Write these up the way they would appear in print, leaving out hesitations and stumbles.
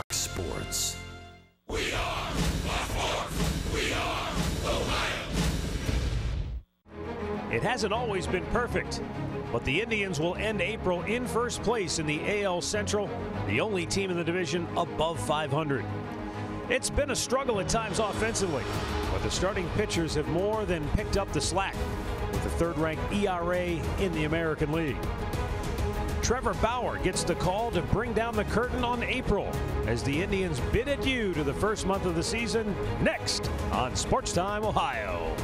Sports. We are the Fourth. We are Ohio. It hasn't always been perfect, but the Indians will end April in first place in the AL Central, the only team in the division above 500. It's been a struggle at times offensively, but the starting pitchers have more than picked up the slack with the third-ranked ERA in the American League. Trevor Bauer gets the call to bring down the curtain on April as the Indians bid adieu to the first month of the season, next on Sports Time Ohio.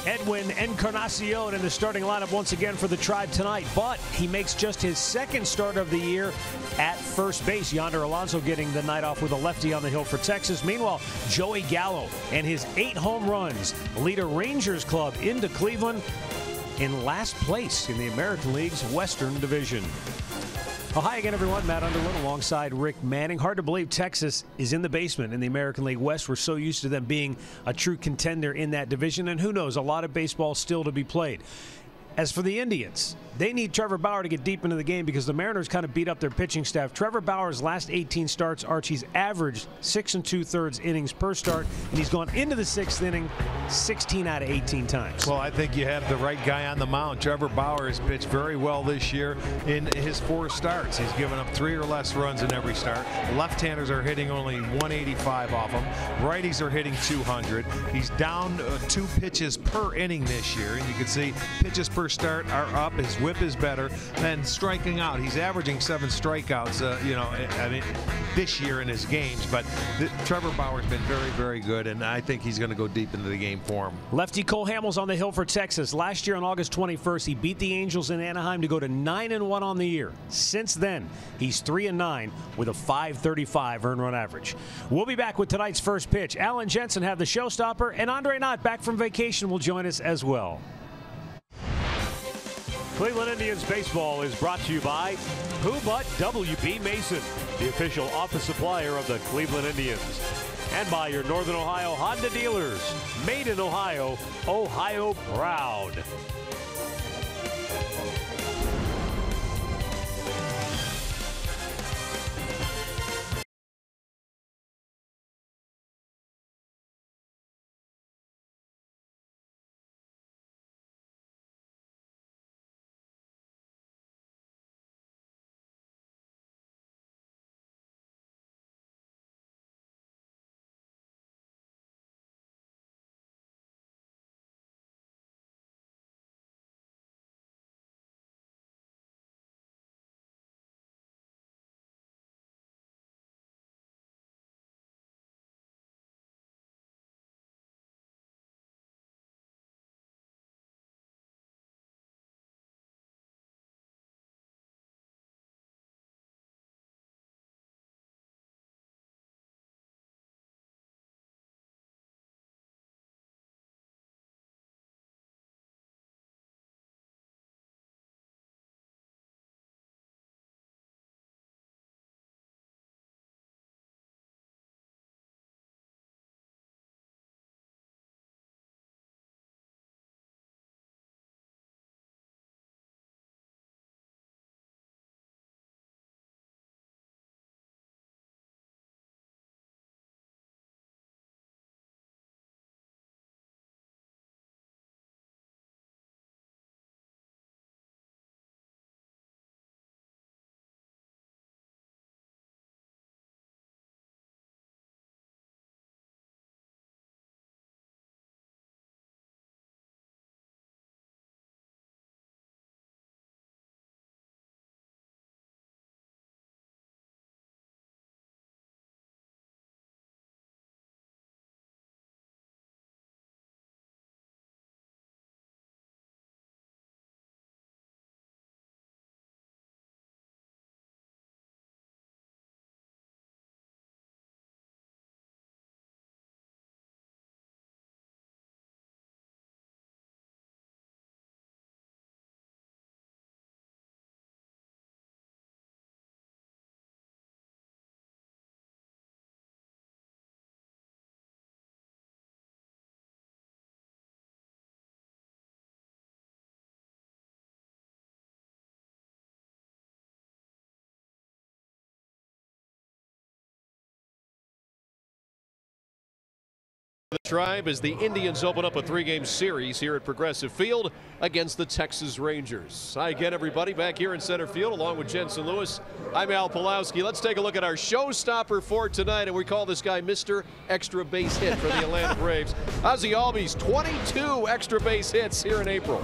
Edwin Encarnacion in the starting lineup once again for the Tribe tonight, but he makes just his second start of the year at first base. Yonder Alonso getting the night off with a lefty on the hill for Texas. Meanwhile, Joey Gallo and his 8 home runs lead a Rangers club into Cleveland in last place in the American League's Western Division. Well, hi again, everyone. Matt Underwood alongside Rick Manning. Hard to believe Texas is in the basement in the American League West. We're so used to them being a true contender in that division, and who knows, a lot of baseball still to be played. As for the Indians, they need Trevor Bauer to get deep into the game because the Mariners kind of beat up their pitching staff. Trevor Bauer's last 18 starts, Archie's averaged 6 2/3 innings per start, and he's gone into the 6th inning 16 out of 18 times. Well, I think you have the right guy on the mound. Trevor Bauer has pitched very well this year in his 4 starts. He's given up 3 or less runs in every start. Left-handers are hitting only 185 off him. Righties are hitting 200. He's down 2 pitches per inning this year, and you can see pitches per start are up. His whip is better, and striking out, he's averaging 7 strikeouts I mean this year in his games, but Trevor Bauer's been very, very good, and I think he's going to go deep into the game for him. Lefty Cole Hamels on the hill for Texas. Last year on August 21st, he beat the Angels in Anaheim to go to 9-1 on the year. Since then, he's 3-9 with a .535 earned run average. We'll be back with tonight's first pitch. Alan Jensen have the showstopper, and Andre Knott, back from vacation, will join us as well. Cleveland Indians baseball is brought to you by Who But W.B. Mason, the official office supplier of the Cleveland Indians, and by your Northern Ohio Honda dealers. Made in Ohio, Ohio proud. The Tribe as the Indians open up a 3-game series here at Progressive Field against the Texas Rangers. Hi again, everybody, back here in center field along with Jensen Lewis. I'm Al Pulowski. Let's take a look at our showstopper for tonight, and we call this guy Mr. Extra Base Hit for the Atlanta Braves. Ozzie Albies, 22 extra base hits here in April.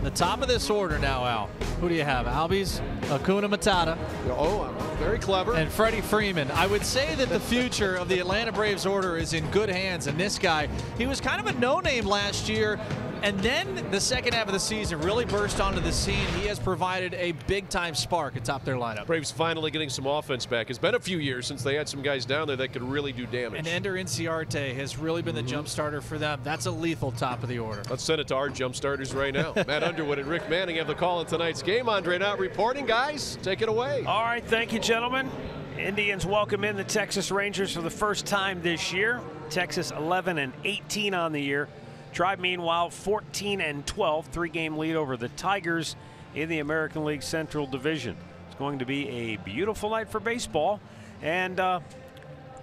The top of this order now, Al. Who do you have? Albies, Acuna Matata. Oh, very clever. And Freddie Freeman. I would say that the future of the Atlanta Braves order is in good hands. And this guy, he was kind of a no-name last year. And then the second half of the season really burst onto the scene. He has provided a big-time spark atop their lineup. Braves finally getting some offense back. It's been a few years since they had some guys down there that could really do damage. And Ender Inciarte has really been the jump starter for them. That's a lethal top of the order. Let's send it to our jump starters right now. Matt Underwood and Rick Manning have the call in tonight's game. Andre Knott reporting. Guys, take it away. All right, thank you, gentlemen. Indians welcome in the Texas Rangers for the first time this year. Texas 11-18 on the year. Tribe, meanwhile, 14-12, 3-game lead over the Tigers in the American League Central Division. It's going to be a beautiful night for baseball, and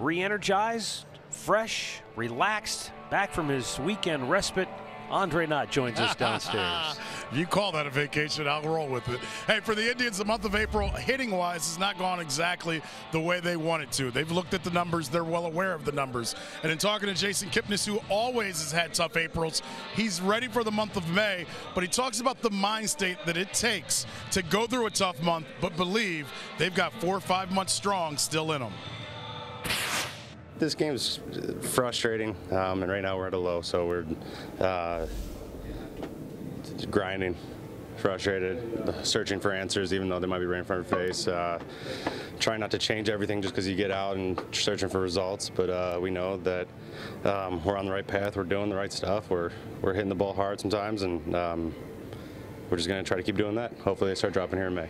re-energized, fresh, relaxed, back from his weekend respite. Andre Knott joins us downstairs. You call that a vacation, I'll roll with it. Hey, for the Indians, the month of April, hitting-wise, has not gone exactly the way they wanted to. They've looked at the numbers. They're well aware of the numbers. And in talking to Jason Kipnis, who always has had tough Aprils, he's ready for the month of May, but he talks about the mind state that it takes to go through a tough month, but believe they've got 4 or 5 months strong still in them. This game's frustrating, and right now we're at a low, so we're grinding, frustrated, searching for answers, even though they might be right in front of your face. Trying not to change everything just because you get out and searching for results, but we know that we're on the right path, we're doing the right stuff, we're hitting the ball hard sometimes, and we're just going to try to keep doing that. Hopefully they start dropping here in May.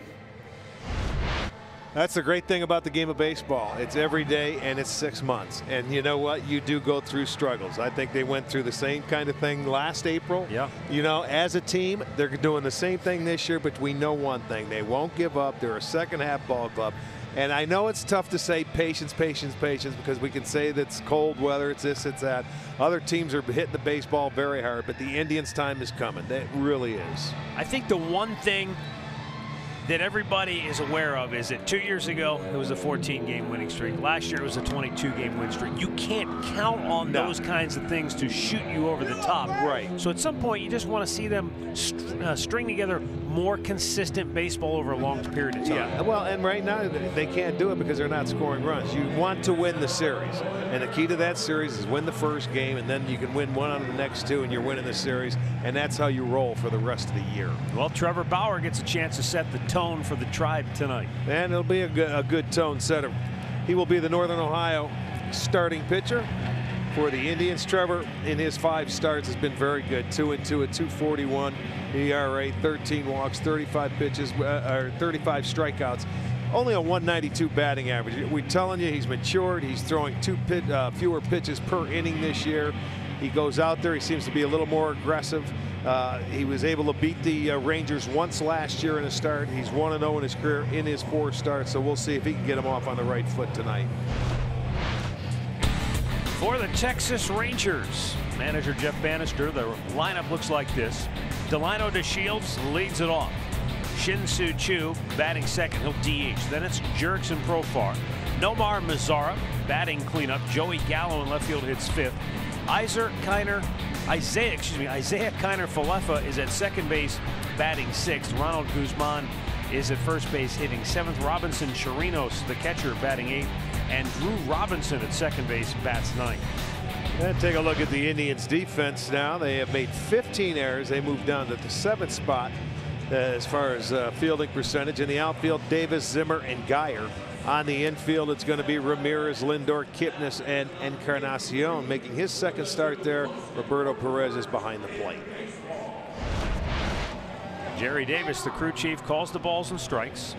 That's the great thing about the game of baseball. It's every day and it's 6 months. And you know what? You do go through struggles. I think they went through the same kind of thing last April. Yeah. You know, as a team, they're doing the same thing this year, but we know one thing. They won't give up. They're a second-half ball club. And I know it's tough to say patience, patience, patience, because we can say that it's cold weather, it's this, it's that. Other teams are hitting the baseball very hard, but the Indians' time is coming. It really is. I think the one thing that everybody is aware of is that 2 years ago it was a 14-game winning streak. Last year it was a 22-game win streak. You can't count on those kinds of things to shoot you over the top. Right. So at some point you just want to see them string together more consistent baseball over a long period of time. Yeah, well, and right now they can't do it because they're not scoring runs. You want to win the series, and the key to that series is win the first game, and then you can win one out of the next two, and you're winning the series, and that's how you roll for the rest of the year. Well, Trevor Bauer gets a chance to set the tone for the Tribe tonight. And it'll be a good tone setter. He will be the Northern Ohio starting pitcher for the Indians. Trevor, in his 5 starts, has been very good. 2-2 at 2.41 ERA, 13 walks, 35 pitches, or 35 strikeouts. Only a 192 batting average. We're telling you, he's matured. He's throwing fewer pitches per inning this year. He goes out there. He seems to be a little more aggressive. He was able to beat the Rangers once last year in a start. He's 1-0 in his career in his 4 starts, so we'll see if he can get him off on the right foot tonight. For the Texas Rangers, manager Jeff Bannister, the lineup looks like this. Delino DeShields leads it off. Shin-Soo Choo batting second, he'll DH. Then it's Jurickson Profar. Nomar Mazara batting cleanup. Joey Gallo in left field hits 5th. Isaiah Kiner Falefa is at second base batting 6th. Ronald Guzman is at first base hitting 7th. Robinson Chirinos, the catcher, batting 8th. And Drew Robinson at second base bats 9th. And take a look at the Indians defense now. They have made 15 errors. They moved down to the 7th spot as far as fielding percentage. In the outfield, Davis, Zimmer, and Geyer. On the infield, it's going to be Ramirez, Lindor, Kipnis, and Encarnacion. Making his second start there, Roberto Perez is behind the plate. Jerry Davis, the crew chief, calls the balls and strikes.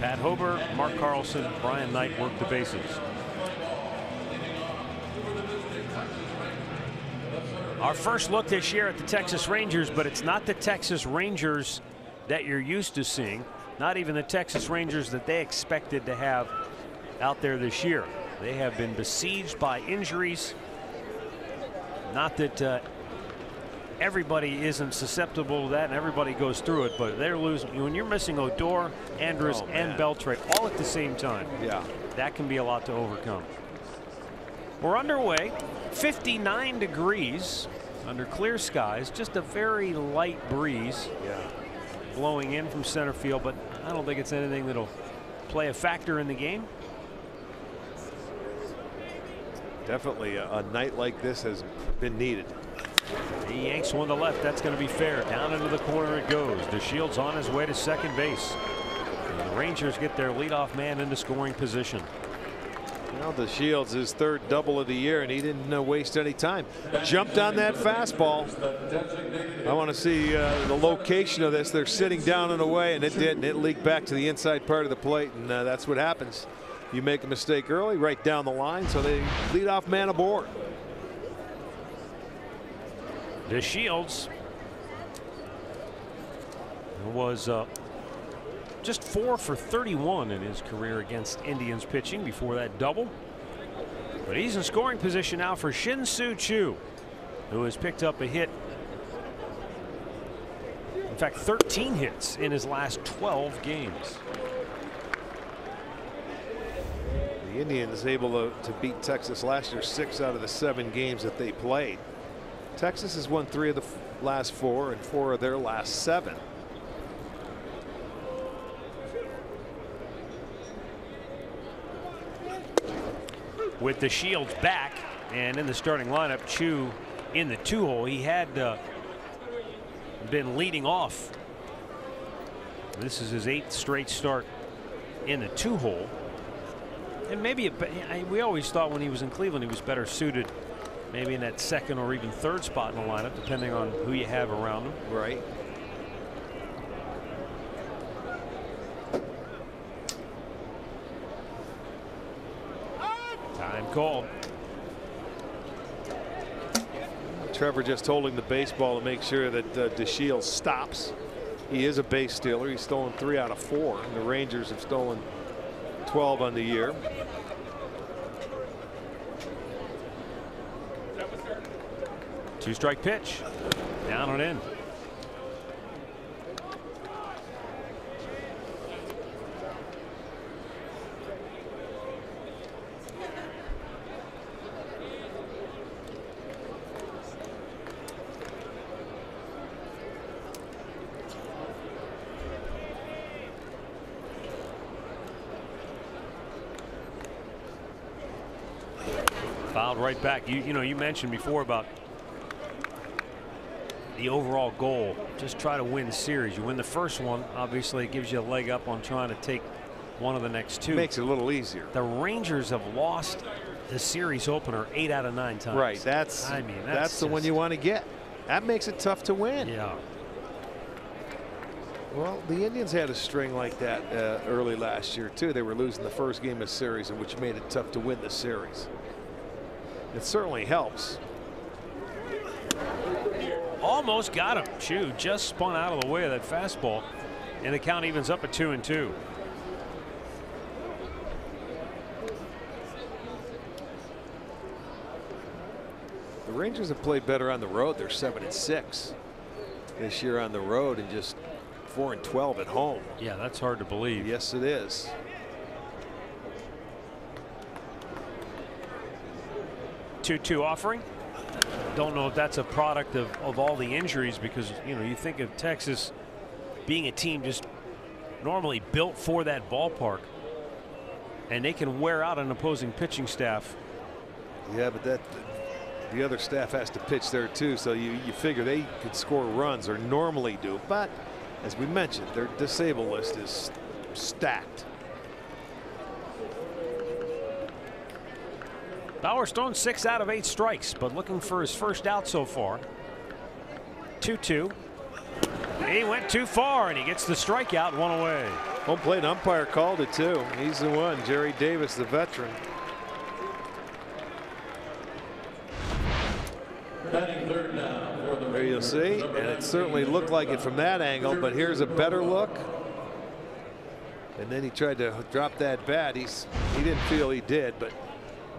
Pat Hober, Mark Carlson, Brian Knight work the bases. Our first look this year at the Texas Rangers, but it's not the Texas Rangers that you're used to seeing. Not even the Texas Rangers that they expected to have out there this year. They have been besieged by injuries. Not that everybody isn't susceptible to that and everybody goes through it, but they're losing. When you're missing Odor, Andrus, and Beltre all at the same time, yeah, that can be a lot to overcome. We're underway. 59 degrees under clear skies. Just a very light breeze blowing in from center field, but I don't think it's anything that'll play a factor in the game. Definitely a night like this has been needed. He yanks one to left. That's going to be fair. Down into the corner it goes. DeShields on his way to second base. And the Rangers get their leadoff man into scoring position. Well, DeShields his third double of the year, and he didn't waste any time. Jumped on that fastball. I want to see the location of this. They're sitting down and away, and it didn't. It leaked back to the inside part of the plate, and that's what happens. You make a mistake early, right down the line, so they lead off man aboard. DeShields was just 4 for 31 in his career against Indians pitching before that double. But he's in scoring position now for Shin-Soo Choo, who has picked up a hit. In fact, 13 hits in his last 12 games. The Indians able to beat Texas last year 6 out of the 7 games that they played. Texas has won 3 of the last 4 and 4 of their last 7. With DeShields back and in the starting lineup, Choo in the 2-hole. He had been leading off. This is his 8th straight start in the 2-hole. And maybe we always thought when he was in Cleveland he was better suited maybe in that 2nd or even 3rd spot in the lineup, depending on who you have around him. Right. Time called. Trevor just holding the baseball to make sure that DeShields stops. He is a base stealer. He's stolen 3 out of 4. And the Rangers have stolen 12 on the year. Two-strike pitch. Down and in. Fouled right back. You know, you mentioned before about the overall goal. Just try to win the series. You win the first one, obviously it gives you a leg up on trying to take one of the next 2. Makes it a little easier. The Rangers have lost the series opener 8 out of 9 times. Right. That's the one you want to get. That makes it tough to win. Yeah. Well, the Indians had a string like that early last year too. They were losing the first game of the series, which made it tough to win the series. It certainly helps. Almost got him. Choo just spun out of the way of that fastball, and the count evens up at 2-2. The Rangers have played better on the road. They're 7-6 this year on the road, and just 4-12 at home. Yeah, that's hard to believe. Yes, it is. Two offering. Don't know if that's a product of all the injuries, because you think of Texas being a team just normally built for that ballpark, and they can wear out an opposing pitching staff. Yeah, but the other staff has to pitch there too, so you figure they could score runs or normally do. But as we mentioned, their disabled list is stacked. Bauer's thrown 6 out of 8 strikes, but looking for his first out so far. 2-2. He went too far, and he gets the strikeout, 1 away. Home plate umpire called it too. He's the one. Jerry Davis, the veteran. There you'll see, and it certainly looked like it from that angle, but here's a better look. And then he tried to drop that bat. He didn't feel he did, but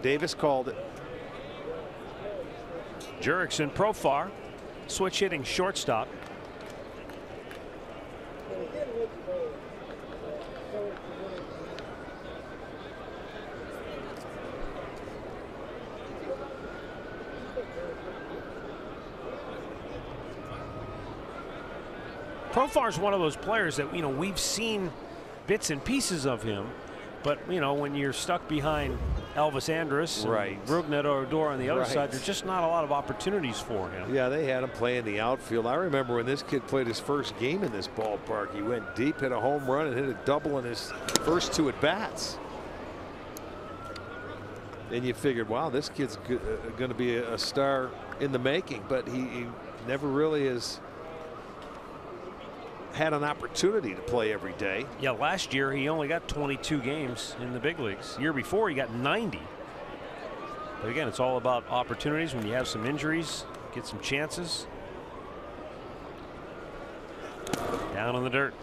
Davis called it. Jurickson, Profar, switch hitting shortstop. Profar's one of those players that, you know, we've seen bits and pieces of him, but, you know, when you're stuck behind Elvis Andrus and Brugnet or Odor on the other side, there's just not a lot of opportunities for him. Yeah, they had him play in the outfield. I remember when this kid played his first game in this ballpark, he went deep, hit a home run, and hit a double in his first 2 at-bats. And you figured, wow, this kid's going to be a star in the making, but he never really has had an opportunity to play every day. Yeah, last year he only got 22 games in the big leagues. Year before he got 90. But again, it's all about opportunities. When you have some injuries, get some chances. Down in the dirt.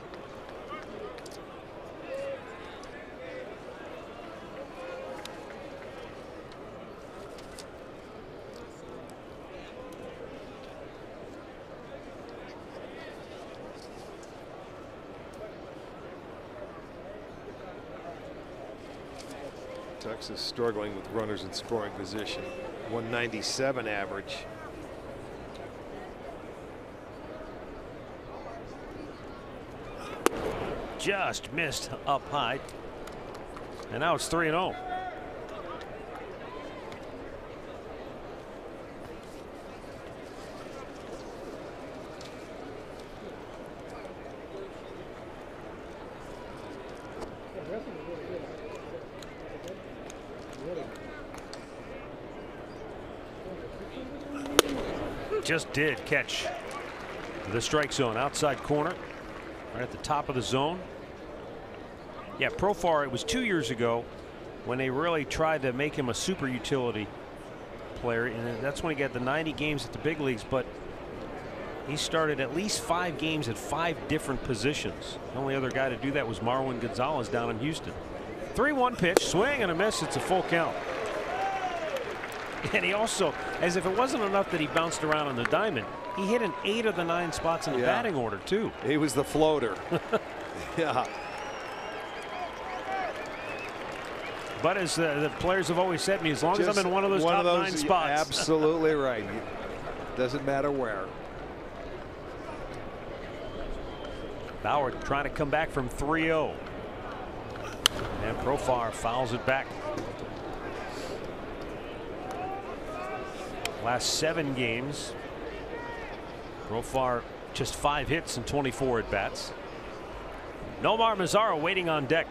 Texas struggling with runners in scoring position. 197 average. Just missed up high. And now it's 3-0. Just did catch the strike zone, outside corner, right at the top of the zone. Yeah, Profar, it was 2 years ago when they really tried to make him a super utility player, and that's when he got the 90 games at the big leagues, but he started at least 5 games at 5 different positions. The only other guy to do that was Marwin Gonzalez down in Houston. 3-1 pitch, swing and a miss. It's a full count. And he also, as if it wasn't enough that he bounced around on the diamond, he hit in 8 of the 9 spots in the batting order too. He was the floater. Yeah. But as the players have always said to me, as long as I'm in one of those top 9 spots. Absolutely right. Doesn't matter where. Bauer trying to come back from 3-0. And Profar fouls it back. Last 7 games, Profar just 5 hits and 24 at bats. Nomar Mazara waiting on deck.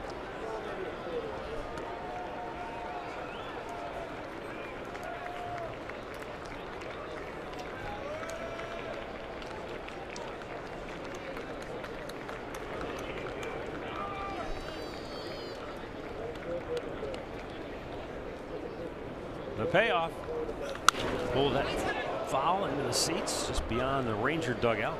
The payoff. Pull that foul into the seats just beyond the Ranger dugout.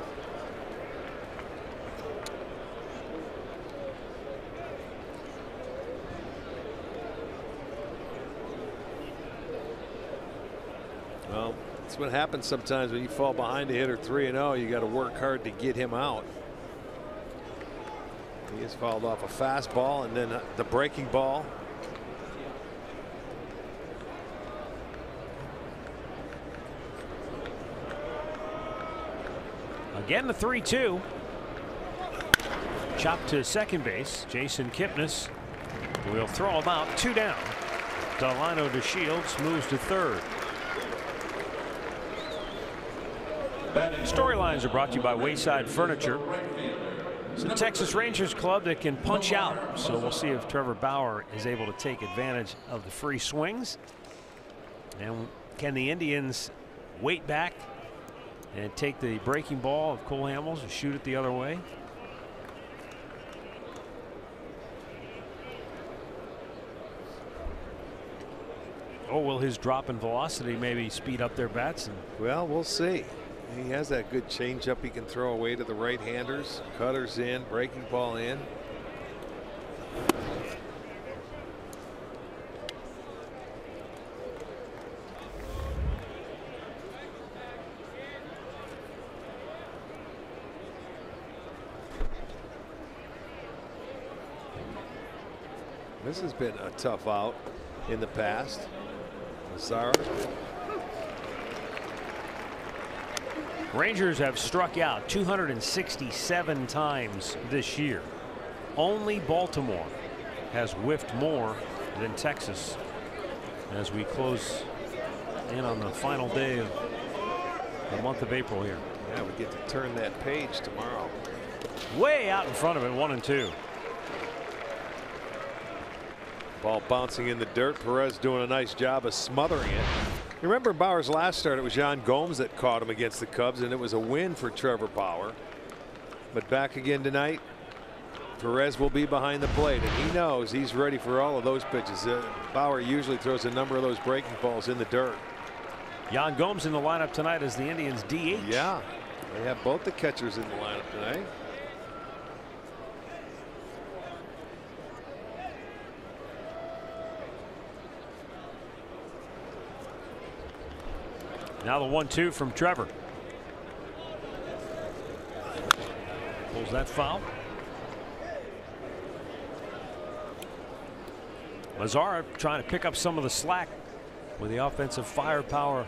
Well, that's what happens sometimes when you fall behind a hitter 3-0. You got to work hard to get him out. He has fouled off a fastball and then the breaking ball. Again, the 3-2. Chopped to second base. Jason Kipnis will throw him out. 2 down. Delano DeShields moves to third. Storylines are brought to you by Wayside Furniture. It's a Texas Rangers club that can punch out. So we'll see if Trevor Bauer is able to take advantage of the free swings. And can the Indians wait back and take the breaking ball of Cole Hamels and shoot it the other way? Or will his drop in velocity maybe speed up their bats? And well, we'll see. He has that good changeup he can throw away to the right-handers. Cutters in, breaking ball in. This has been a tough out in the past. Zara. Rangers have struck out 267 times this year. Only Baltimore has whiffed more than Texas as we close in on the final day of the month of April here. Yeah, we get to turn that page tomorrow. Way out in front of it, 1-2. Ball bouncing in the dirt. Perez doing a nice job of smothering it. You remember Bauer's last start, it was Yan Gomes that caught him against the Cubs, and it was a win for Trevor Bauer. But back again tonight, Perez will be behind the plate, and he knows he's ready for all of those pitches. Bauer usually throws a number of those breaking balls in the dirt. Yan Gomes in the lineup tonight as the Indians DH. Yeah, they have both the catchers in the lineup tonight. Now the 1-2 from Trevor. Pulls that foul. Mazara trying to pick up some of the slack with the offensive firepower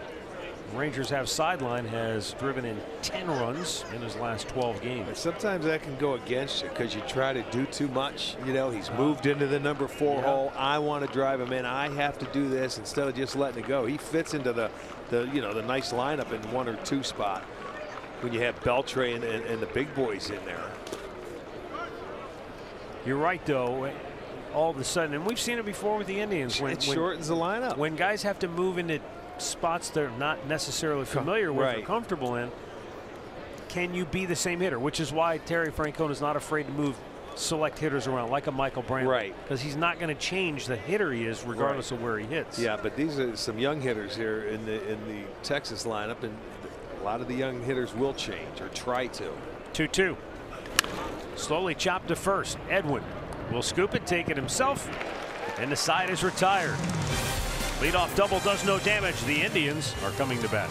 Rangers have sideline, has driven in 10 runs in his last 12 games. And sometimes that can go against you because you try to do too much. You know, he's moved into the number 4 hole. I want to drive him in. I have to do this instead of just letting it go. He fits into the nice lineup in 1 or 2 spot when you have Beltre and the big boys in there. You're right, though. All of a sudden, and we've seen it before with the Indians, when it shortens the lineup. When guys have to move into spots they're not necessarily familiar with or comfortable in, can you be the same hitter? Which is why Terry Francona is not afraid to move select hitters around, like a Michael Brantley. Right. Because he's not going to change the hitter he is regardless of where he hits. Yeah, but these are some young hitters here in the Texas lineup, and a lot of the young hitters will change or try to. 2-2. Slowly chopped to first. Edwin will scoop it, take it himself, and the side is retired. Leadoff double does no damage. The Indians are coming to bat.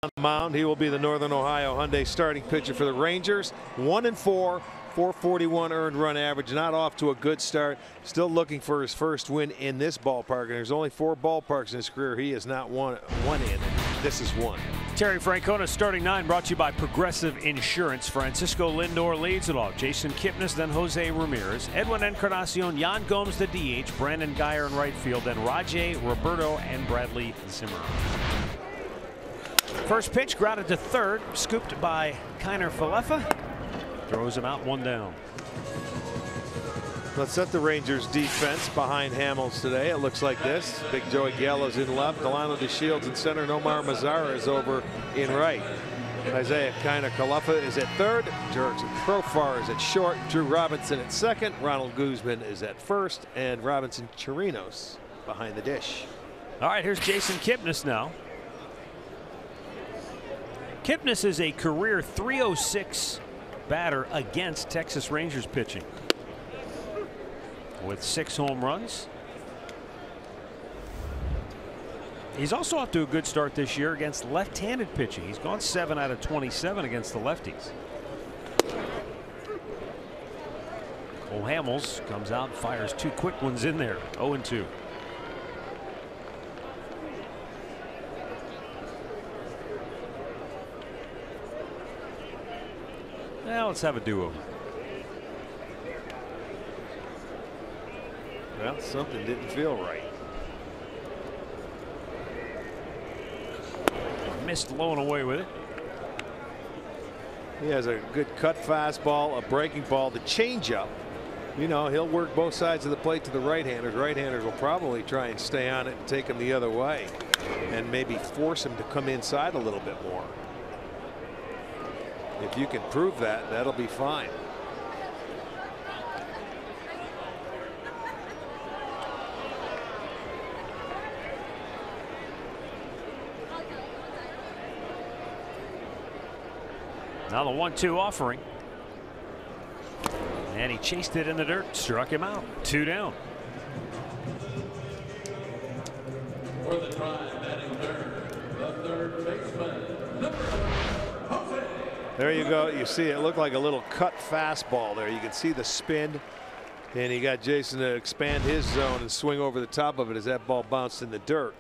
On the mound, he will be the Northern Ohio Hyundai starting pitcher for the Rangers. 1-4, 441 earned run average. Not off to a good start. Still looking for his first win in this ballpark. And there's only 4 ballparks in his career he has not won in. This is one. Terry Francona's starting 9 brought to you by Progressive Insurance. Francisco Lindor leads it off. Jason Kipnis, then Jose Ramirez. Edwin Encarnacion, Yan Gomes the DH, Brandon Geyer in right field, then Rajay, Roberto, and Bradley Zimmer. First pitch grounded to third, scooped by Kiner Falefa. Throws him out, 1 down. Let's set the Rangers defense behind Hamels today. It looks like this. Big Joey Gallo's in left. Delano DeShields in center. Nomar Mazara is over in right. Isaiah Kiner-Kalefa is at third. Jurickson Profar is at short. Drew Robinson at second. Ronald Guzman is at first. And Robinson Chirinos behind the dish. All right, here's Jason Kipnis now. Kipnis is a career .306 batter against Texas Rangers pitching, with 6 home runs. He's also off to a good start this year against left-handed pitching. He's gone 7 out of 27 against the lefties. Cole Hamels comes out, fires 2 quick ones in there. 0-2. Now let's have a duo. Well, something didn't feel right. Missed low and away with it. He has a good cut fastball, a breaking ball, the changeup. You know, he'll work both sides of the plate to the right-handers. Right-handers will probably try and stay on it and take him the other way, and maybe force him to come inside a little bit more. If you can prove that, that'll be fine. Now the 1-2 offering. And he chased it in the dirt, struck him out. 2 down. For the Tribe, batting third, the third baseman, number 1, Jose. There you go. You see it looked like a little cut fastball there. You can see the spin, and he got Jason to expand his zone and swing over the top of it as that ball bounced in the dirt.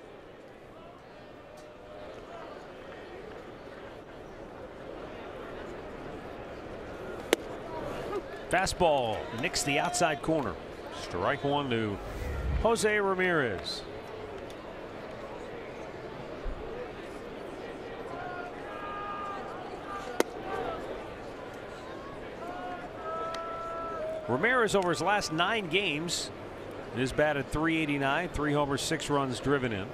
Fastball nicks the outside corner. Strike 1 to Jose Ramirez. Ramirez over his last 9 games is batted .389, 3 homers, 6 runs driven in.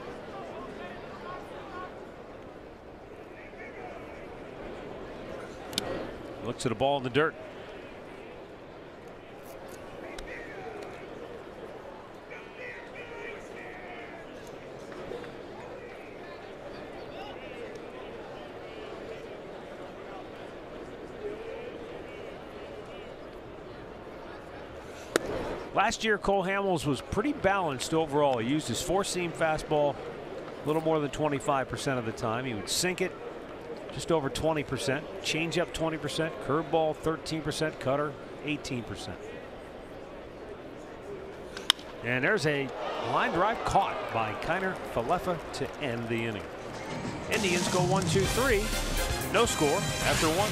Looks at a ball in the dirt. Last year, Cole Hamels was pretty balanced overall. He used his 4-seam fastball a little more than 25% of the time. He would sink it just over 20%, change up 20%, curveball 13%, cutter 18%. And there's a line drive caught by Kiner-Kalefa to end the inning. Indians go 1-2-3. No score after 1.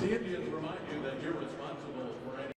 The Indians remind you that you're responsible for any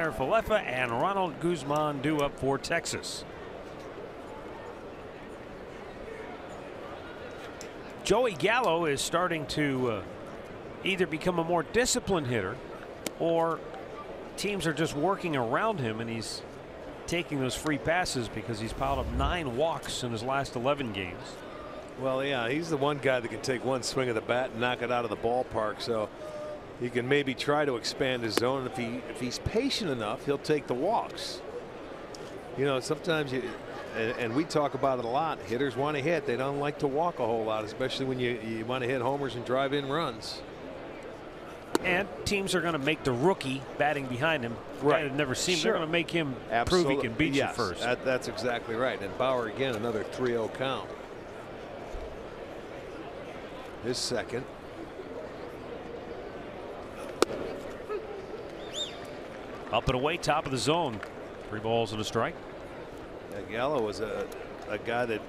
Falefa and Ronald Guzman due up for Texas. Joey Gallo is starting to either become a more disciplined hitter, or teams are just working around him and he's taking those free passes because he's piled up 9 walks in his last 11 games. Well, yeah, he's the one guy that can take one swing of the bat and knock it out of the ballpark, so he can maybe try to expand his zone. If he's patient enough, he'll take the walks. You know, sometimes and we talk about it a lot, hitters want to hit. They don't like to walk a whole lot, especially when you want to hit homers and drive in runs. And teams are going to make the rookie batting behind him. Right. I've never seen. Sure. They're going to make him Absolutely. prove he can beat you first. That's exactly right. And Bauer again, another 3-0 count. His second. Up and away, top of the zone. 3 balls and a strike. Yeah, Gallo was a guy that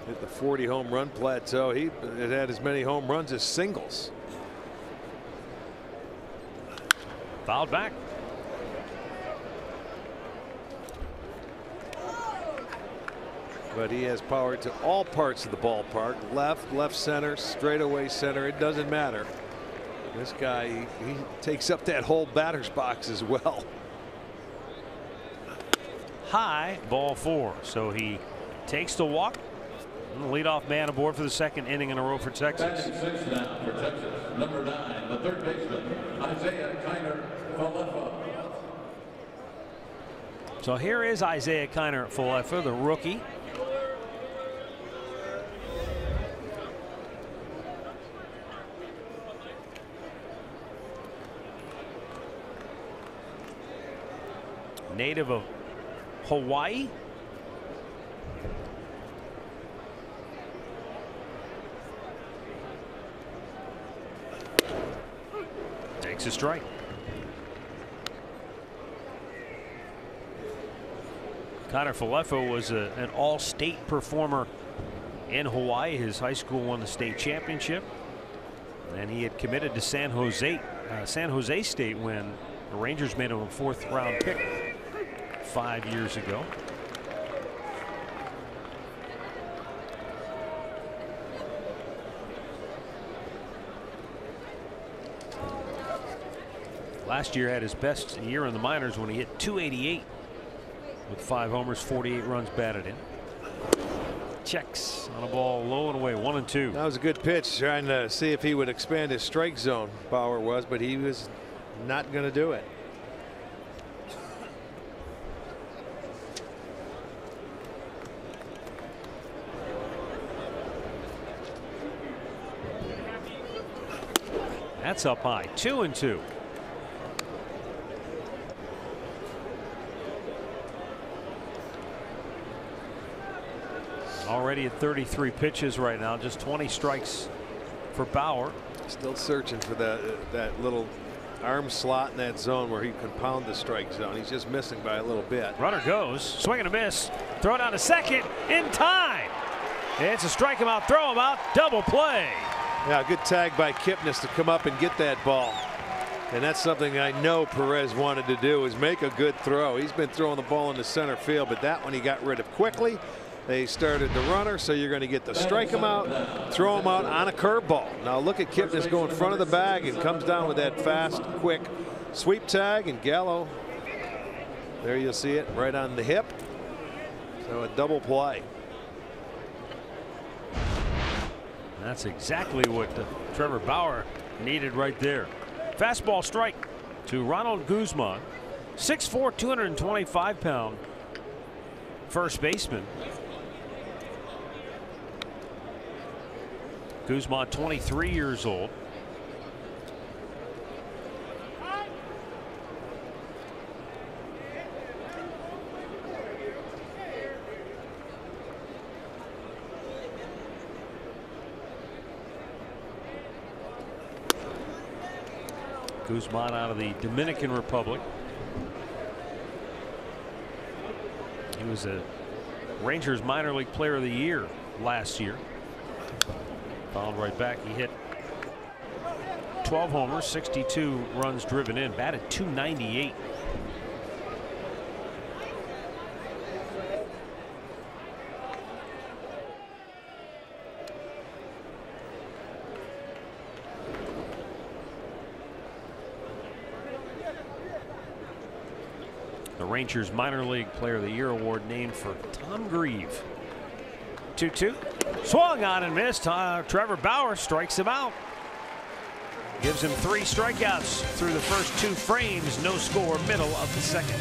hit the 40 home run plateau. He had as many home runs as singles. Fouled back. But he has power to all parts of the ballpark. Left center, straightaway center. It doesn't matter. This guy, he takes up that whole batter's box as well. High, ball 4. So he takes the walk. And the leadoff man aboard for the 2nd inning in a row for Texas. Batting 6 now for Texas, number 9, the third baseman, Isaiah Falefa. So here is Isaiah Falefa, the rookie. Native of Hawaii. Takes a strike. Falefa was an all-state performer in Hawaii. His high school won the state championship, and he had committed to San Jose State when the Rangers made him a 4th-round pick 5 years ago. Last year had his best year in the minors when he hit .288 with 5 homers, 48 runs batted in. Checks on a ball low and away, 1-2. That was a good pitch, trying to see if he would expand his strike zone. Bauer was, but he was not going to do it. That's up high, 2-2. Already at 33 pitches right now, just 20 strikes for Bauer. Still searching for that little arm slot in that zone where he can pound the strike zone. He's just missing by a little bit. Runner goes, swing and a miss, throw down to second in time. It's a strike him out, throw him out, double play. Yeah, good tag by Kipnis to come up and get that ball. And that's something I know Perez wanted to do, is make a good throw. He's been throwing the ball into center field, but that one he got rid of quickly. They started the runner, so you're going to get the strike him out, throw him out on a curveball. Now look at Kipnis go in front of the bag and comes down with that fast, quick sweep tag, and Gallo, there you'll see it right on the hip. So a double play. That's exactly what Trevor Bauer needed right there. Fastball strike to Ronald Guzman, 6'4", 225-pound first baseman. Guzman, 23 years old. Guzman out of the Dominican Republic. He was a Rangers minor league player of the year last year. Fouled right back. He hit 12 homers, 62 runs driven in, batted .298. Rangers Minor League Player of the Year award named for Tom Grieve. 2-2. Swung on and missed. Trevor Bauer strikes him out. Gives him 3 strikeouts through the first 2 frames. No score, middle of the second.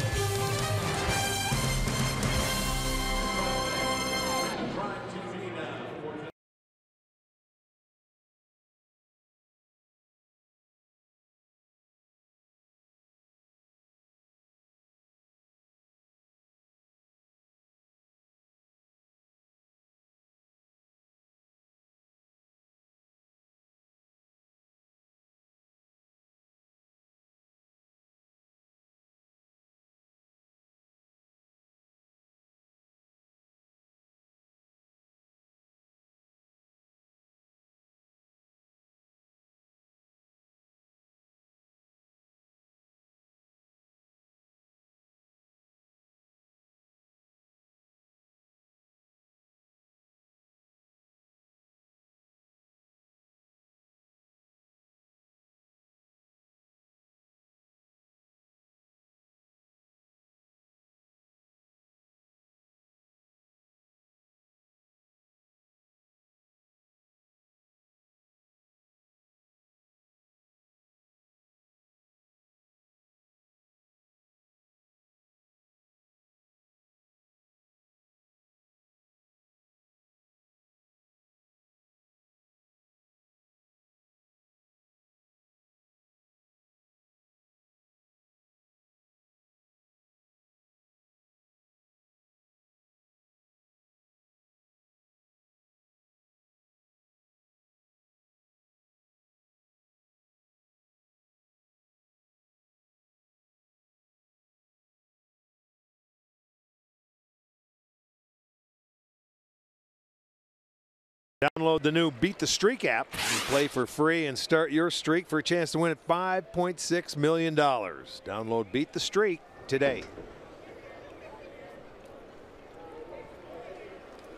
Download the new Beat the Streak app and play for free and start your streak for a chance to win at $5.6 million. Download Beat the Streak today.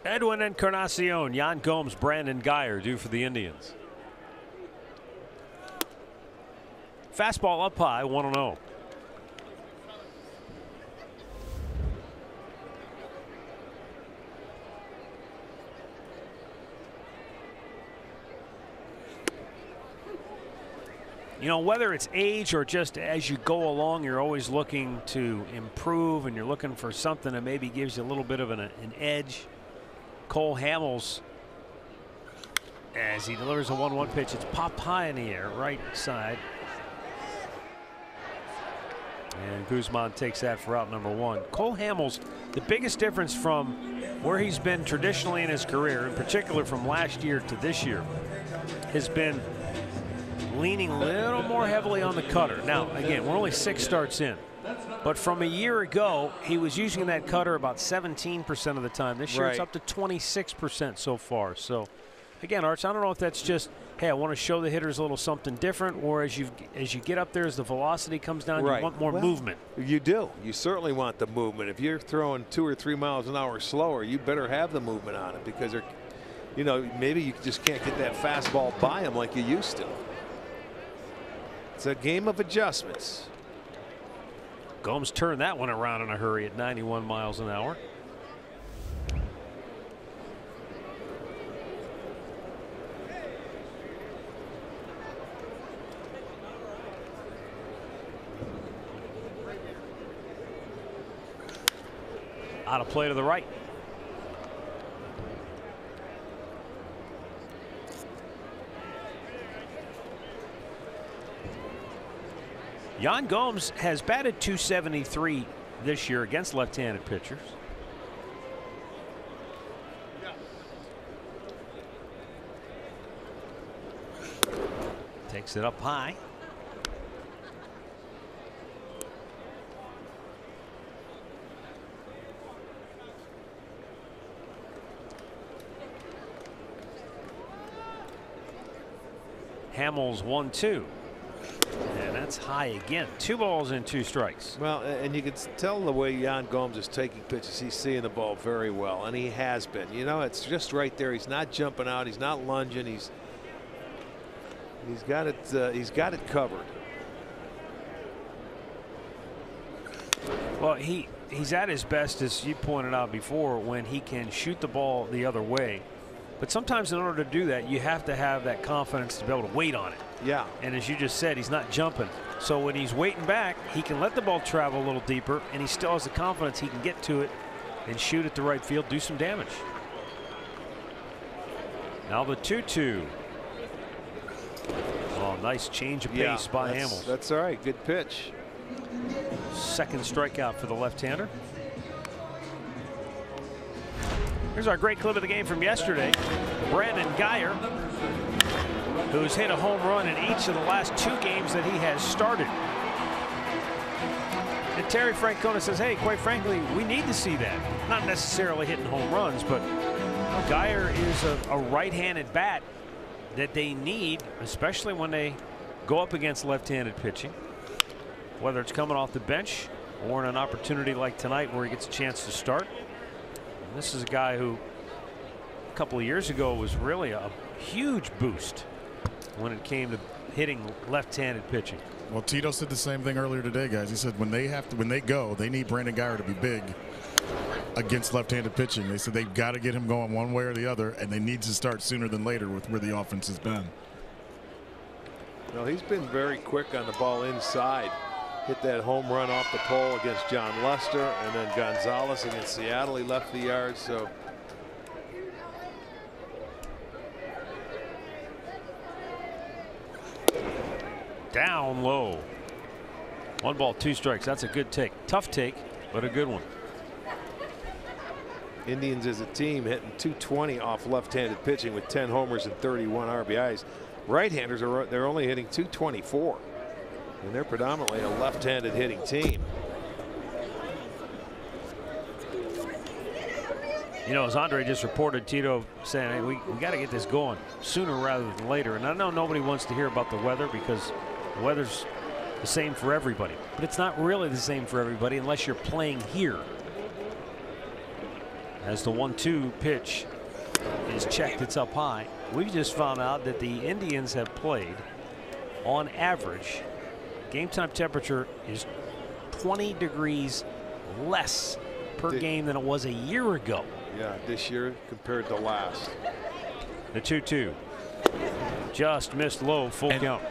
Edwin Encarnacion, Yan Gomes, Brandon Guyer due for the Indians. Fastball up high, 1-0. You know, whether it's age or just as you go along, you're always looking to improve and you're looking for something that maybe gives you a little bit of an edge. Cole Hamels, as he delivers a 1-1 pitch, it's popped high in the air, right side. And Guzman takes that for out number 1. Cole Hamels, the biggest difference from where he's been traditionally in his career, in particular from last year to this year, has been leaning a little more heavily on the cutter. Now, again, we're only 6 starts in. But from a year ago, he was using that cutter about 17% of the time. This year, it's up to 26% so far. So, again, Arch, I don't know if that's just, hey, I want to show the hitters a little something different, or as you get up there, as the velocity comes down, you want more movement. You do. You certainly want the movement. If you're throwing 2 or 3 miles an hour slower, you better have the movement on it, because they're, you know, maybe you just can't get that fastball by him like you used to. It's a game of adjustments. Gomes turned that one around in a hurry at 91 miles an hour. Out of play to the right. Yan Gomes has batted .273 this year against left-handed pitchers. Takes it up high. Hamels 1-2. And that's high again. 2 balls and 2 strikes. Well, and you can tell the way Yan Gomes is taking pitches. He's seeing the ball very well, and he has been. You know, it's just right there. He's not jumping out. He's not lunging. He's got it. He's got it covered. Well, he's at his best, as you pointed out before, when he can shoot the ball the other way. But sometimes in order to do that, you have to have that confidence to be able to wait on it. Yeah. And as you just said, he's not jumping. So when he's waiting back, he can let the ball travel a little deeper, and he still has the confidence he can get to it and shoot at the right field, do some damage. Now the 2-2. Oh, nice change of pace by Hamels. That's all right. Good pitch. Second strikeout for the left-hander. Here's our great clip of the game from yesterday. Brandon Geyer, who's hit a home run in each of the last 2 games that he has started. And Terry Francona says, hey, quite frankly, we need to see that. Not necessarily hitting home runs, but Geyer is a right-handed bat that they need, especially when they go up against left-handed pitching, whether it's coming off the bench or in an opportunity like tonight where he gets a chance to start. And this is a guy who a couple of years ago was really a huge boost when it came to hitting left-handed pitching. Well, Tito said the same thing earlier today, guys. He said when they go, they need Brandon Geyer to be big against left-handed pitching. They said they've got to get him going one way or the other, and they need to start sooner than later with where the offense has been. Well, he's been very quick on the ball inside. Hit that home run off the pole against John Lester, and then Gonzalez against Seattle. He left the yard, so. Down low. 1 ball, 2 strikes. That's a good take. Tough take, but a good one. Indians as a team hitting .220 off left-handed pitching with 10 homers and 31 RBIs. Right-handers they're only hitting .224, and they're predominantly a left-handed hitting team. You know, as Andre just reported, Tito saying, hey, we got to get this going sooner rather than later. And I know nobody wants to hear about the weather because the weather's the same for everybody, but it's not really the same for everybody unless you're playing here. As the 1-2 pitch is checked, it's up high. We've just found out that the Indians have played, on average, game time temperature is 20 degrees less per game than it was a year ago. Yeah, this year compared to last. The 2-2 just missed low, full count.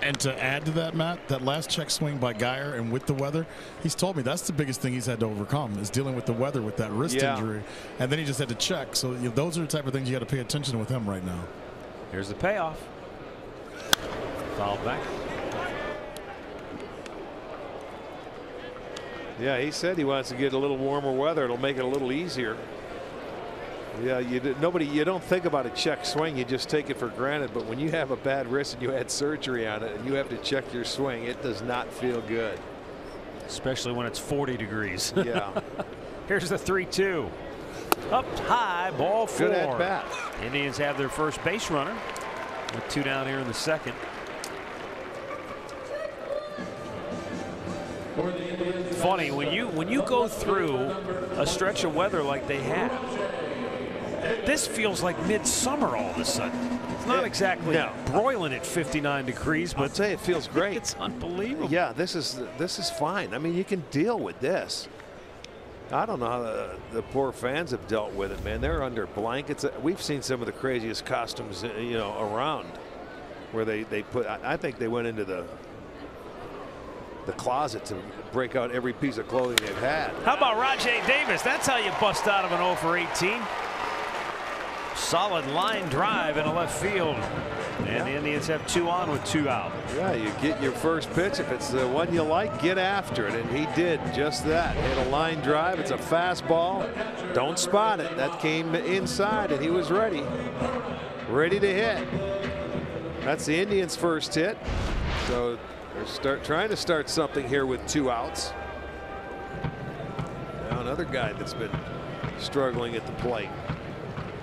And to add to that, Matt, that last check swing by Geyer and with the weather, he's told me that's the biggest thing he's had to overcome is dealing with the weather with that wrist injury. And then he just had to check. So those are the type of things you got to pay attention with him right now. Here's the payoff. Foul back. Yeah, he said he wants to get a little warmer weather. It'll make it a little easier. Yeah, you don't think about a check swing. You just take it for granted. But when you have a bad wrist and you had surgery on it and you have to check your swing, it does not feel good. Especially when it's 40 degrees. Yeah. Here's the 3-2. Up high, ball 4. Good at bat. Indians have their first base runner with 2 down here in the second. Funny when you go through a stretch of weather like they have. This feels like midsummer all of a sudden. It's not exactly broiling at 59 degrees, but I'll tell you, it feels great. It's unbelievable. Yeah, this is fine. I mean, you can deal with this. I don't know how the poor fans have dealt with it, man. They're under blankets. We've seen some of the craziest costumes, you know, around, where they put. I think they went into the closet to break out every piece of clothing they've had. How about Rajay Davis? That's how you bust out of an 0 for 18. Solid line drive into left field. And the Indians have 2 on with 2 out. Yeah, you get your first pitch. If it's the one you like, get after it. And he did just that. Hit a line drive. It's a fastball. Don't spot it. That came inside, and he was ready. Ready to hit. That's the Indians' first hit. So they're trying to start something here with 2 outs. Now another guy that's been struggling at the plate.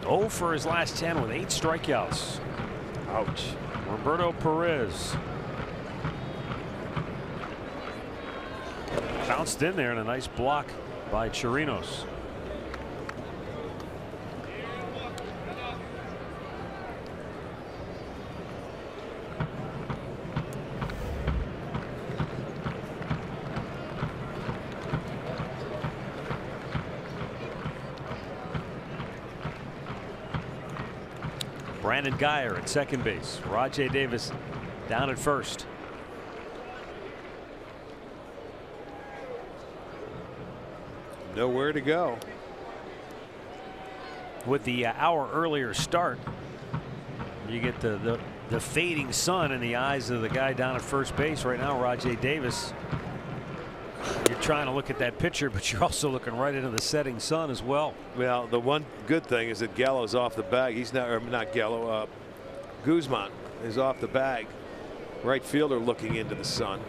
0 for his last 10 with 8 strikeouts. Ouch. Roberto Perez. Bounced in there, and a nice block by Chirinos. Brandon Geyer at second base. Rajai Davis down at first. Nowhere to go. With the hour earlier start, you get the fading sun in the eyes of the guy down at first base right now. Rajai Davis, you're trying to look at that pitcher, but you're also looking right into the setting sun as well. Well, the one good thing is that Gallo's off the bag. He's not, or not Gallo, Guzman is off the bag. Right fielder looking into the sun.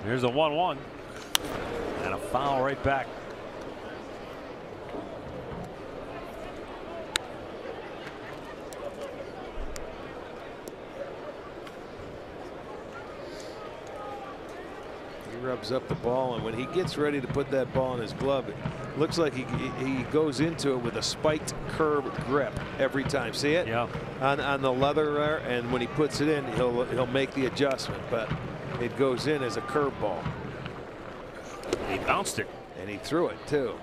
Here's a 1-1 and a foul right back. He rubs up the ball, and when he gets ready to put that ball in his glove, it looks like he goes into it with a spiked curb grip every time. See it? Yeah. On the leather there, and when he puts it in, he'll make the adjustment, but it goes in as a curve ball. He bounced it. And he threw it too.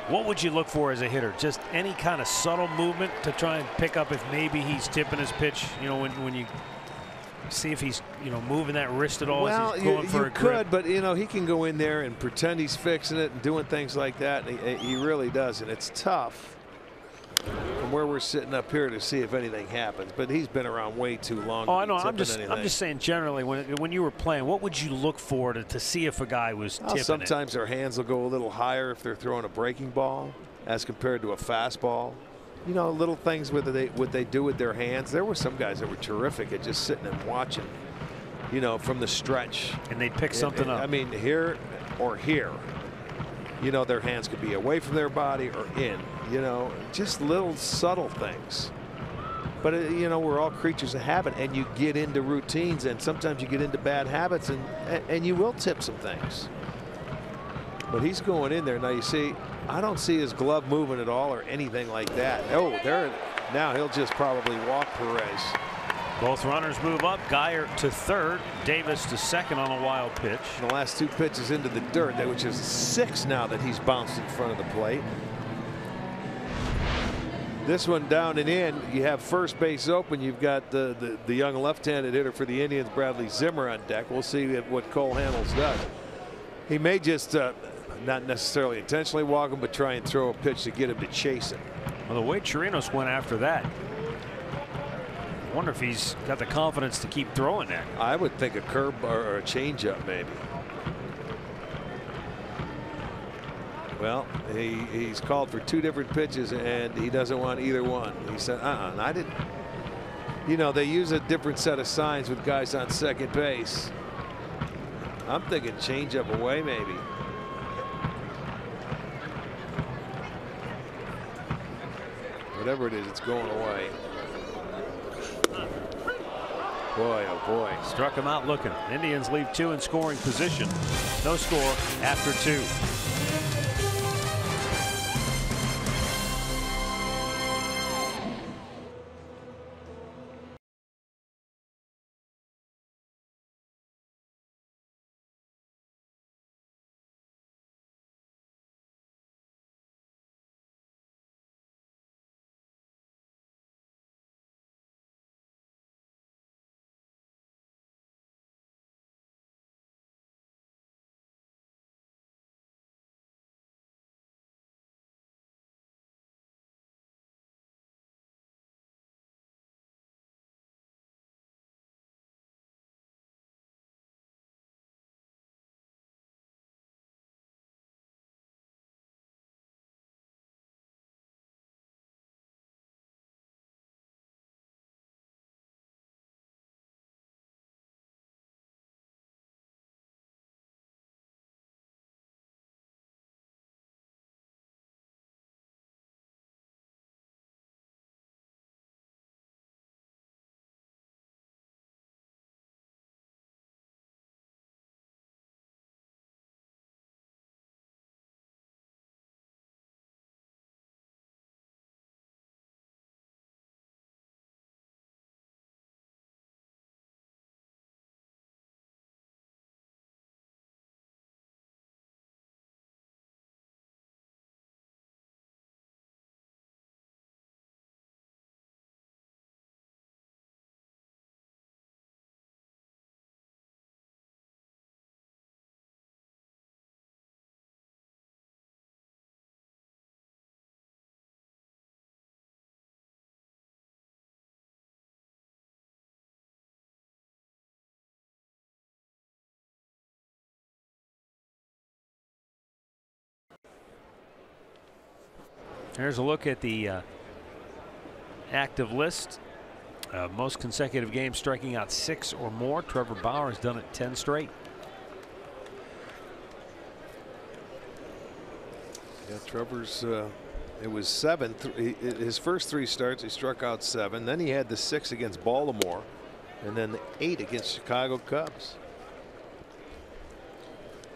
What would you look for as a hitter? Just any kind of subtle movement to try and pick up if maybe he's tipping his pitch, you know, when you see if he's, you know, moving that wrist at all. Well, as he's going for a could, grip. but you know, he can go in there and pretend he's fixing it and doing things like that. He really does, and it's tough from where we're sitting up here to see if anything happens. But he's been around way too long. Oh, I know. I'm anything. just saying generally when you were playing, what would you look for to see if a guy was tipping sometimes it? their hands will go a little higher if they're throwing a breaking ball as compared to a fastball. You know, little things what they do with their hands. There were some guys that were terrific at just sitting and watching, you know, from the stretch. And they'd pick something up. I mean, here or here. You know, their hands could be away from their body or in, you know, just little subtle things. But, you know, we're all creatures of habit, and you get into routines, and sometimes you get into bad habits, and you will tip some things. But he's going in there. Now, you see, I don't see his glove moving at all or anything like that. Oh, there. Now he'll just probably walk Perez. Both runners move up. Geyer to third, Davis to second on a wild pitch. The last two pitches into the dirt, which is 6 now that he's bounced in front of the plate. This one down and in. You have first base open. You've got the young left-handed hitter for the Indians, Bradley Zimmer, on deck. We'll see what Cole Hamels does. He may just not necessarily intentionally walk him, but try and throw a pitch to get him to chase it. Well, the way Chirinos went after that, I wonder if he's got the confidence to keep throwing that. I would think a curve or a changeup maybe. Well, he's called for 2 different pitches, and he doesn't want either one. He said, and I didn't. You know, they use a different set of signs with guys on second base. I'm thinking changeup away maybe. Whatever it is, it's going away. Boy, oh boy. Struck him out looking. Indians leave 2 in scoring position. No score after 2. Here's a look at the active list. Most consecutive games striking out 6 or more. Trevor Bauer has done it 10 straight. Yeah, Trevor's, it was 7. His first 3 starts, he struck out 7. Then he had the 6 against Baltimore, and then the 8 against Chicago Cubs.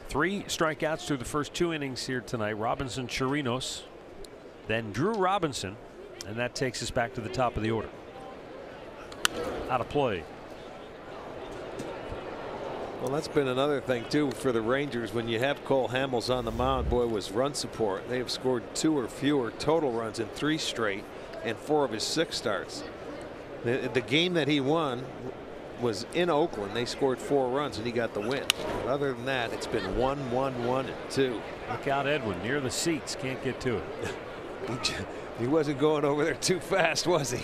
3 strikeouts through the first 2 innings here tonight. Robinson, Chirinos, then Drew Robinson, and that takes us back to the top of the order. Out of play. Well, that's been another thing too for the Rangers. When you have Cole Hamels on the mound, boy, was run support. They have scored 2 or fewer total runs in 3 straight and 4 of his 6 starts. The game that he won was in Oakland. They scored 4 runs and he got the win. But other than that, it's been 1, 1, 1, and 2. Look out, Edwin, near the seats, can't get to it. He wasn't going over there too fast, was he?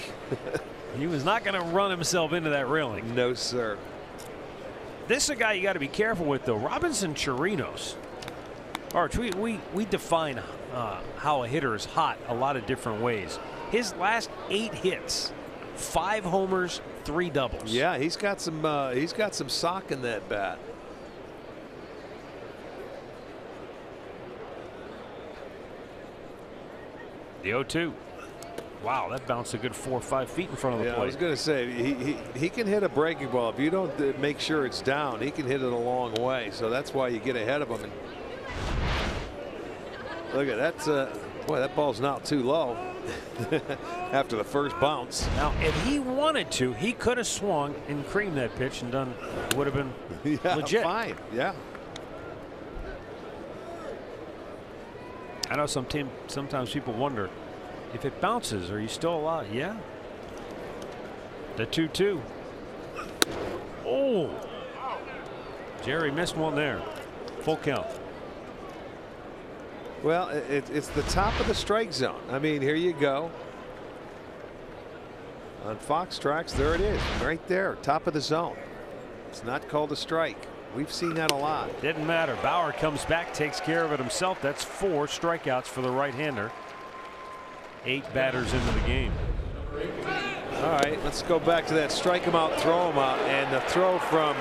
He was not going to run himself into that railing. No, sir. This is a guy you got to be careful with, though. Robinson Chirinos. Arch, we define how a hitter is hot a lot of different ways. His last 8 hits, 5 homers, 3 doubles. Yeah, he's got some sock in that bat. The 0-2. Wow, that bounced a good 4 or 5 feet in front of the plate. I was going to say he can hit a breaking ball. If you don't make sure it's down, he can hit it a long way. So that's why you get ahead of him. And look at that. Boy, that ball's not too low after the first bounce. Now, if he wanted to, he could have swung and creamed that pitch and done would have been legit. Fine. Yeah. I know sometimes people wonder, if it bounces, are you still alive? Yeah. The 2-2. Oh. Jerry missed one there. Full count. Well, it's the top of the strike zone. I mean, here you go. On Fox Tracks, there it is, right there, top of the zone. It's not called a strike. We've seen that a lot. Didn't matter. Bauer comes back, takes care of it himself. That's 4 strikeouts for the right-hander. 8 batters into the game. All right, let's go back to that strike him out, throw him out, and the throw from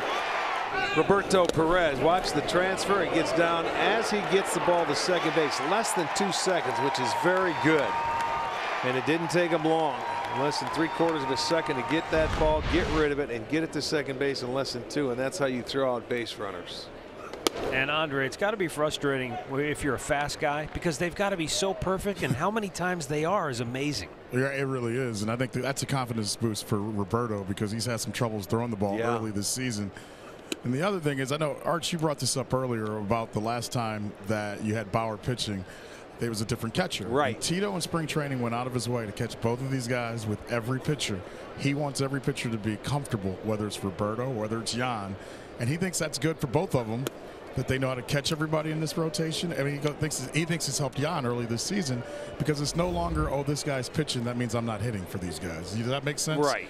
Roberto Perez. Watch the transfer. It gets down as he gets the ball to second base. Less than 2 seconds, which is very good. And it didn't take him long. Less than 3/4 of a second to get that ball, get rid of it, and get it to second base in less than 2. And that's how you throw out base runners. And Andre, it's got to be frustrating if you're a fast guy, because they've got to be so perfect, and how many times they are is amazing. Yeah, it really is. And I think that's a confidence boost for Roberto, because he's had some troubles throwing the ball early this season. And the other thing is, I know, Arch, you brought this up earlier about the last time that you had Bauer pitching. There was a different catcher. Right. And Tito in spring training went out of his way to catch both of these guys with every pitcher. He wants every pitcher to be comfortable, whether it's Roberto, whether it's Jan. And he thinks that's good for both of them, that they know how to catch everybody in this rotation. I mean, he thinks it's helped Jan early this season, because it's no longer, oh, this guy's pitching, that means I'm not hitting for these guys. Does that make sense? Right.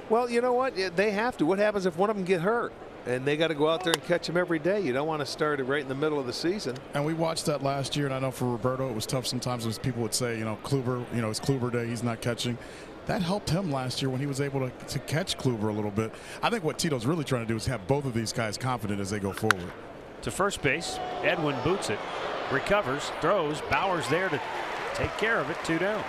Well, you know what? They have to. What happens if one of them get hurt? And they got to go out there and catch him every day. You don't want to start it right in the middle of the season. And we watched that last year, and I know for Roberto it was tough sometimes, as people would say, you know, Kluber, you know, it's Kluber day, he's not catching. That helped him last year when he was able to catch Kluber a little bit. I think what Tito's really trying to do is have both of these guys confident as they go forward. To first base, Edwin boots it, recovers, throws. Bauer's there to take care of it. 2 down.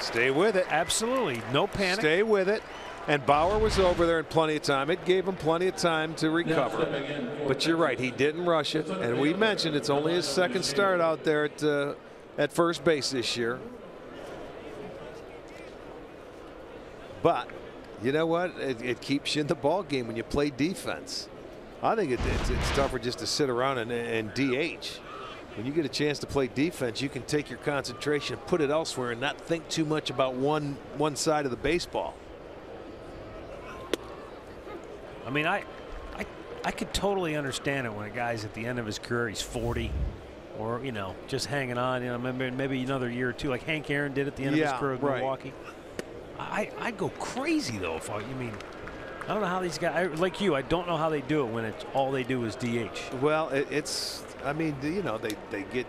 Stay with it. Absolutely. No panic. Stay with it. And Bauer was over there in plenty of time. It gave him plenty of time to recover. But you're right, he didn't rush it. And we mentioned it's only his second start out there at first base this year. But you know what? It keeps you in the ball game when you play defense. I think it's tougher just to sit around and DH. When you get a chance to play defense, you can take your concentration, put it elsewhere, and not think too much about one side of the baseball. I mean, I could totally understand it when a guy's at the end of his career, he's 40, or, you know, just hanging on, you know, maybe another year or 2, like Hank Aaron did at the end of his career with Milwaukee. I'd go crazy, though. I don't know how these guys, like you, I don't know how they do it when all they do is DH. Well, I mean, you know, they get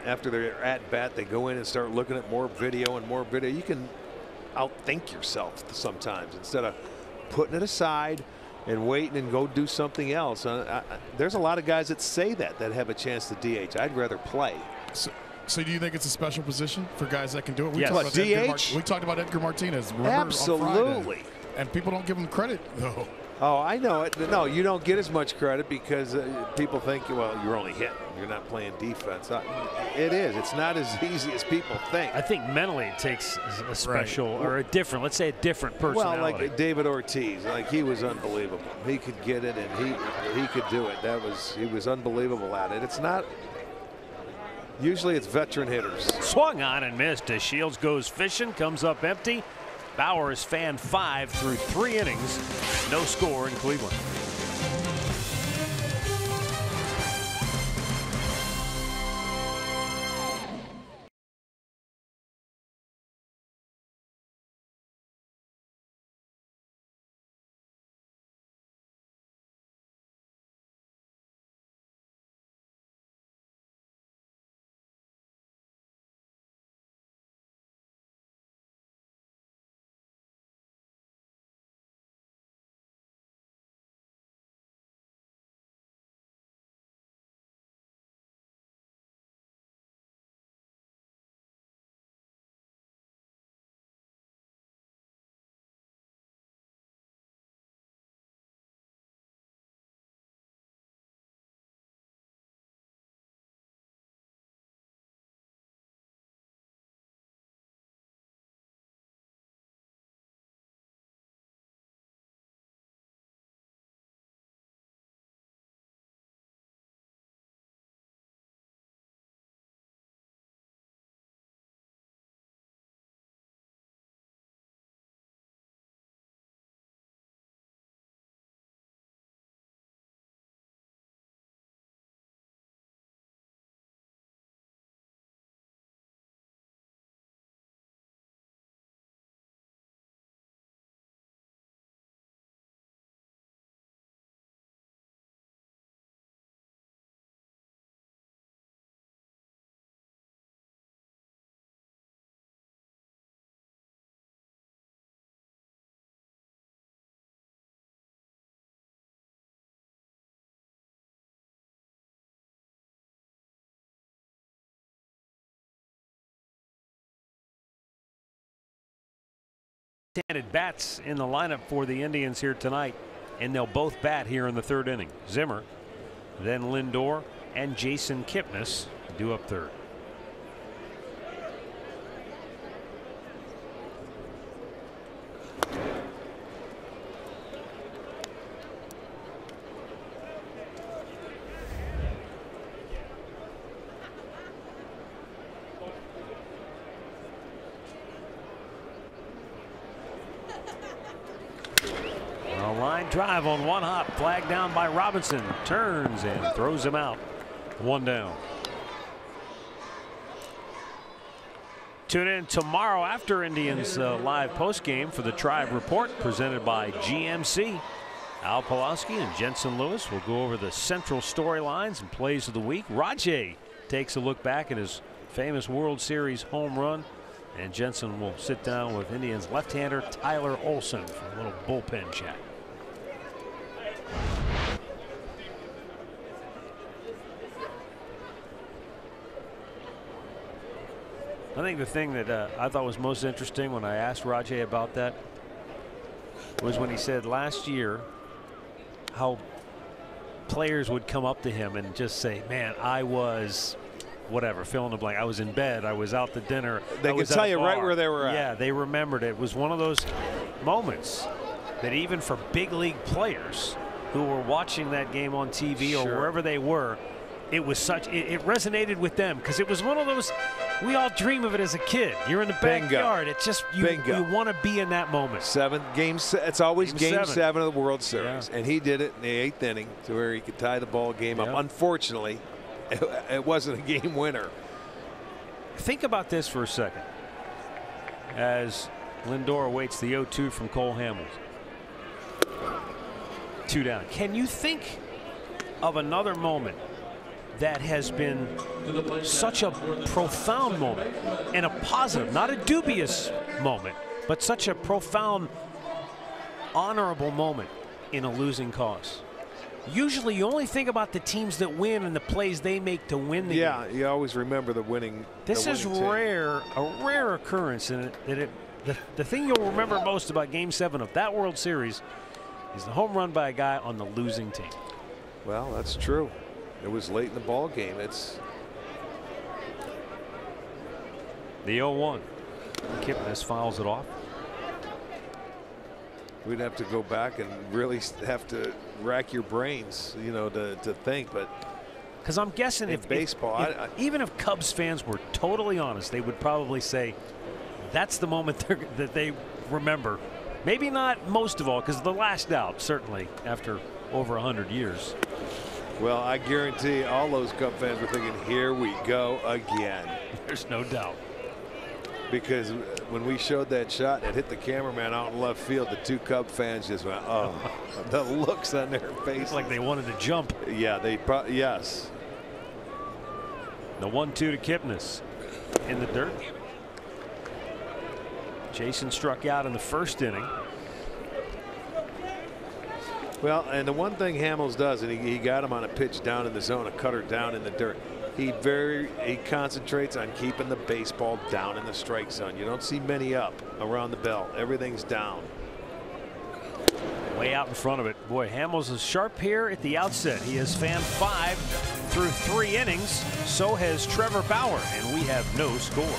after they're at bat, they go in and start looking at more video and more video. You can outthink yourself sometimes instead of putting it aside and waiting and go do something else. There's a lot of guys that say that have a chance to DH. I'd rather play. So do you think it's a special position for guys that can do it? Yes. Talked DH? We talked about Edgar Martinez. Remember, Absolutely. And people don't give him credit, though. Oh, I know it. No, you don't get as much credit because people think, well, you're only hitting. You're not playing defense. It is. It's not as easy as people think. I think mentally it takes a special or a different, let's say a different personality. Well, like David Ortiz, like he was unbelievable. He could get it and he could do it. He was unbelievable at it. It's not. Usually it's veteran hitters. Swung on and missed as Shields goes fishing, comes up empty. Bauer has fanned 5 through 3 innings. No score in Cleveland. Left-handed bats in the lineup for the Indians here tonight, and they'll both bat here in the 3rd inning. Zimmer, then Lindor, and Jason Kipnis due up 3rd. Line drive on one hop, flagged down by Robinson, turns and throws him out. 1 down. Tune in tomorrow after Indians live postgame for the Tribe Report presented by GMC. Al Pawlowski and Jensen Lewis will go over the central storylines and plays of the week. Rajay takes a look back at his famous World Series home run, and Jensen will sit down with Indians left-hander Tyler Olson for a little bullpen chat. I think the thing that I thought was most interesting when I asked Rajay about that was when he said last year how players would come up to him and just say, man, I was whatever, fill in the blank. I was in bed. I was out to dinner. They could tell you right where they were at. Yeah, they remembered it. It was one of those moments that even for big league players who were watching that game on TV or wherever they were, it was such, it resonated with them because it was one of those, we all dream of it as a kid. You're in the backyard. It's just, you want to be in that moment. It's always game 7 of the World Series. Yeah. And he did it in the 8th inning to where he could tie the ball game up. Unfortunately, it wasn't a game winner. Think about this for a second as Lindor awaits the 0-2 from Cole Hamels. 2 down. Can you think of another moment that has been such a profound moment and a positive, not a dubious moment, but such a profound, honorable moment in a losing cause. Usually you only think about the teams that win and the plays they make to win the game. Yeah, you always remember the winning. This is rare, a rare occurrence in it. The thing you'll remember most about Game 7 of that World Series is the home run by a guy on the losing team. Well, that's true. It was late in the ball game. It's the 0-1. Kipnis fouls it off. We'd have to go back and really have to rack your brains, you know, to think. But because I'm guessing if baseball, even if Cubs fans were totally honest, they would probably say that's the moment that they remember. Maybe not most of all, because the last out, certainly after over 100 years. Well, I guarantee all those Cub fans were thinking, here we go again. There's no doubt. Because when we showed that shot and it hit the cameraman out in left field, the two Cub fans just went, oh, the looks on their face. Like they wanted to jump. Yeah, yes. The 1-2 to Kipnis in the dirt. Jason struck out in the first inning. Well, and the one thing Hamels does, and he got him on a pitch down in the zone, a cutter down in the dirt. He concentrates on keeping the baseball down in the strike zone. You don't see many up around the belt. Everything's down. Way out in front of it. Boy, Hamels is sharp here at the outset. He has fanned 5 through 3 innings. So has Trevor Bauer, and we have no score.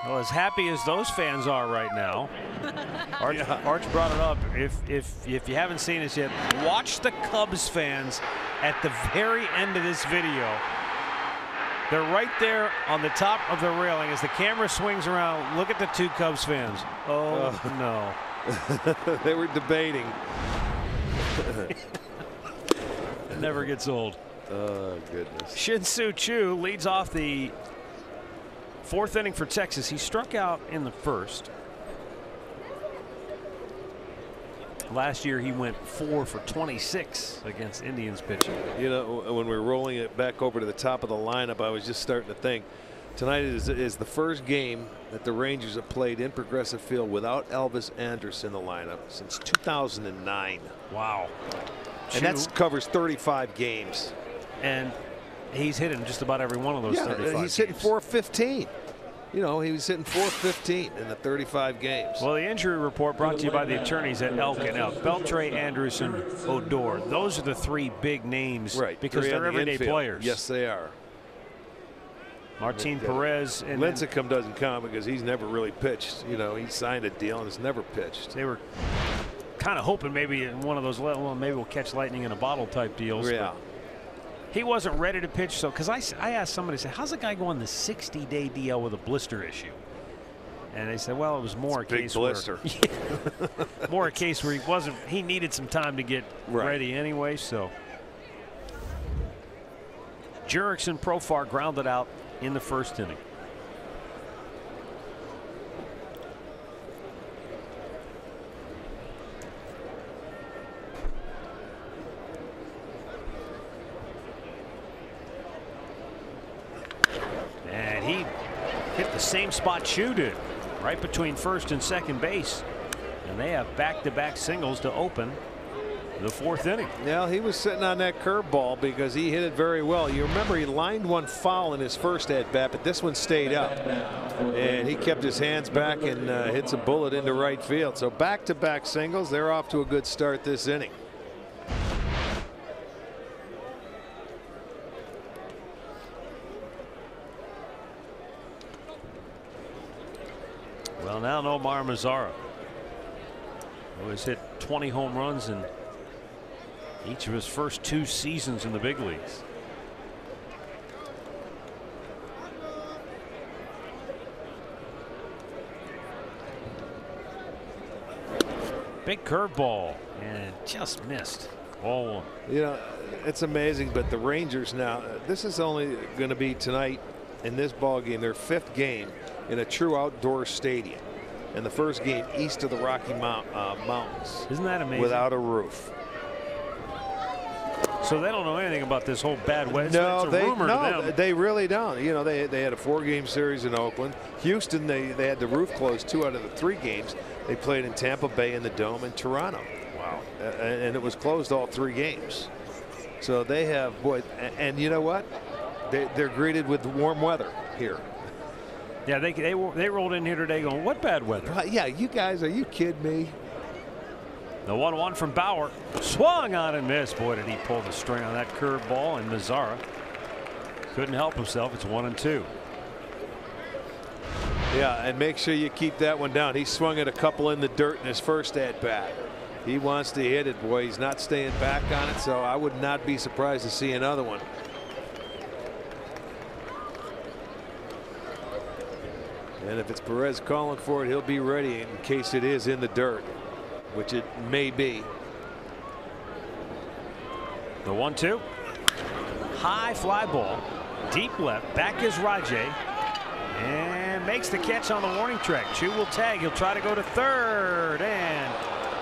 Well, as happy as those fans are right now, Arch brought it up. If you haven't seen this yet, watch the Cubs fans at the very end of this video. They're right there on the top of the railing as the camera swings around. Look at the two Cubs fans. Oh, no. They were debating. It never gets old. Oh, goodness. Shin-Soo Choo leads off the 4th inning for Texas. He struck out in the first. Last year he went 4 for 26 against Indians pitching. You know, when we're rolling it back over to the top of the lineup, I was just starting to think tonight is the first game that the Rangers have played in Progressive Field without Elvis Andrus in the lineup since 2009. Wow. And that covers 35 games. And he's hitting just about every one of those 35 he's hitting .415. You know, he was hitting .415 in the 35 games. Well, the injury report brought to you by the attorneys at Elk and Elk. Beltre, Anderson, Odor. Those are the 3 big names, right? Because they're everyday players. Yes, they are. Martin Perez and Lincecum doesn't count because he's never really pitched. You know, he signed a deal and has never pitched. They were kind of hoping maybe in one of those, well, maybe we'll catch lightning in a bottle type deals. Yeah. He wasn't ready to pitch, so because I asked somebody, say, how's a guy going the 60-day DL with a blister issue? And they said, well, it was more a case blister. where more a case where he needed some time to get ready anyway. So Jurickson Profar grounded out in the first inning. And he hit the same spot Chu did, right between first and second base. And they have back-to-back singles to open the fourth inning. Well, he was sitting on that curveball because he hit it very well. You remember he lined one foul in his first at-bat, but this one stayed up. And he kept his hands back and hits a bullet into right field. So back-to-back singles. They're off to a good start this inning. Well, now Nomar Mazara, who has hit 20 home runs in each of his first 2 seasons in the big leagues. Big curveball and just missed. Ball 1. You know, it's amazing, but the Rangers now, this is only going to be tonight in this ball game, their 5th game in a true outdoor stadium, and the first game east of the Rocky Mountains. Isn't that amazing? Without a roof. So they don't know anything about this whole bad weather. No, it's a rumor to them. They really don't. You know, they had a 4-game series in Oakland. Houston, they had the roof closed 2 out of the 3 games. They played in Tampa Bay in the Dome and Toronto. Wow. And it was closed all 3 games. So they have, boy, and you know what? They're greeted with warm weather here. Yeah, they rolled in here today going, what bad weather? Yeah, you guys, are you kidding me? The 1-1 from Bauer. Swung on and missed. Boy, did he pull the string on that curveball, and Mazara couldn't help himself. It's 1-2. Yeah, and make sure you keep that one down. He swung at a couple in the dirt in his first at-bat. He wants to hit it, boy. He's not staying back on it, so I would not be surprised to see another one. And if it's Perez calling for it, he'll be ready in case it is in the dirt, which it may be. The 1-2. High fly ball. Deep left. Back is Rajay. And makes the catch on the warning track. Chu will tag. He'll try to go to third. And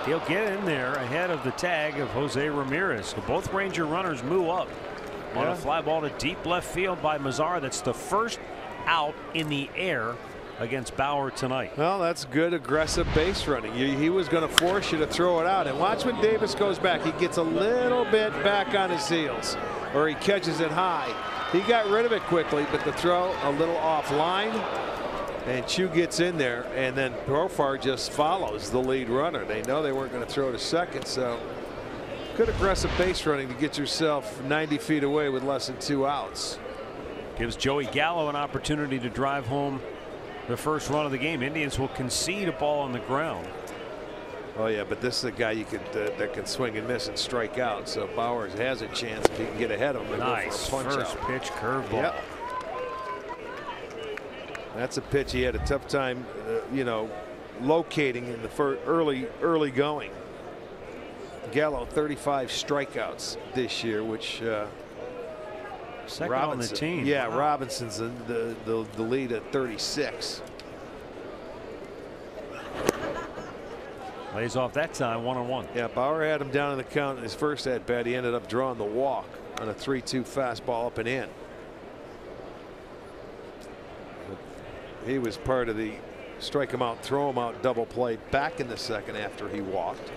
he'll get in there ahead of the tag of Jose Ramirez. So both Ranger runners move up on a fly ball to deep left field by Mazara. That's the first out in the air against Bauer tonight. Well, that's good aggressive base running. He was going to force you to throw it out. And watch when Davis goes back. He gets a little bit back on his heels, or he catches it high. He got rid of it quickly, but the throw a little offline. And Chu gets in there, and then Profar just follows the lead runner. They know they weren't going to throw to second, so good aggressive base running to get yourself 90 feet away with less than 2 outs. Gives Joey Gallo an opportunity to drive home the first run of the game. Indians will concede a ball on the ground. Oh yeah, but this is a guy you could that can swing and miss and strike out. So Bauer has a chance if he can get ahead of him. Nice first pitch curveball. Yep. That's a pitch he had a tough time, you know, locating in the early going. Gallo 35 strikeouts this year, which second on the team. Yeah, wow. Robinson's the lead at 36. Lays off that time, 1-1. Yeah, Bauer had him down in the count in his first at bat. He ended up drawing the walk on a 3-2 fastball up and in. But he was part of the strike him out, throw him out double play back in the second after he walked.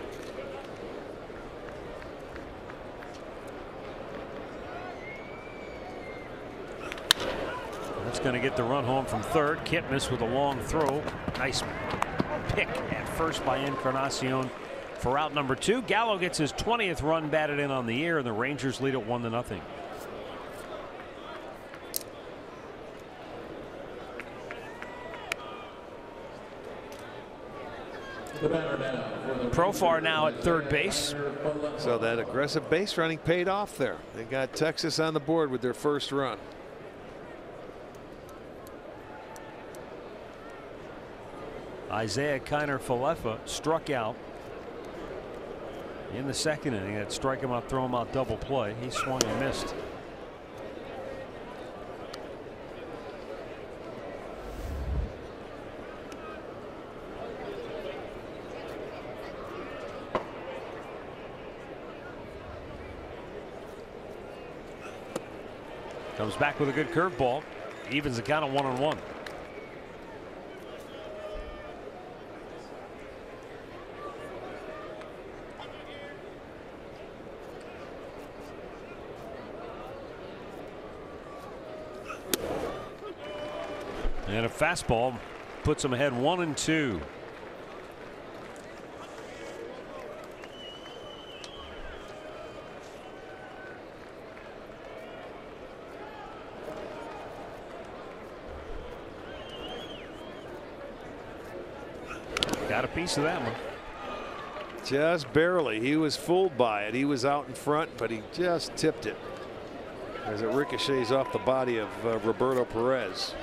That's going to get the run home from third. Kipnis with a long throw. Nice pick at first by Encarnacion for out number 2. Gallo gets his 20th run batted in on the year, and the Rangers lead it 1-0. The batter now for the Profar now at third base. So that aggressive base running paid off there. They got Texas on the board with their first run. Isaiah Kiner-Falefa struck out in the second inning. That strike him out, throw him out, double play. He swung and missed. Comes back with a good curveball. Evens the count of 1-1. And a fastball puts him ahead 1-2. Got a piece of that one. Just barely. He was fooled by it. He was out in front, but he just tipped it as it ricochets off the body of Roberto Perez.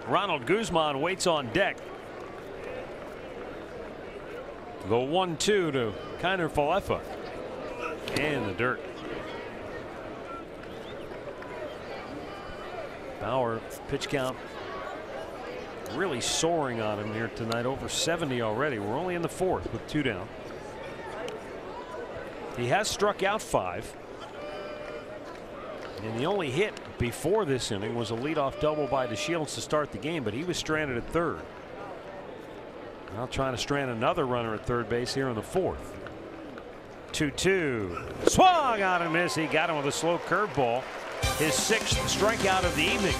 Ronald Guzman waits on deck. The 1-2 to Kiner-Falefa. In the dirt. Bauer pitch count really soaring on him here tonight. Over 70 already. We're only in the fourth with 2 down. He has struck out 5. And the only hit before this inning was a leadoff double by DeShields to start the game, but he was stranded at third. Now trying to strand another runner at third base here in the fourth. 2-2. Swung on and miss. He got him with a slow curveball. His 6th strikeout of the evening.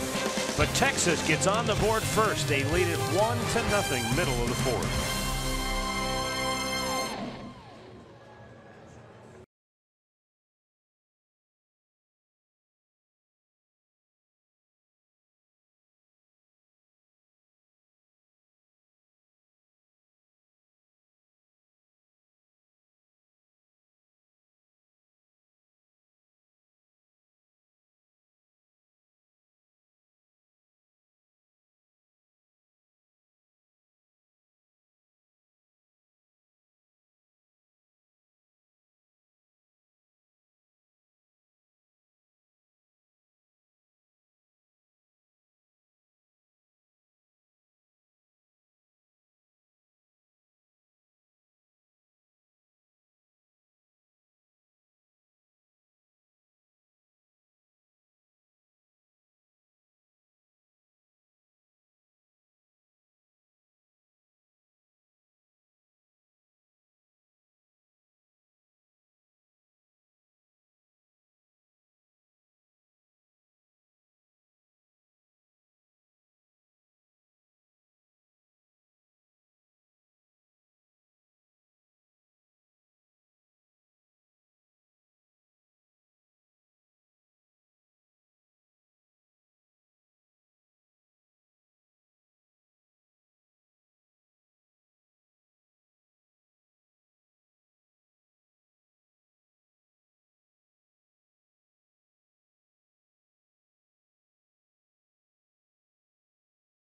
But Texas gets on the board first. They lead it 1-0, middle of the fourth.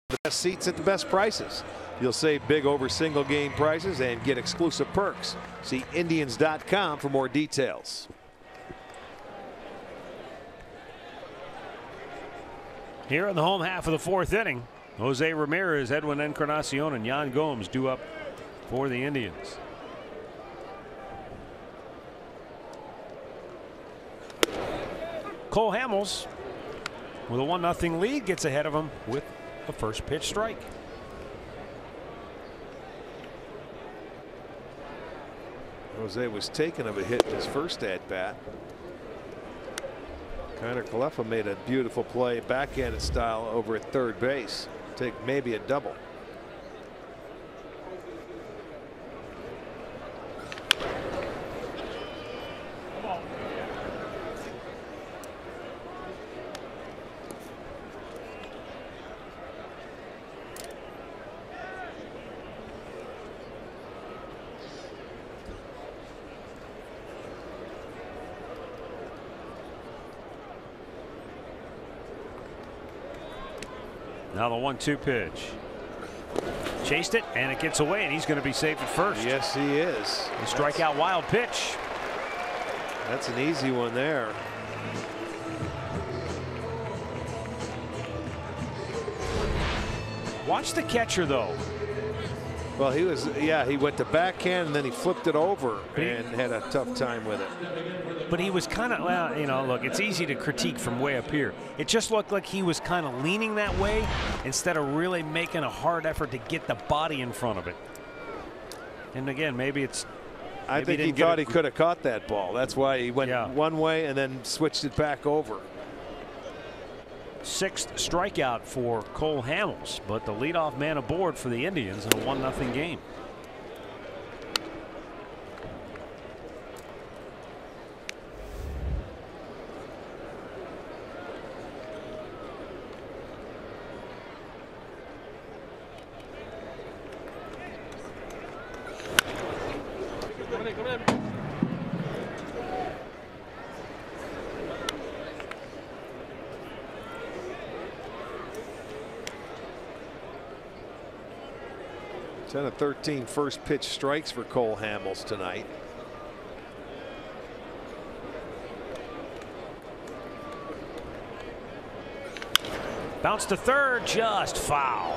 The best seats at the best prices. You'll save big over single game prices and get exclusive perks. See Indians.com for more details. Here in the home half of the fourth inning, Jose Ramirez, Edwin Encarnacion, and Yan Gomes due up for the Indians. Cole Hamels with a 1-0 lead gets ahead of him with the first pitch strike. Jose was taken of a hit in his first at bat. Kiner-Falefa made a beautiful play backhanded style over at third base. Take maybe a double. Now the 1-2 pitch. Chased it, and it gets away, and he's going to be safe at first. Yes, he is. A strikeout wild pitch. That's an easy one there. Watch the catcher, though. Well, he went to backhand, and then he flipped it over and had a tough time with it. But he was kind of, well, you know, look, it's easy to critique from way up here. It just looked like he was kind of leaning that way instead of really making a hard effort to get the body in front of it. And again, maybe it's. I think he thought he could have caught that ball. That's why he went one way and then switched it back over. 6th strikeout for Cole Hamels, but the leadoff man aboard for the Indians in a 1-0 game. Come in. 10 of 13 first pitch strikes for Cole Hamels tonight. Bounce to third, just foul.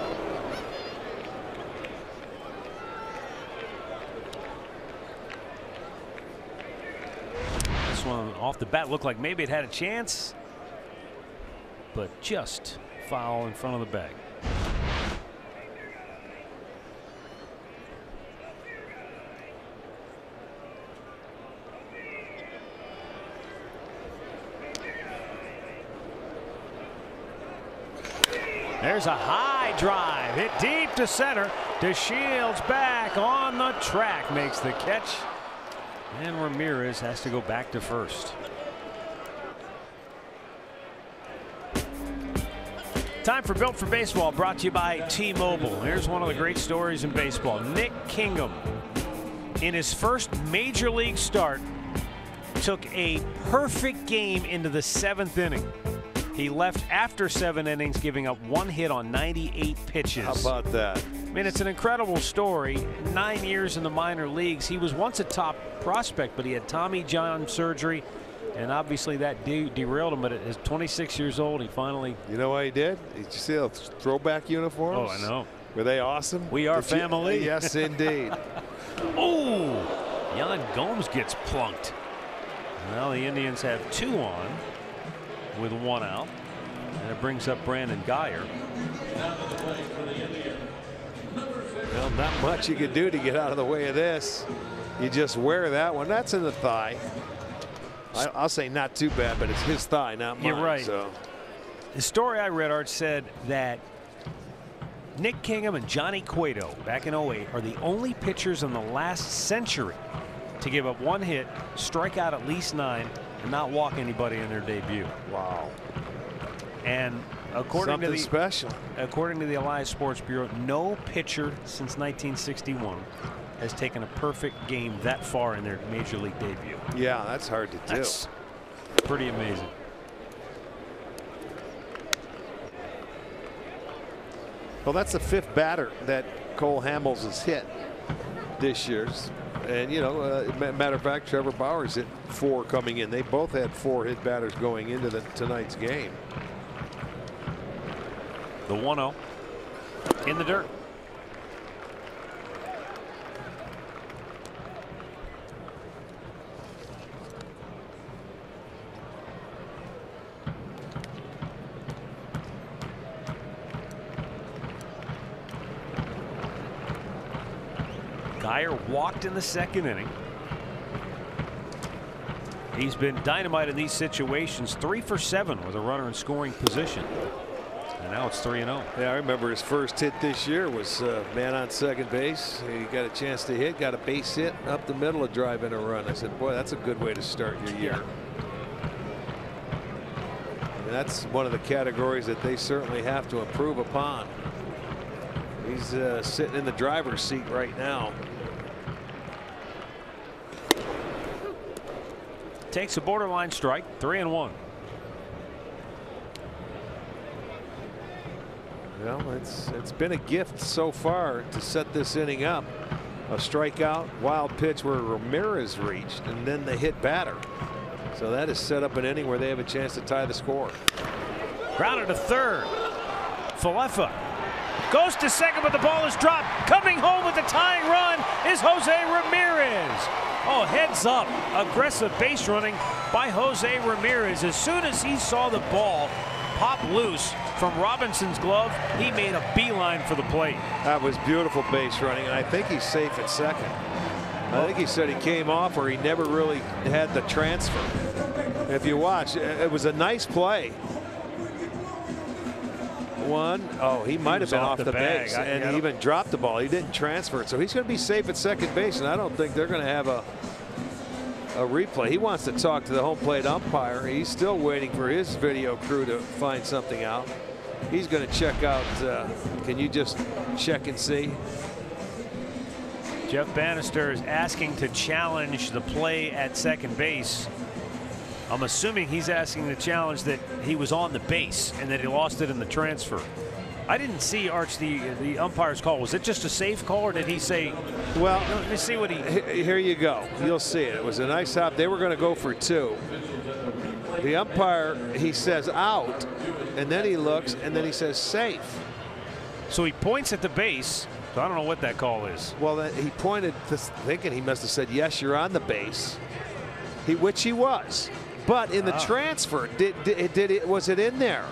This one off the bat looked like maybe it had a chance, but just foul in front of the bag. There's a high drive hit deep to center. DeShields back on the track, makes the catch, and Ramirez has to go back to first. Time for Built for Baseball, brought to you by T-Mobile. Here's one of the great stories in baseball. Nick Kingham, in his first major league start, took a perfect game into the 7th inning. He left after 7 innings, giving up 1 hit on 98 pitches. How about that? I mean, it's an incredible story. 9 years in the minor leagues. He was once a top prospect, but he had Tommy John surgery, and obviously that derailed him. But at 26 years old, he finally. You know what he did? Did you see those throwback uniforms? Oh, I know. Were they awesome? We are family. Yes, indeed. Oh, Yan Gomes gets plunked. Well, the Indians have 2 on with 1 out, and it brings up Brandon Geyer. Well, not much you could do to get out of the way of this. You just wear that one. That's in the thigh. I'll say not too bad, but it's his thigh, not mine. You're right. So. The story I read, Art, said that Nick Kingham and Johnny Cueto back in 08 are the only pitchers in the last century to give up 1 hit, strike out at least 9, and not walk anybody in their debut. Wow. And according Something to the special. According to the Elias Sports Bureau, no pitcher since 1961 has taken a perfect game that far in their major league debut. Yeah, that's hard to do. That's pretty amazing. Well, that's the 5th batter that Cole Hamels has hit this year. And, you know, matter of fact, Trevor Bauer's hit 4 coming in. They both had 4 hit batters going into tonight's game. The 1-0 in the dirt. Geyer walked in the 2nd inning. He's been dynamite in these situations. 3 for 7 with a runner in scoring position. And now it's 3-0. Yeah, I remember his first hit this year was man on second base. He got a chance to hit, got a base hit up the middle, of drive in a run. I said, boy, that's a good way to start your year. And that's one of the categories that they certainly have to improve upon. He's sitting in the driver's seat right now. Takes a borderline strike, 3-1. 3 and 1. 1-0 And Well, it's been a gift so far to set this inning up. A strikeout, wild pitch where Ramirez reached, and then the hit batter. So that has set up an inning where they have a chance to tie the score. Grounded to third. Falefa goes to second, but the ball is dropped. Coming home with the tying run is Jose Ramirez. Oh, heads up. Aggressive base running by Jose Ramirez. As soon as he saw the ball pop loose from Robinson's glove, he made a beeline for the plate. That was beautiful base running, and I think he's safe at second. I think he said he came off or he never really had the transfer. If you watch, it was a nice play. He might have been off the base, and he even dropped the ball. He didn't transfer it, so he's going to be safe at second base, and I don't think they're going to have a replay. He wants to talk to the home plate umpire. He's still waiting for his video crew to find something out. He's going to check out. Can you just check and see? Jeff Bannister is asking to challenge the play at second base. I'm assuming he's asking to challenge that he was on the base and that he lost it in the transfer. I didn't see Arch the umpire's call. Was it just a safe call, or did he say? Well, let me see what he. Here you go. You'll see it. It was a nice hop. They were going to go for 2. The umpire, he says out, and then he looks, and then he says safe. So he points at the base. So I don't know what that call is. Well, he pointed, thinking he must have said yes, you're on the base, which he was. But in the transfer, was it in there?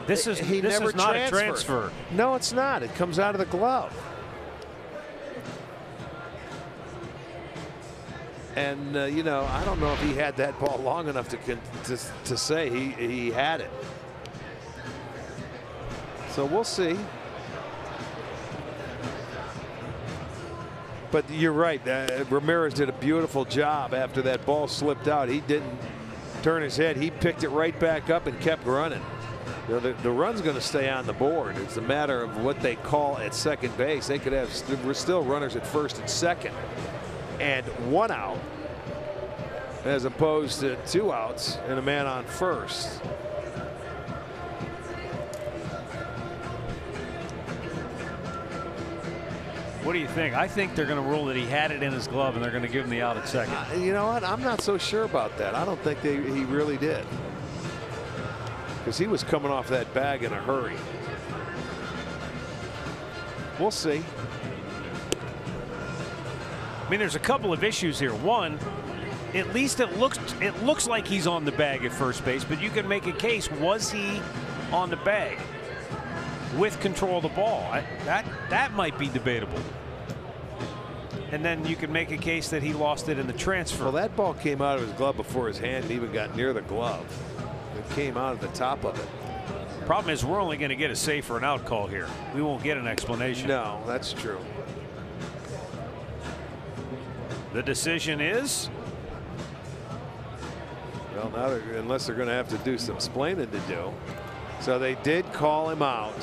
This is not a transfer. No, it's not. It comes out of the glove. And you know, I don't know if he had that ball long enough to say he had it. So we'll see. But you're right. Ramirez did a beautiful job after that ball slipped out. He didn't turn his head. He picked it right back up and kept running. You know, the run's going to stay on the board. It's a matter of what they call at second base. They could have still runners at first and second, and 1 out, as opposed to 2 outs and a man on first. What do you think? I think they're going to rule that he had it in his glove, and they're going to give him the out at second. You know what? I'm not so sure about that. I don't think he really did, because he was coming off that bag in a hurry. We'll see. I mean, there's a couple of issues here. One, at least it looks like he's on the bag at first base, but you can make a case, was he on the bag with control of the ball? That might be debatable. And then you can make a case that he lost it in the transfer. Well, that ball came out of his glove before his hand even got near the glove. It came out of the top of it. Problem is, we're only going to get a safe or an out call here. We won't get an explanation. No, that's true. The decision is? Well, now unless they're going to have to do some explaining to do. So they did call him out.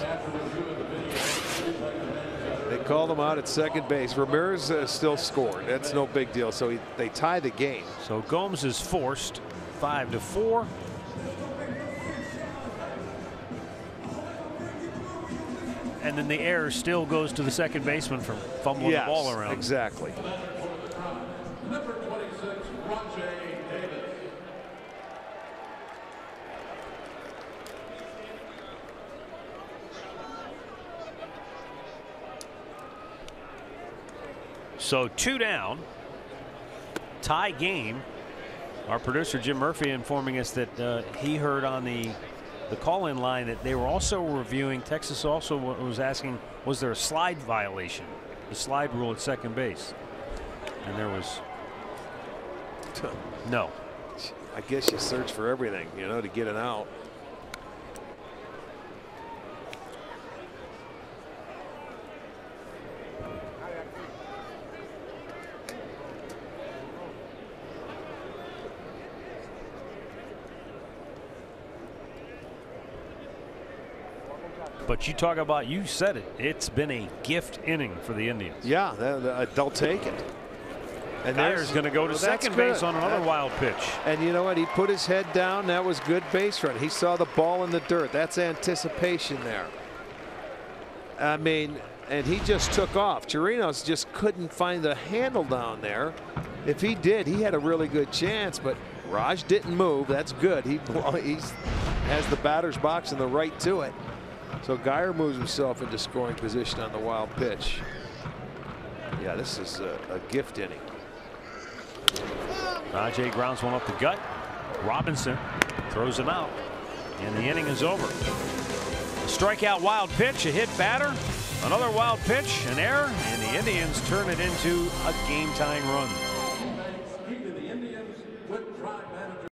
They called him out at second base. Ramirez still scored. That's no big deal. So they tie the game. So Gomes is forced 5-4. And then the error still goes to the second baseman from fumbling the ball around. Exactly. Number 26, Rajay Davis. So 2 down, tie game. Our producer Jim Murphy informing us that he heard on the call-in line that they were also reviewing. Texas also was asking, was there a slide violation, the slide rule at second base? And there was no. I guess you search for everything, you know, to get it out. But you talk about, you said it, it's been a gift inning for the Indians. Yeah, they'll take it. And Dyer's going to go to second base on another wild pitch. And you know what? He put his head down. That was good base run. He saw the ball in the dirt. That's anticipation there. I mean, and he just took off. Chirinos just couldn't find the handle down there. If he did, he had a really good chance, but Raj didn't move. That's good. He has the batter's box and the right to it. So Geyer moves himself into scoring position on the wild pitch. Yeah, this is a gift inning. Rajay grounds one up the gut. Robinson throws him out, and the inning is over. A strikeout wild pitch, a hit batter, another wild pitch, an error, and the Indians turn it into a game-tying run. The Indians with Tribe manager.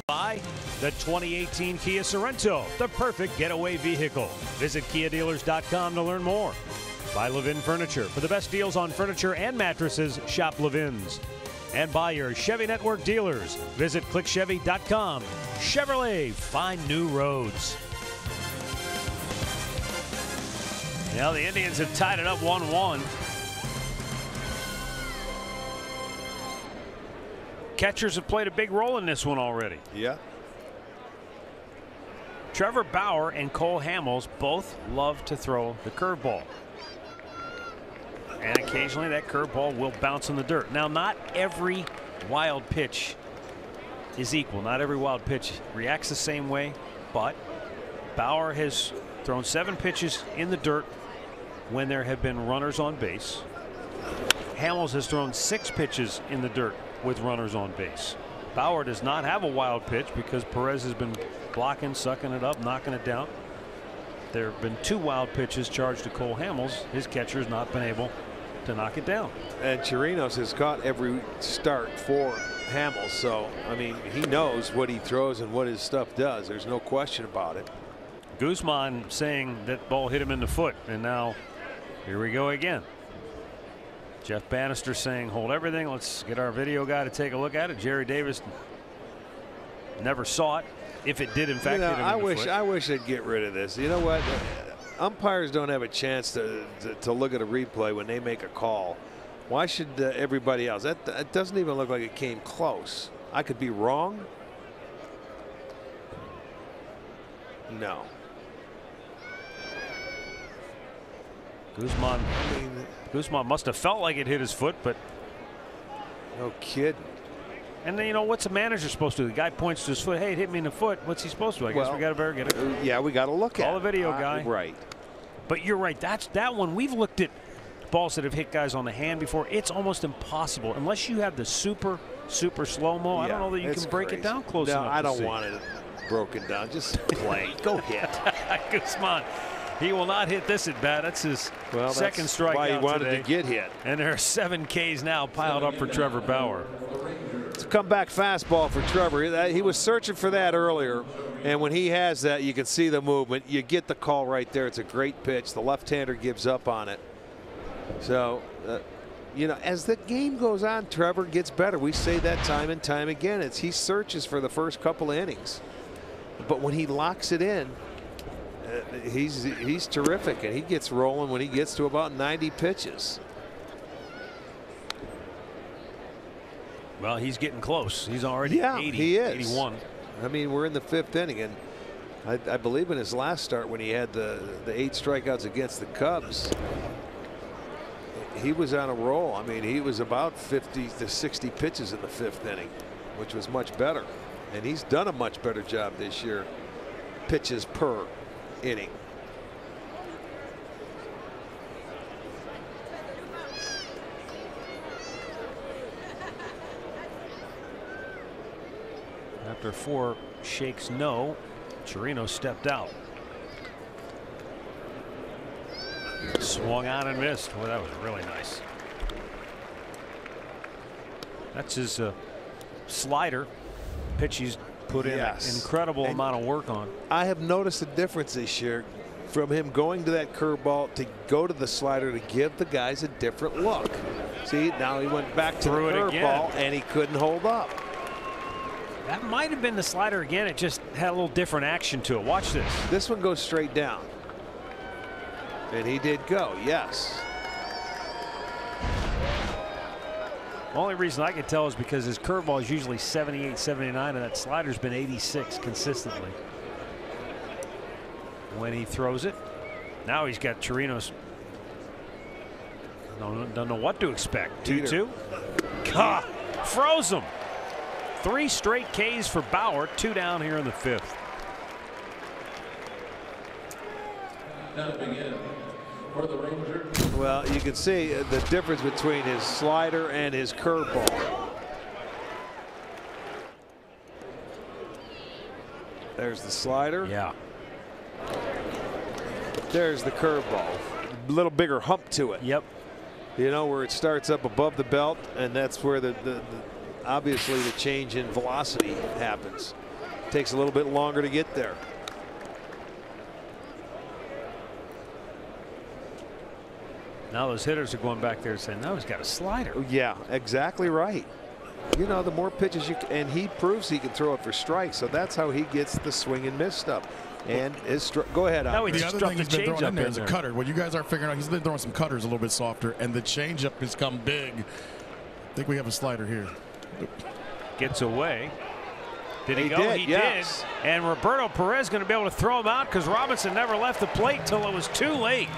By the 2018 Kia Sorento, the perfect getaway vehicle. Visit KiaDealers.com to learn more. By Levin Furniture. For the best deals on furniture and mattresses, shop Levin's. And by your Chevy Network dealers. Visit ClickChevy.com. Chevrolet, find new roads. Now the Indians have tied it up 1-1. Catchers have played a big role in this one already. Yeah. Trevor Bauer and Cole Hamels both love to throw the curveball. And occasionally that curveball will bounce in the dirt. Now, not every wild pitch is equal. Not every wild pitch reacts the same way, but Bauer has thrown 7 pitches in the dirt when there have been runners on base. Hamels has thrown 6 pitches in the dirt with runners on base. Bauer does not have a wild pitch because Perez has been blocking, sucking it up, knocking it down. There have been 2 wild pitches charged to Cole Hamels. His catcher has not been able to knock it down. And Chirinos has caught every start for Hamels, so I mean, he knows what he throws and what his stuff does. There's no question about it. Guzman saying that ball hit him in the foot, and now here we go again. Jeff Bannister saying hold everything. Let's get our video guy to take a look at it. Jerry Davis never saw it. If it did in fact hit him in the foot. I wish they'd get rid of this. You know what? Umpires don't have a chance to look at a replay when they make a call. Why should everybody else? That doesn't even look like it came close. I could be wrong. No. Guzman must have felt like it hit his foot, but no kidding. And then, you know, what's a manager supposed to do? The guy points to his foot. Hey, it hit me in the foot. What's he supposed to do? I guess we got to better get it. Yeah, we got to look at it. Call the video guy. Right. But you're right. That one. We've looked at balls that have hit guys on the hand before. It's almost impossible unless you have the super slow-mo. I don't know that you can break it down close enough. No, I don't want it broken down. Just play. Go hit. Guzman. He will not hit this at bat. That's his second strikeout. Why he wanted today. to get hit. And there are 7 Ks now piled up for Trevor Bauer. It's a comeback fastball for Trevor. He was searching for that earlier, and when he has that, you can see the movement. You get the call right there. It's a great pitch. The left-hander gives up on it. So you know, as the game goes on, Trevor gets better. We say that time and time again. He searches for the first couple of innings, but when he locks it in, he's terrific, and he gets rolling when he gets to about 90 pitches. Well, he's getting close. He's already 80, he is. 81. I mean, we're in the 5th inning, and I believe in his last start when he had the 8 strikeouts against the Cubs, he was on a roll. I mean, he was about 50 to 60 pitches in the 5th inning, which was much better. And he's done a much better job this year, pitches per inning. After 4 shakes no, Chirino stepped out. Swung on and missed. Well, that was really nice. That's his slider pitch he's put in an incredible amount of work on. I have noticed a difference this year from him going to that curveball to go to the slider to give the guys a different look. See, now he went back to the curveball and he couldn't hold up. That might have been the slider again. It just had a little different action to it. Watch this. This one goes straight down. And he did go, yes. Only reason I can tell is because his curveball is usually 78, 79, and that slider's been 86 consistently. When he throws it, now he's got Chirinos. Don't know what to expect. 2-2. Froze him. 3 straight Ks for Bauer. 2 down here in the 5th. Now to begin for the Rangers. Well, you can see the difference between his slider and his curveball. There's the slider. Yeah. There's the curveball. A little bigger hump to it. Yep. You know, where it starts up above the belt, and that's where obviously the change in velocity happens. Takes a little bit longer to get there. Now those hitters are going back there saying, no, he's got a slider. Yeah, exactly right. You know, the more pitches and he proves he can throw it for strikes, so that's how he gets the swing and miss stuff. And go ahead. Now the other thing he's been throwing in there is a cutter. What you guys are figuring out, he's been throwing some cutters a little bit softer, and the changeup has come big. I think we have a slider here. Gets away. Did he go? He yes. did. And Roberto Perez going to be able to throw him out because Robinson never left the plate till it was too late.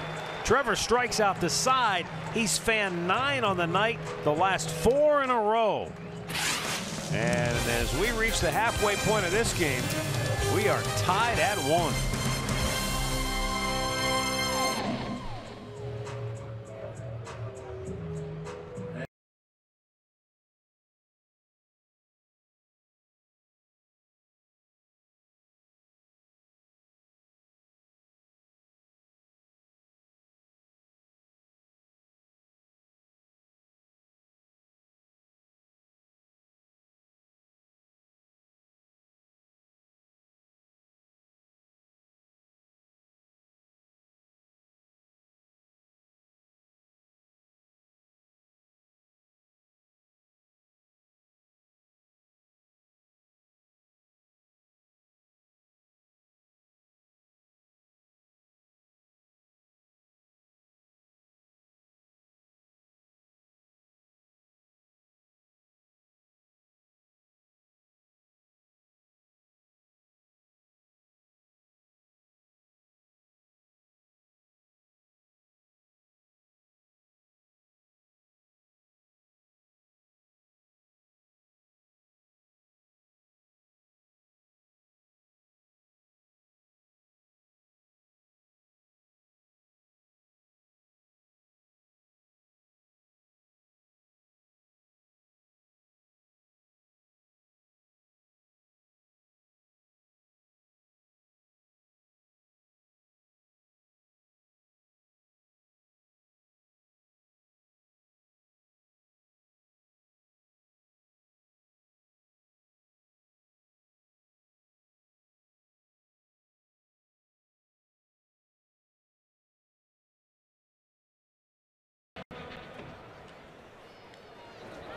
Trevor strikes out the side. He's fan 9 on the night, the last 4 in a row. And as we reach the halfway point of this game, we are tied at 1.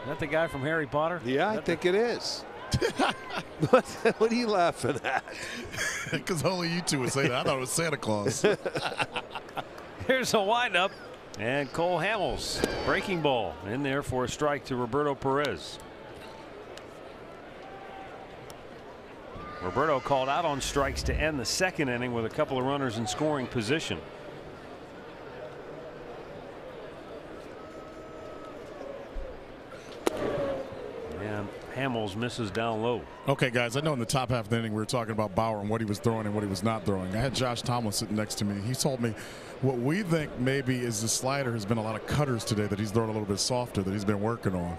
that the guy from Harry Potter? Yeah, I think it is. What are you laughing at? Because only you two would say that. I thought it was Santa Claus. Here's a windup. And Cole Hamels, breaking ball in there for a strike to Roberto Perez. Roberto called out on strikes to end the second inning with a couple of runners in scoring position. And Hamels misses down low. Okay, guys, I know in the top half of the inning we were talking about Bauer and what he was throwing and what he was not throwing. I had Josh Tomlin sitting next to me. He told me what we think maybe is the slider has been a lot of cutters today that he's throwing a little bit softer that he's been working on.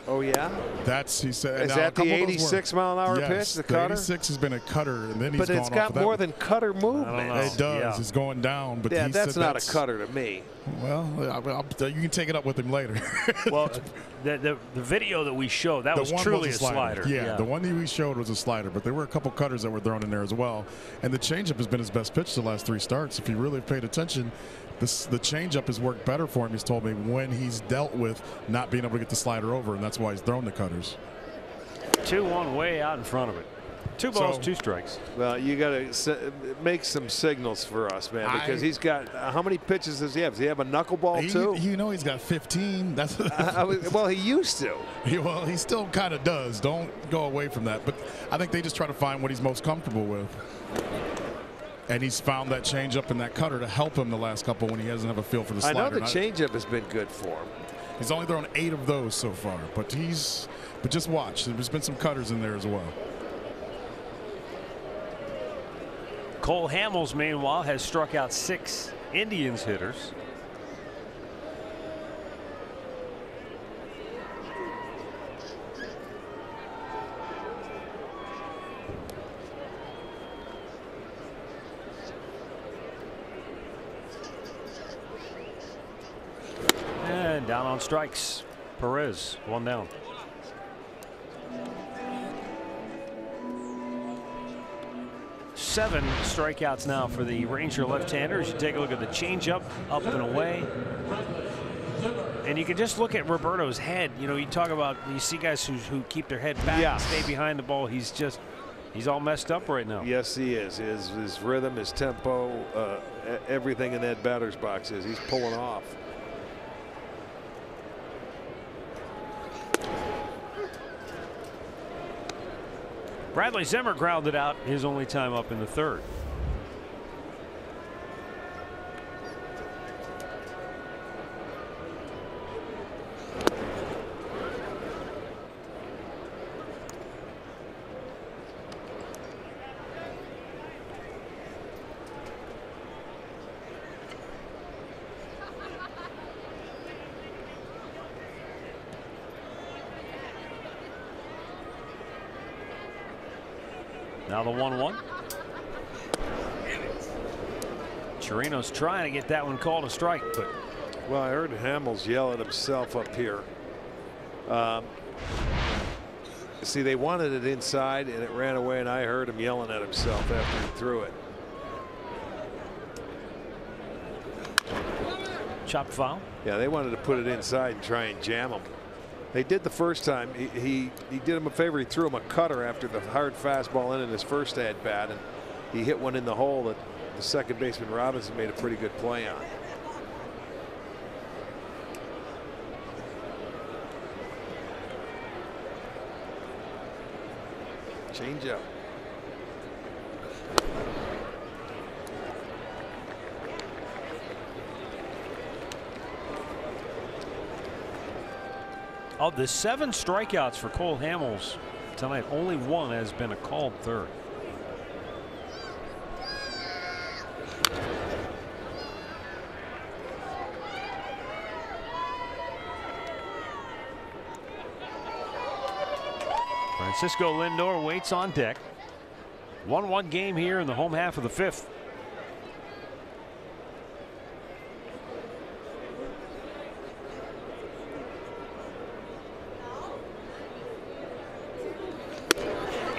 Oh, yeah? That's, he said. Is that the 86-mile-an-hour pitch, the cutter? 86 has been a cutter, and then he's but gone it's got more than cutter movement. It does. It's going down. But yeah, he that's said not a cutter to me. Well, you can take it up with him later. Well, the video that we showed, that was truly a slider. Yeah, the one that we showed was a slider, but there were a couple cutters that were thrown in there as well. And the changeup has been his best pitch the last 3 starts. If you really have paid attention, the changeup has worked better for him, he's told me, when he's dealt with not being able to get the slider over, and that's why he's thrown the cutters. 2-1 way out in front of it. 2 balls, 2 strikes. Well, you got to make some signals for us, man, because he's got how many pitches does he have? Does he have a knuckleball too? You know, he's got 15. That's well, he used to. Well, he still kind of does. Don't go away from that. But I think they just try to find what he's most comfortable with. And he's found that changeup and that cutter to help him the last couple when he doesn't have a feel for the slider. I know the changeup has been good for him. He's only thrown 8 of those so far, but just watch. There's been some cutters in there as well. Cole Hamels, meanwhile, has struck out 6 Indians hitters. And down on strikes. Perez, 1 down. Seven strikeouts now for the Ranger left-handers. You take a look at the changeup, up and away. And you can just look at Roberto's head. You know, you talk about, you see guys who keep their head back and stay behind the ball. He's all messed up right now. Yes, he is. His rhythm, his tempo, everything in that batter's box he's pulling off. Bradley Zimmer grounded out his only time up in the 3rd. Now the 1-1. Chirino's trying to get that one called a strike, but well, I heard Hamels yell at himself up here. See, they wanted it inside and it ran away, and I heard him yelling at himself after he threw it. Chopped foul. Yeah, they wanted to put it inside and try and jam him. They did the first time. He did him a favor. He threw him a cutter after the hard fastball in his first at bat, and he hit one in the hole that the second baseman Robinson made a pretty good play on. Change up. Of the 7 strikeouts for Cole Hamels tonight, only 1 has been a called 3rd. Francisco Lindor waits on deck. 1-1 game here in the home half of the 5th.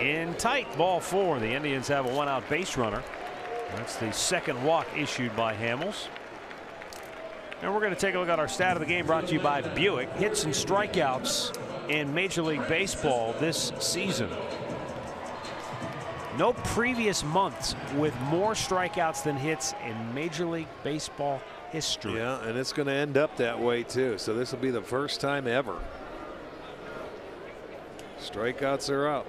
In tight, ball 4. The Indians have a 1-out base runner. That's the second walk issued by Hamels. And we're going to take a look at our stat of the game, brought to you by Buick. Hits and strikeouts in Major League Baseball this season. No previous months with more strikeouts than hits in Major League Baseball history. Yeah, and it's going to end up that way too. So this will be the first time ever. Strikeouts are up.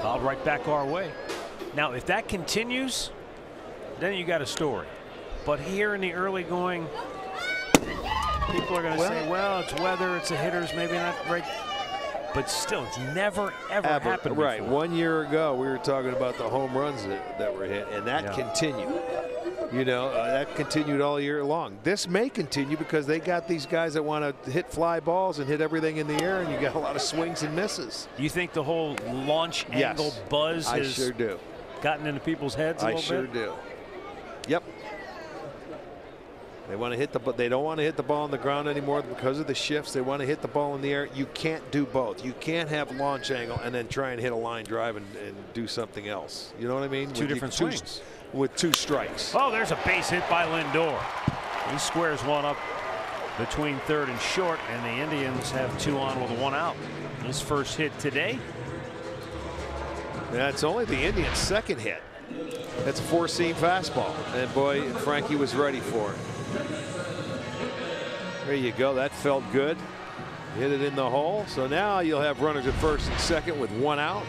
Fouled right back our way. Now, if that continues, then you got a story. But here in the early going, people are going to say, well, it's weather, it's a hitters, maybe not right. But still, it's never, ever happened right. before. 1 year ago, we were talking about the home runs that were hit, and that continued. You know, that continued all year long. This may continue because they got these guys that want to hit fly balls and hit everything in the air, and you got a lot of swings and misses. Do you think the whole launch angle buzz I has sure do. gotten into people's heads a little I sure bit? do. Yep. They want to hit they don't want to hit the ball on the ground anymore because of the shifts. They want to hit the ball in the air. You can't do both. You can't have launch angle and then try and hit a line drive and do something else. You know what I mean? Two different swings. With 2 strikes. Oh, there's a base hit by Lindor. He squares one up between third and short, and the Indians have 2 on with 1 out. His first hit today. That's only the Indians' second hit. That's a 4-seam fastball, and boy, Frankie was ready for it. There you go. That felt good. Hit it in the hole. So now you'll have runners at first and second with 1 out.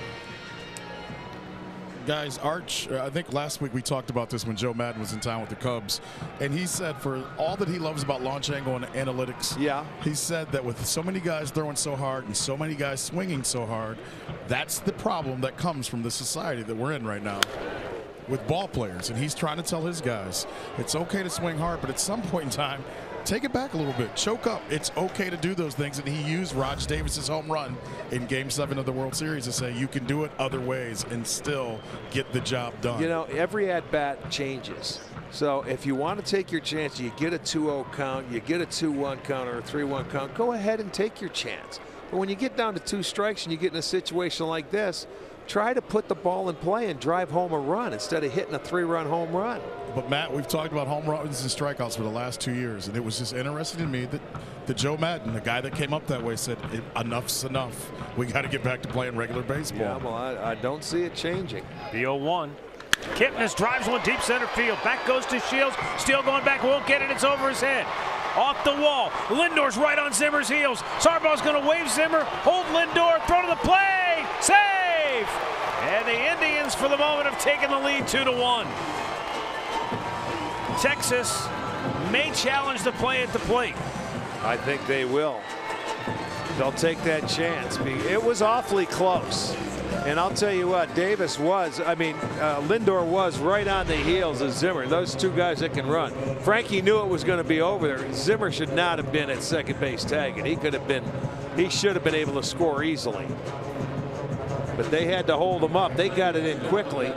Guys, Arch, I think last week we talked about this when Joe Madden was in town with the Cubs, and he said for all that he loves about launch angle and analytics, he said that with so many guys throwing so hard and so many guys swinging so hard, that's the problem that comes from the society that we're in right now with ball players. And he's trying to tell his guys it's okay to swing hard, but at some point in time, take it back a little bit, choke up. It's okay to do those things. And he used Raj Davis's home run in Game 7 of the World Series to say you can do it other ways and still get the job done. You know, every at bat changes. So if you want to take your chance, you get a 2-0 count, you get a 2-1 count or a 3-1 count, go ahead and take your chance. But when you get down to 2 strikes and you get in a situation like this, try to put the ball in play and drive home a run instead of hitting a 3-run home run. But Matt, we've talked about home runs and strikeouts for the last 2 years, and it was just interesting to me that Joe Madden, the guy that came up that way, said enough's enough. We got to get back to playing regular baseball. Yeah, well, I don't see it changing. The 0-1. Kipnis drives one deep center field. Back goes to Shields. Steele going back, won't get it. It's over his head. Off the wall. Lindor's right on Zimmer's heels. Sarbaugh's going to wave Zimmer. Hold Lindor. Throw to the play. Save! And the Indians, for the moment, have taken the lead 2-1. Texas may challenge the play at the plate. I think they will. They'll take that chance. It was awfully close. And I'll tell you what, Lindor was right on the heels of Zimmer. Those 2 guys that can run. Frankie knew it was going to be over there. Zimmer should not have been at second base tagging. He should have been able to score easily. But they had to hold him up. They got it in quickly.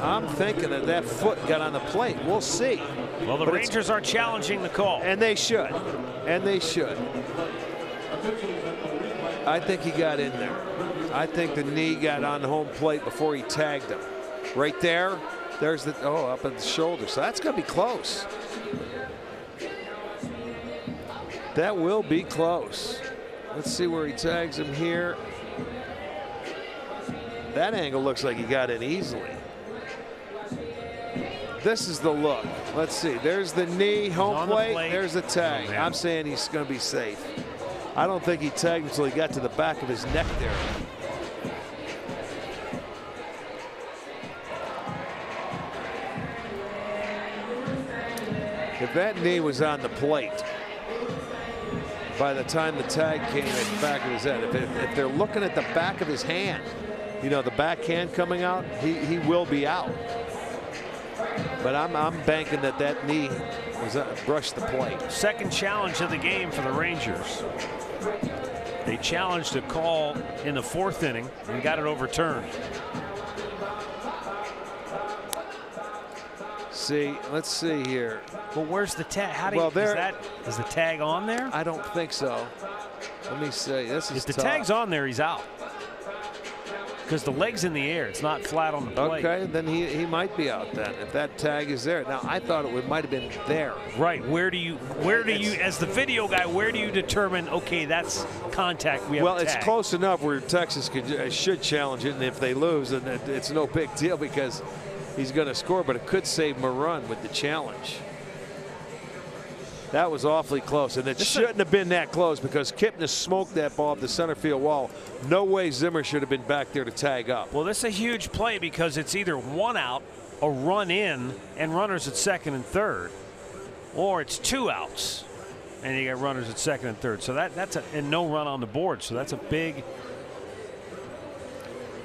I'm thinking that foot got on the plate. We'll see. Well, the Rangers are challenging the call. And they should. And they should. I think he got in there. I think the knee got on the home plate before he tagged him. Right there. There's up at the shoulder. So that's going to be close. That will be close. Let's see where he tags him here. That angle looks like he got in easily. This is the look. Let's see. There's the knee, home plate. There's the tag. I'm saying he's going to be safe. I don't think he tagged until he got to the back of his neck there. If that knee was on the plate by the time the tag came at the back of his head, if they're looking at the back of his hand, you know, the backhand coming out, he will be out. But I'm banking that knee was brushed the plate. Second challenge of the game for the Rangers. They challenged a call in the 4th inning and got it overturned. See, let's see here. Well, where's the tag? How do is the tag on there? I don't think so. Let me see. This is if the tough. tag's on there, he's out. because the leg's in the air. It's not flat on the plate. Okay, then he might be out then if that tag is there. Now I thought it might have been there. Right. Where do you, as the video guy, where do you determine? Okay, that's contact. We have Well, a it's tag. close enough where Texas should challenge it, and if they lose, then it's no big deal because he's going to score. But it could save him a run with the challenge. That was awfully close, and it shouldn't have been that close because Kipnis smoked that ball up the center field wall. No way Zimmer should have been back there to tag up. Well, this is a huge play because it's either 1 out, a run in, and runners at second and third, or it's 2 outs, and you got runners at second and third. So that's and no run on the board. So that's a big.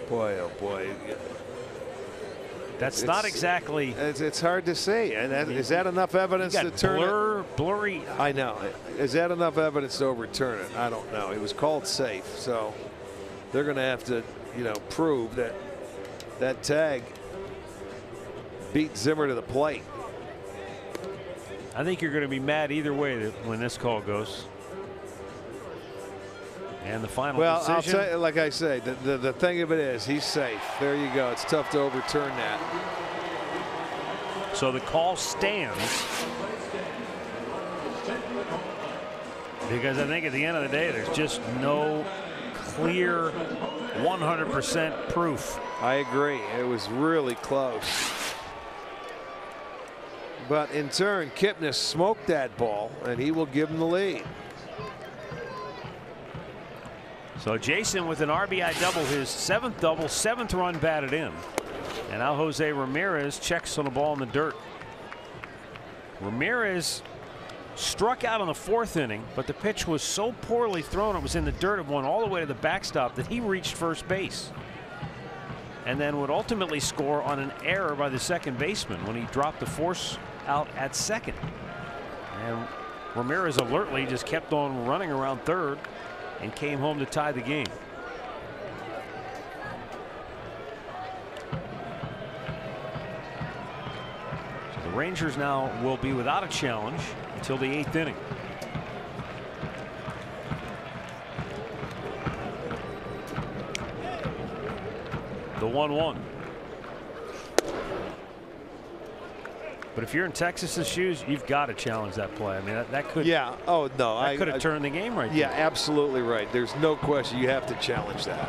Boy, oh boy. That's not exactly. It's hard to say. And is that enough evidence to turn it? Blurry. I know. Is that enough evidence to overturn it? I don't know. It was called safe, so they're going to have to, prove that that tag beat Zimmer to the plate. I think you're going to be mad either way when this call goes. And the final decision. I'll tell you, like I say, the thing of it is, he's safe. There you go. It's tough to overturn that. So the call stands because I think at the end of the day, there's just no clear 100% proof. I agree. It was really close. But in turn, Kipnis smoked that ball, and he will give him the lead. So Jason with an RBI double, his 7th double, 7th run batted in. And now Jose Ramirez checks on the ball in the dirt. Ramirez struck out in the 4th inning, but the pitch was so poorly thrown, it was in the dirt, it went all the way to the backstop, that he reached first base. And then would ultimately score on an error by the second baseman when he dropped the force out at second. And Ramirez alertly just kept on running around third and came home to tie the game. So the Rangers now will be without a challenge until the 8th inning. The 1-1. But if you're in Texas's shoes, you've got to challenge that play. I mean, that could. Yeah. Oh no. That could have turned the game right Yeah, there. absolutely right. There's no question. You have to challenge that.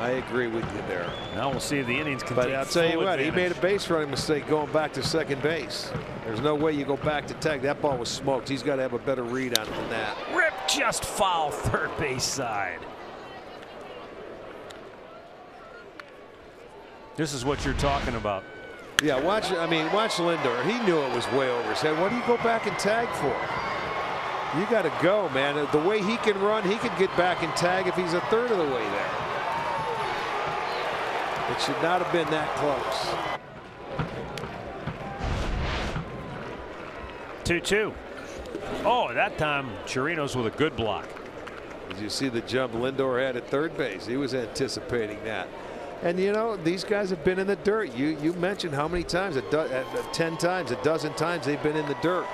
I agree with you there. Now we'll see if the Indians can. But take I'll tell you full what, he advantage. made a base running mistake going back to second base. There's no way you go back to tag. That ball was smoked. He's got to have a better read on it than that. Rip just foul third base side. This is what you're talking about. Yeah, watch Lindor. He knew it was way over his head. What do you go back and tag for? You got to go, man. The way he can run, he could get back and tag if he's a third of the way there. It should not have been that close. 2-2. Oh, that time Chirinos with a good block. Did you see the jump Lindor had at third base? He was anticipating that. And these guys have been in the dirt. You mentioned how many times? 10 times, a dozen times they've been in the dirt.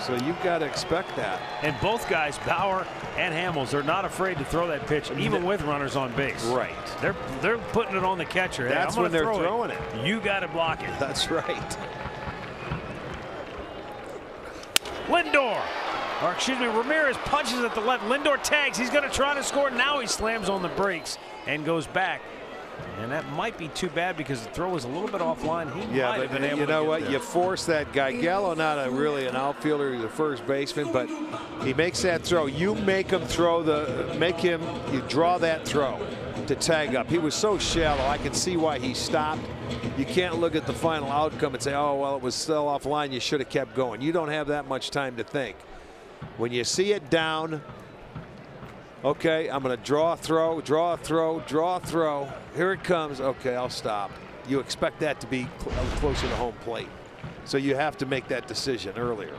So you've got to expect that. And both guys, Bauer and Hamels, are not afraid to throw that pitch, even with runners on base. Right. They're putting it on the catcher. Hey, That's when they're throwing it. You got to block it. That's right. Lindor. Or excuse me, Ramirez punches at the left. Lindor tags. He's going to try to score. Now he slams on the brakes and goes back. And that might be too bad because the throw was a little bit offline. He might have been able to you know get what? there. You force that guy. Gallo not really an outfielder. He's a first baseman, but he makes that throw. You make him throw you draw that throw to tag up. He was so shallow. I can see why he stopped. You can't look at the final outcome and say, oh, well, it was still offline. You should have kept going. You don't have that much time to think. When you see it down, okay, I'm going to draw a throw, draw a throw, draw a throw. Here it comes. Okay, I'll stop. You expect that to be closer to home plate. So you have to make that decision earlier.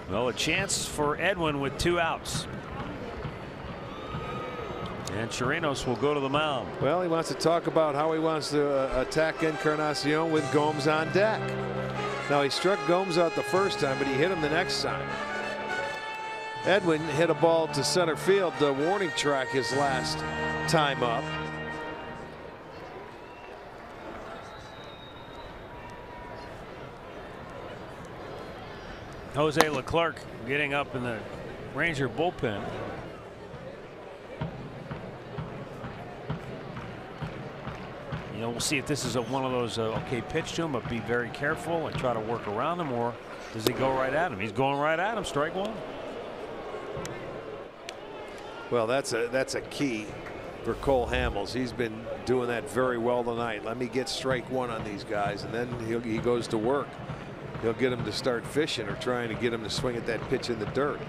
Well, a chance for Edwin with 2 outs. And Chirinos will go to the mound. Well, he wants to talk about how he wants to attack Encarnacion with Gomes on deck. Now, he struck Gomes out the first time, but he hit him the next time. Edwin hit a ball to center field, the warning track his last time up. Jose Leclerc getting up in the Ranger bullpen. You know, we'll see if this is one of those okay, pitch to him, but be very careful and try to work around him, or does he go right at him? He's going right at him. Strike one. Well, that's a key for Cole Hamels. He's been doing that very well tonight. Let me get strike one on these guys, and then he goes to work. He'll get him to start fishing or trying to get him to swing at that pitch in the dirt.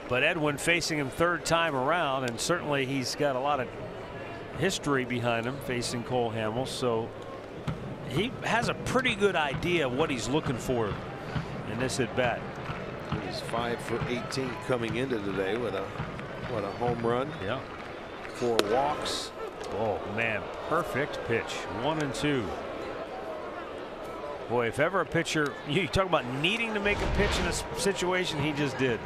But Edwin facing him third time around, and certainly he's got a lot of history behind him facing Cole Hamels, so he has a pretty good idea of what he's looking for in this at bat. He's 5 for 18 coming into today with a home run. Yeah. 4 walks. Oh man, perfect pitch. 1 and 2. Boy, if ever a pitcher, you talk about needing to make a pitch in a situation, he just did.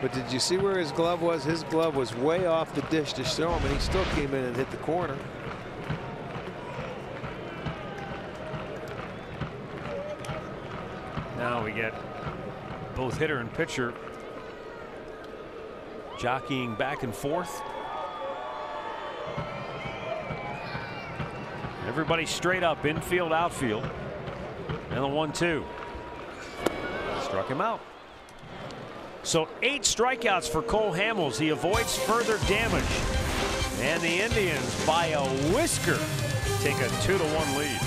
But did you see where his glove was? His glove was way off the dish to show him, and he still came in and hit the corner. Now we get both hitter and pitcher jockeying back and forth. Everybody straight up, infield, outfield. And the 1-2. Struck him out. So 8 strikeouts for Cole Hamels. He avoids further damage. And the Indians, by a whisker, take a 2-1 lead.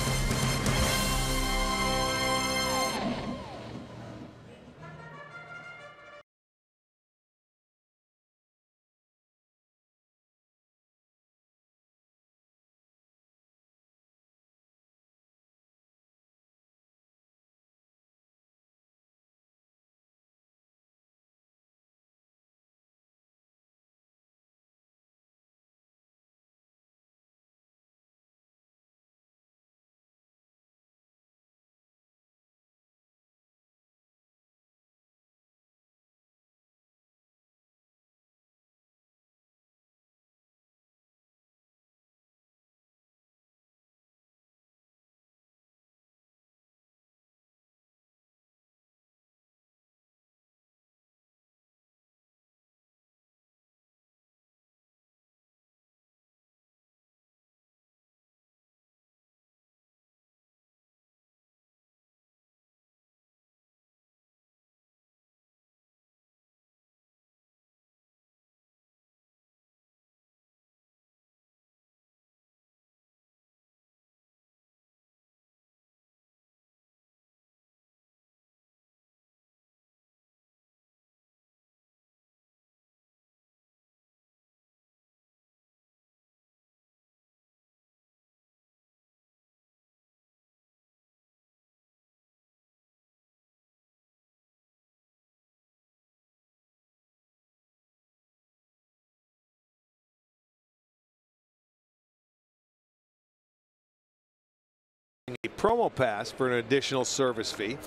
A promo pass for an additional service fee.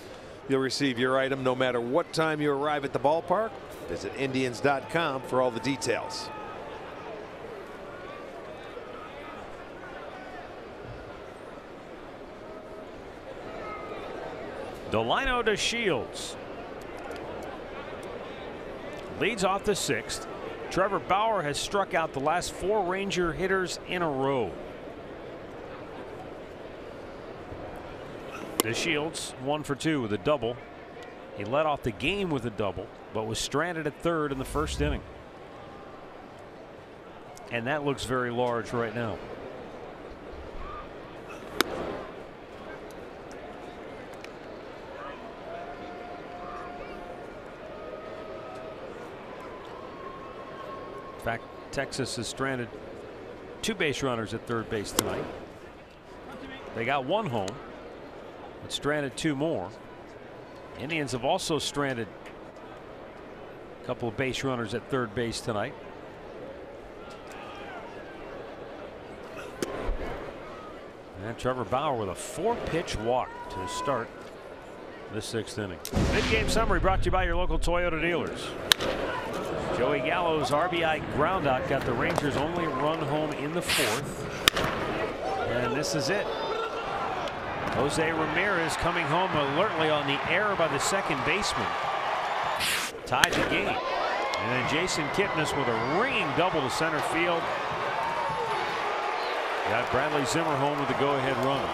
You'll receive your item no matter what time you arrive at the ballpark. Visit Indians.com for all the details. Delino to Shields. Leads off the 6th. Trevor Bauer has struck out the last 4 Ranger hitters in a row. To Shields, 1 for 2 with a double. He led off the game with a double, but was stranded at third in the first inning. And that looks very large right now. In fact, Texas has stranded 2 base runners at third base tonight. They got 1 home, but stranded 2 more. Indians have also stranded a couple of base runners at third base tonight. – And Trevor Bauer with a 4-pitch walk to start the 6th inning. Mid-game summary brought to you by your local Toyota dealers. Joey Gallo's RBI groundout got the Rangers' only run home in the 4th. And this is it. Jose Ramirez coming home alertly on the error by the second baseman. Tied the game. And then Jason Kipnis with a ringing double to center field. Got Bradley Zimmer home with the go-ahead run.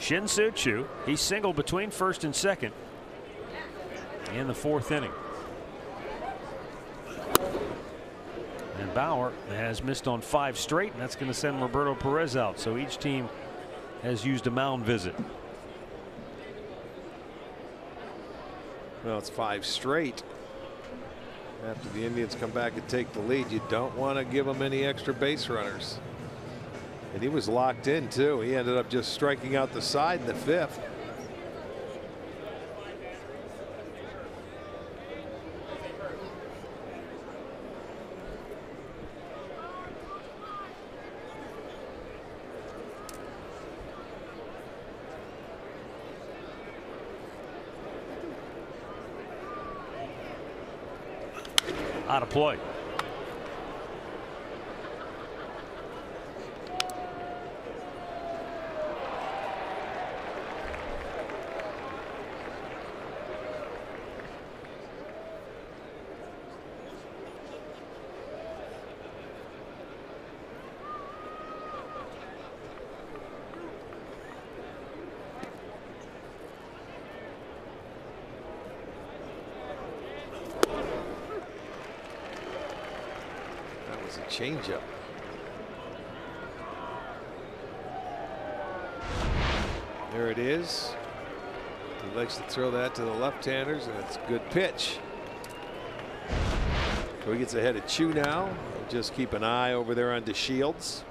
Shin-Soo Choo, he singled between 1st and 2nd in the 4th inning. And Bauer has missed on 5 straight, and that's going to send Roberto Perez out. So each team has used a mound visit. Well, it's 5 straight. After the Indians come back and take the lead, you don't want to give them any extra base runners. And he was locked in too. He ended up just striking out the side in the 5th. Out of play. Changeup. There it is. He likes to throw that to the left-handers, and it's a good pitch. So he gets ahead of Choo now. He'll just keep an eye over there on DeShields.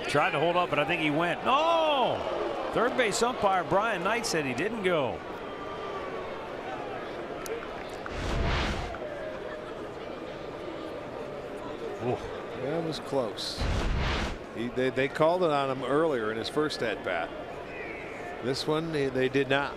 Tried to hold up, but I think he went. No! Third base umpire Brian Knight said he didn't go. Ooh. That was close. They called it on him earlier in his first at bat. This one they did not.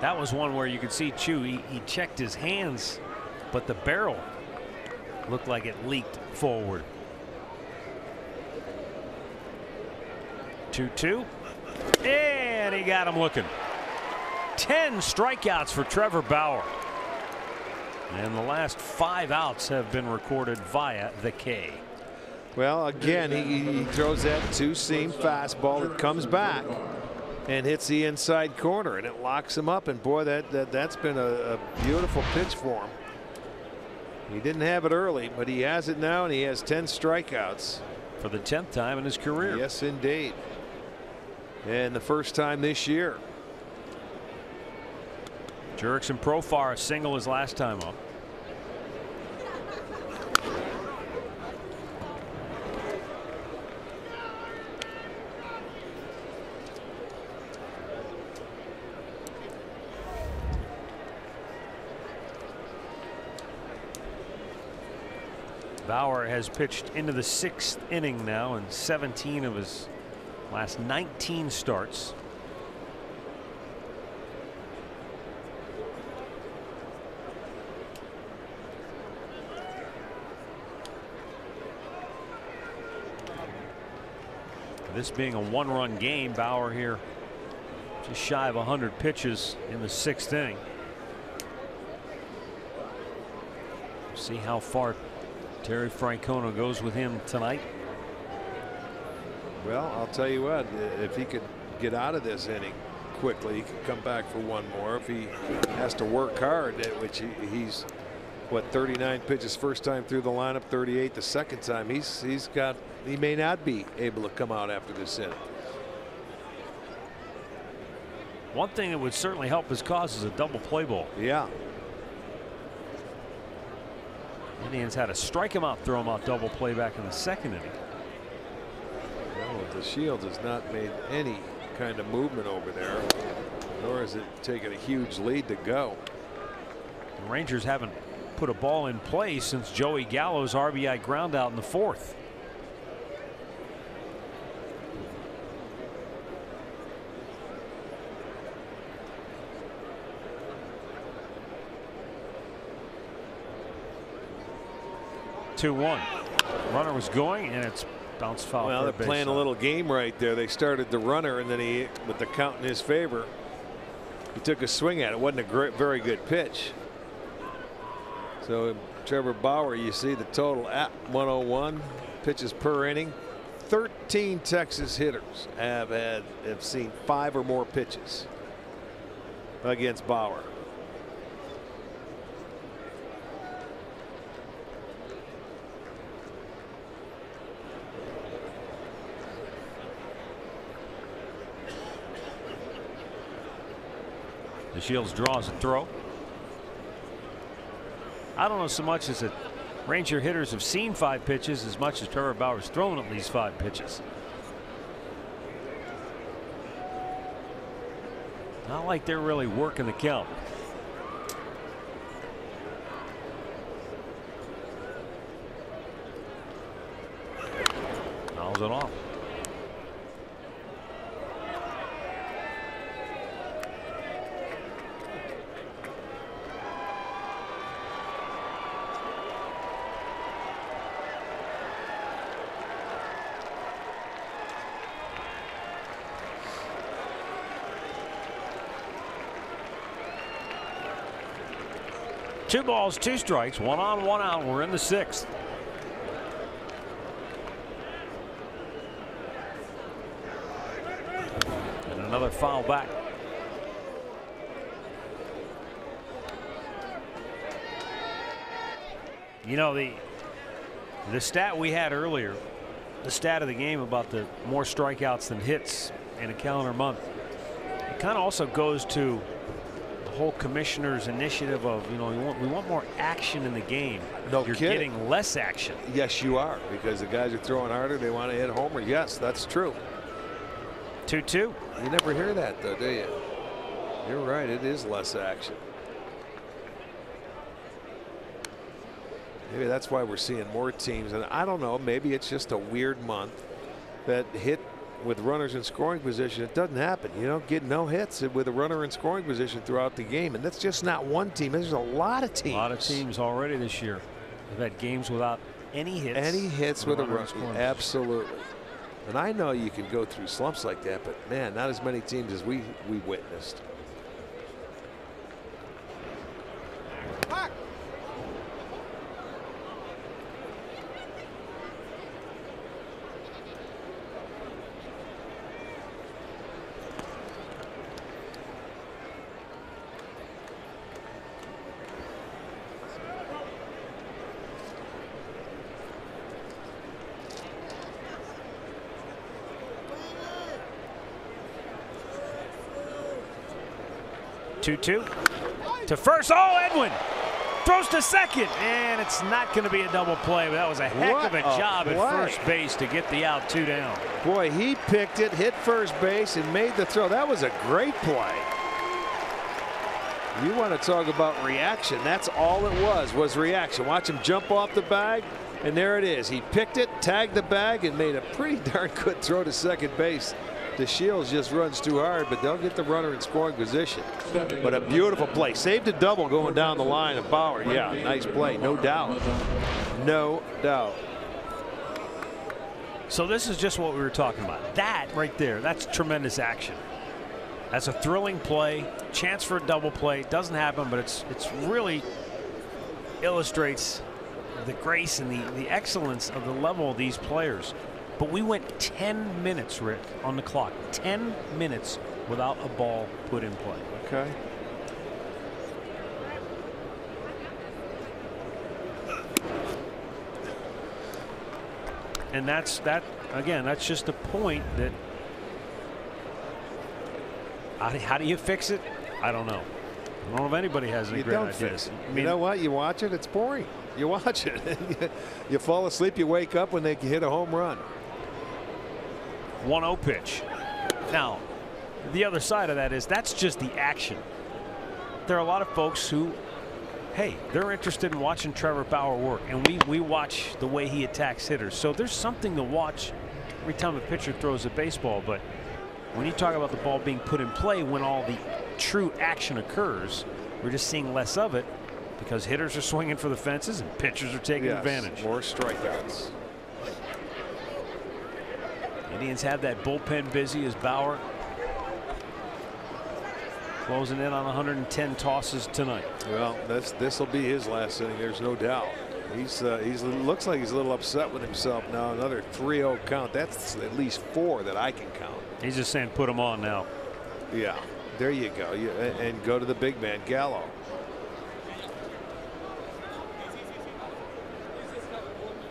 That was one where you could see Choo. He checked his hands, but the barrel looked like it leaked forward. 2-2. And he got him looking. 10 strikeouts for Trevor Bauer. And the last 5 outs have been recorded via the K. Well, again, he throws that 2-seam fastball that comes back and hits the inside corner, and it locks him up. And boy, that's been a beautiful pitch for him. He didn't have it early, but he has it now, and he has 10 strikeouts for the 10th time in his career. Yes, indeed. And the first time this year. Jurickson Profar a single his last time up. Bauer has pitched into the 6th inning now in 17 of his last 19 starts. This being a 1-run game, Bauer here Just shy of 100 pitches in the 6th inning. See how far Terry Francona goes with him tonight. Well, I'll tell you what, if he could get out of this inning quickly, he could come back for one more. If he has to work hard, which he's what, 39 pitches first time through the lineup, 38 the second time. He may not be able to come out after this inning. One thing that would certainly help his cause is a double play ball. Yeah. Indians had to strike him out, throw him out double play back in the 2nd inning. The Shields has not made any kind of movement over there, nor has it taken a huge lead to go. The Rangers haven't put a ball in play since Joey Gallo's RBI ground out in the 4th. Runner was going, and it's bounced foul. Well, they're playing a little game right there. They started the runner, and then he, with the count in his favor, he took a swing at it. It wasn't a very good pitch. So Trevor Bauer, you see the total at 101 pitches per inning. 13 Texas hitters have seen 5 or more pitches against Bauer. The Shields draws a throw. I don't know so much as that Ranger hitters have seen 5 pitches as much as Trevor Bauer's thrown at least 5 pitches. Not like they're really working the count. Fouls it off. Two balls, 2 strikes, 1 on, 1 out. We're in the 6th. And another foul back. You know, the stat we had earlier, the stat of the game about the more strikeouts than hits in a calendar month, it kind of also goes to whole commissioner's initiative of, you know, we want more action in the game. No You're kidding. getting less action. Yes, you are, because the guys are throwing harder. They want to hit homer. Yes, that's true. 2-2. You never hear that, though, do you? You're right. It is less action. Maybe that's why we're seeing more teams. And I don't know, maybe it's just a weird month that hit with runners in scoring position. It doesn't happen. You don't get no hits with a runner in scoring position throughout the game. And that's just not one team. There's a lot of teams. A lot of teams already this year have had games without any hits. Any hits with a runner. Absolutely. And I know you can go through slumps like that, but man, not as many teams as we witnessed. Back. 2-2 to first. Oh, Edwin throws to second, and it's not going to be a double play, but that was a heck of a job at first base to get the out, 2 down. Boy, he picked it, hit first base, and made the throw. That was a great play. You want to talk about reaction. That's all it was reaction. Watch him jump off the bag, and there it is. He picked it, tagged the bag, and made a pretty darn good throw to second base. The Shields just runs too hard, but they'll get the runner in scoring position. But a beautiful play. Saved a double going down the line of Bauer. Yeah, nice play, no doubt. No doubt. So this is just what we were talking about. That right there, that's tremendous action. That's a thrilling play. Chance for a double play. It doesn't happen, but it's really illustrates the grace and the excellence of the level of these players. But we went 10 minutes, Rick, on the clock. 10 minutes without a ball put in play. Okay. And again, that's just a point that how do you fix it? I don't know. I don't know if anybody has any great ideas. I mean, you know what? You watch it, it's boring. You watch it. You fall asleep, you wake up when they hit a home run. 1-0 pitch. Now, the other side of that is that's just the action. There are a lot of folks who, hey, they're interested in watching Trevor Bauer work, and we watch the way he attacks hitters. So there's something to watch every time a pitcher throws a baseball. But when you talk about the ball being put in play when all the true action occurs, we're just seeing less of it because hitters are swinging for the fences and pitchers are taking advantage. More strikeouts. Indians have that bullpen busy as Bauer closing in on 110 tosses tonight. Well, this will be his last inning. There's no doubt. He's looks like he's a little upset with himself now. Another 3-0 count. That's at least 4 that I can count. He's just saying put him on now. Yeah, there you go. And go to the big man, Gallo.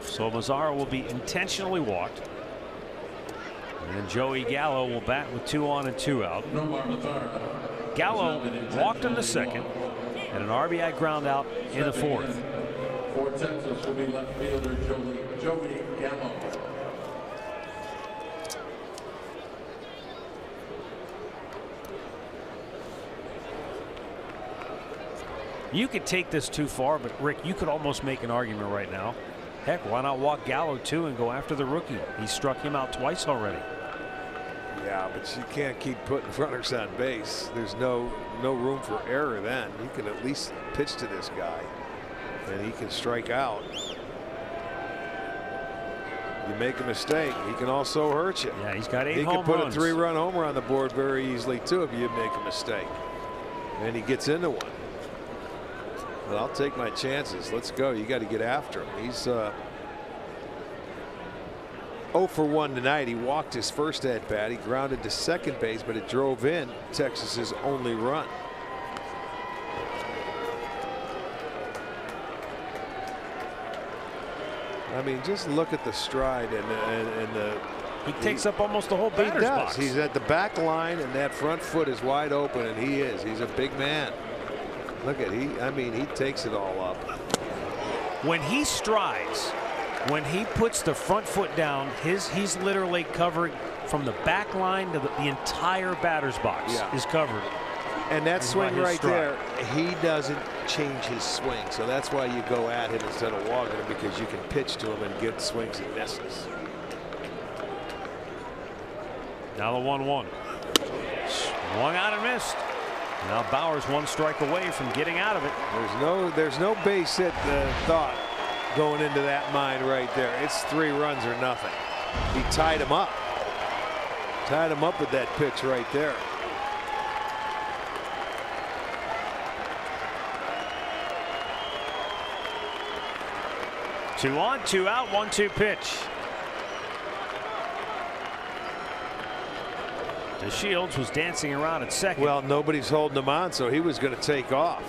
So Mazzara will be intentionally walked. And then Joey Gallo will bat with 2 on and 2 out. Gallo walked in the second and an RBI ground out in the fourth. For Texas will be left fielder Joey Gallo. You could take this too far, but Rick, you could almost make an argument right now. Heck, why not walk Gallo too and go after the rookie? He struck him out twice already. Yeah, but you can't keep putting runners on base. There's no room for error then. You can at least pitch to this guy and he can strike out. You make a mistake, he can also hurt you. Yeah, he's got 8 home runs. He can put a 3-run homer on the board very easily too if you make a mistake. And he gets into one. But I'll take my chances. Let's go. You got to get after him. He's 0 for 1 tonight. He walked his first at bat. He grounded to second base, but it drove in Texas's only run. I mean, just look at the stride and the. He takes up almost the whole batter's box. He's at the back line, and that front foot is wide open, and he is. He's a big man. Look at I mean, he takes it all up. When he strides, when he puts the front foot down, he's literally covered from the back line to the entire batter's box is covered. And that swing right there, he doesn't change his swing. So that's why you go at him instead of walking him, because you can pitch to him and get swings and misses. Now the 1-1. Swung out and missed. Now Bauer's 1 strike away from getting out of it. There's no base hit thought going into that mind right there. It's 3 runs or nothing. He tied him up. Tied him up with that pitch right there. Two on, 2 out, 1-2 pitch. Shields was dancing around at second. Well, nobody's holding him on, so he was going to take off.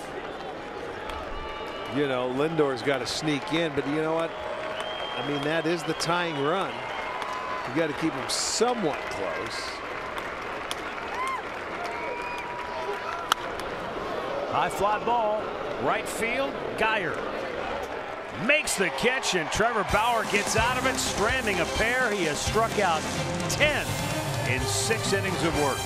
You know, Lindor's got to sneak in, but you know what? I mean, that is the tying run. You got to keep him somewhat close. High fly ball, right field. Geyer makes the catch, and Trevor Bauer gets out of it, stranding a pair. He has struck out 10 in 6 innings of work.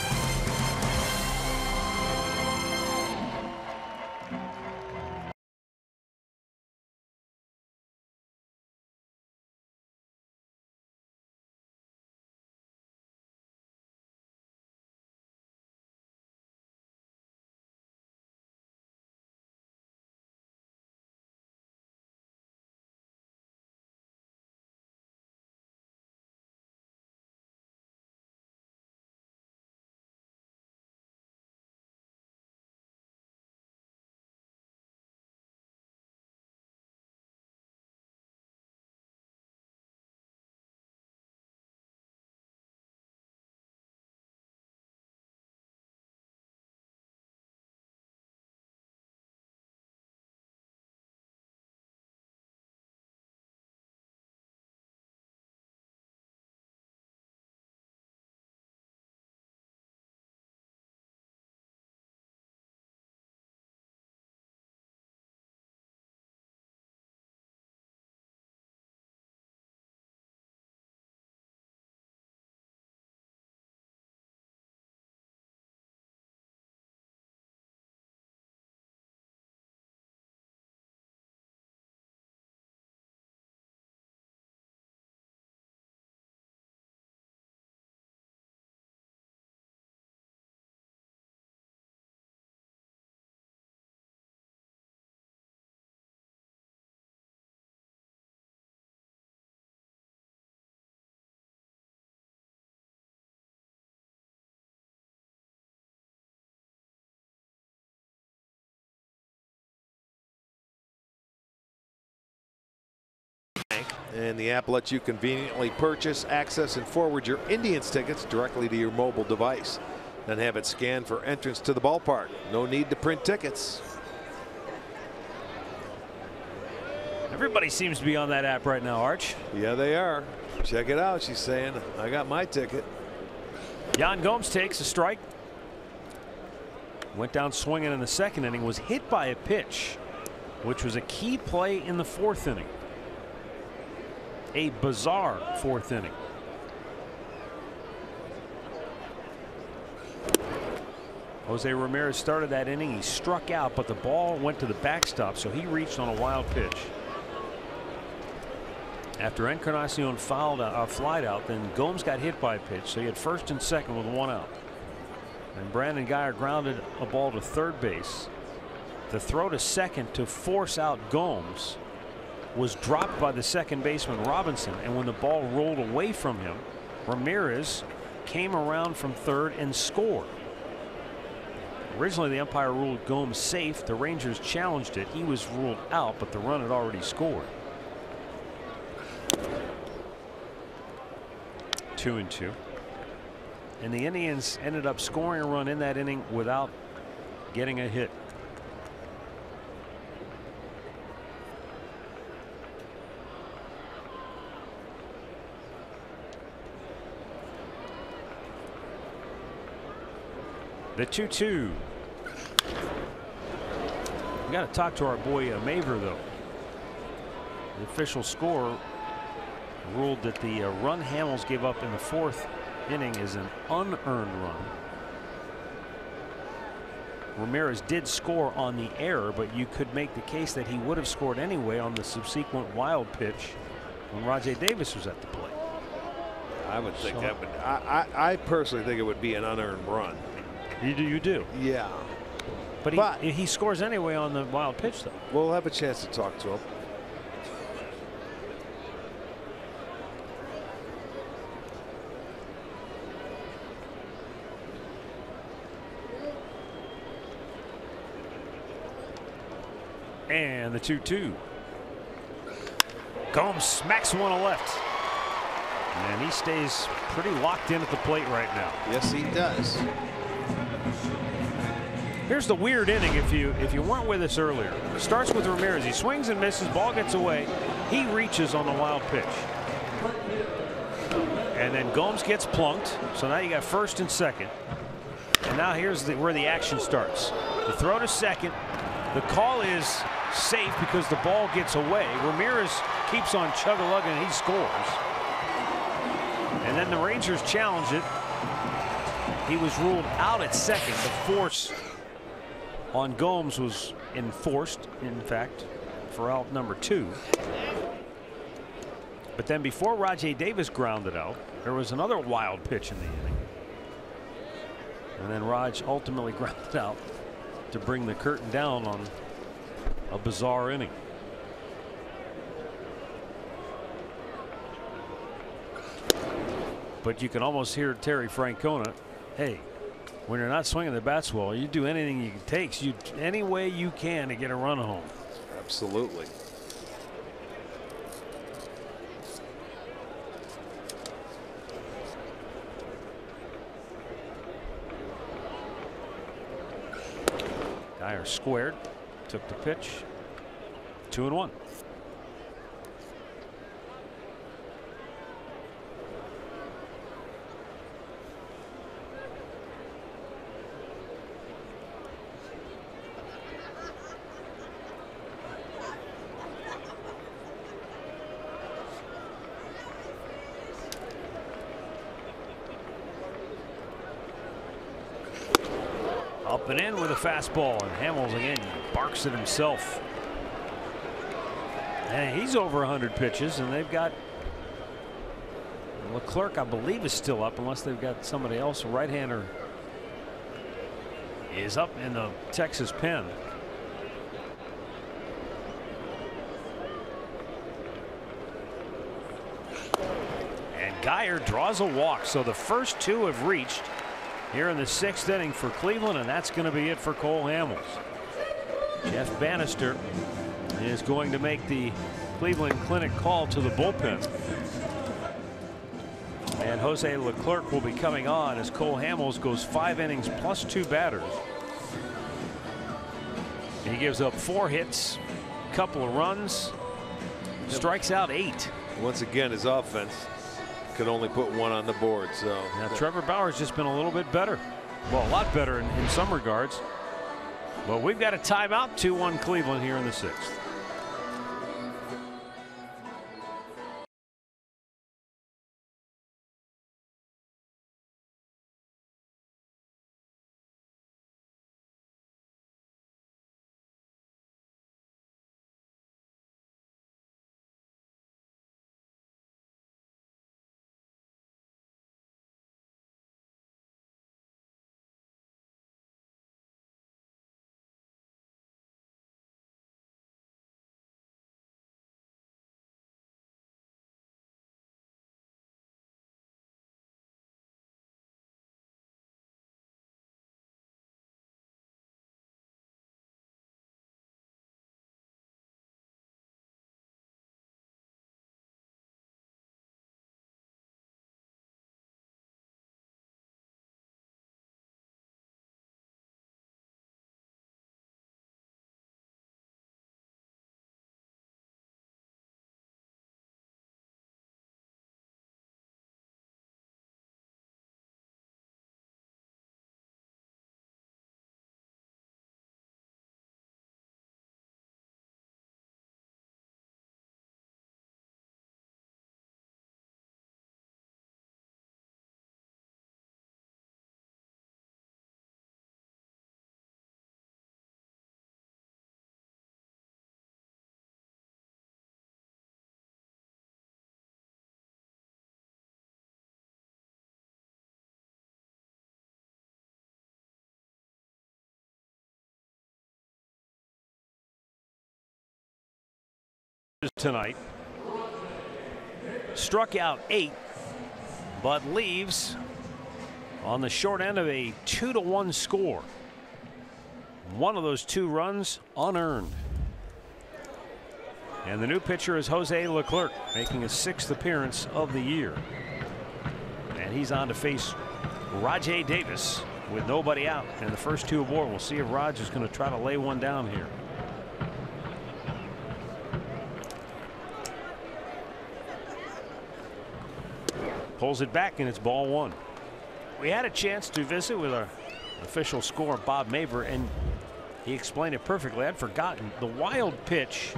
And the app lets you conveniently purchase, access, and forward your Indians tickets directly to your mobile device. Then have it scanned for entrance to the ballpark. No need to print tickets. Everybody seems to be on that app right now, Arch. Yeah, they are. Check it out. She's saying, I got my ticket. Yan Gomes takes a strike. Went down swinging in the second inning, was hit by a pitch, which was a key play in the fourth inning. A bizarre fourth inning. Jose Ramirez started that inning. He struck out, but the ball went to the backstop, so he reached on a wild pitch. After Encarnacion flied out, then Gomes got hit by a pitch, so he had first and second with one out. And Brandon Guyer grounded a ball to third base. The throw to second to force out Gomes was dropped by the second baseman Robinson, and when the ball rolled away from him, Ramirez came around from third and scored. Originally, the umpire ruled Gomes safe. The Rangers challenged it. He was ruled out, but the run had already scored. 2-2. And the Indians ended up scoring a run in that inning without getting a hit. The 2-2. We got to talk to our boy Maver, though. The official score ruled that the run Hamels gave up in the fourth inning is an unearned run. Ramirez did score on the error, but you could make the case that he would have scored anyway on the subsequent wild pitch when Rajay Davis was at the plate. I would think that would. I personally think it would be an unearned run. You do? Yeah. But he scores anyway on the wild pitch, though. We'll have a chance to talk to him. And the 2-2. Gomes smacks one to left. And he stays pretty locked in at the plate right now. Yes, he does. Here's the weird inning if you weren't with us earlier. It starts with Ramirez. He swings and misses. Ball gets away. He reaches on the wild pitch. And then Gomes gets plunked. So now you got first and second. And now here's where the action starts. The throw to second. The call is safe because the ball gets away. Ramirez keeps on chug-a-lugging and he scores. And then the Rangers challenge it. He was ruled out at second. The force on Gomes was enforced, in fact, for out number 2. But then before Rajay Davis grounded out, there was another wild pitch in the inning. And then Raj ultimately grounded out to bring the curtain down on a bizarre inning. But you can almost hear Terry Francona, hey, when you're not swinging the bats well, you do anything you take, any way you can to get a run home. Absolutely. Guyer squared, took the pitch. 2-1. Up and in with a fastball, and Hamels again barks at himself. And he's over 100 pitches, and they've got Leclerc, I believe, is still up unless they've got somebody else. A right-hander is up in the Texas pen. And Guyer draws a walk, so the first 2 have reached here in the 6th inning for Cleveland, and that's going to be it for Cole Hamels. Jeff Bannister is going to make the Cleveland Clinic call to the bullpen. And Jose Leclerc will be coming on as Cole Hamels goes 5 innings plus 2 batters. He gives up 4 hits, a couple of runs, strikes out 8. Once again, his offense could only put 1 on the board. So now Trevor Bauer's just been a little bit better. Well, a lot better in some regards. But we've got a timeout, 2-1 Cleveland here in the 6th. Tonight struck out 8, but leaves on the short end of a 2-1 score. One of those 2 runs unearned. And the new pitcher is Jose Leclerc, making his 6th appearance of the year. And he's on to face Rajai Davis with nobody out and the first 2 aboard. We'll see if Raj is going to try to lay one down here. Pulls it back and it's ball 1. We had a chance to visit with our official scorer Bob Maver, and he explained it perfectly. I'd forgotten the wild pitch.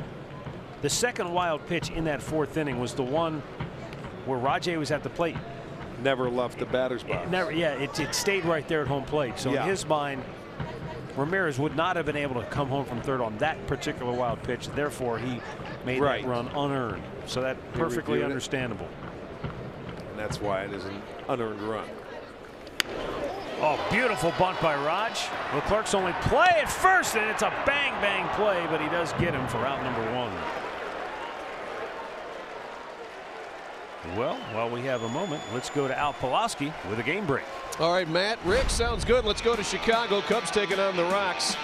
The second wild pitch in that 4th inning was the one where Rajai was at the plate. Never left the batter's box. It stayed right there at home plate. So in his mind, Ramirez would not have been able to come home from third on that particular wild pitch. Therefore, he made that run unearned. So that perfectly understandable. That's why it is an unearned run. Oh, beautiful bunt by Raj. Leclerc's only play at first, and it's a bang play, but he does get him for out number 1. Well, while we have a moment, let's go to Al Pulaski with a game break. All right, Matt, Rick, sounds good. Let's go to Chicago. Cubs taking on the Rocks.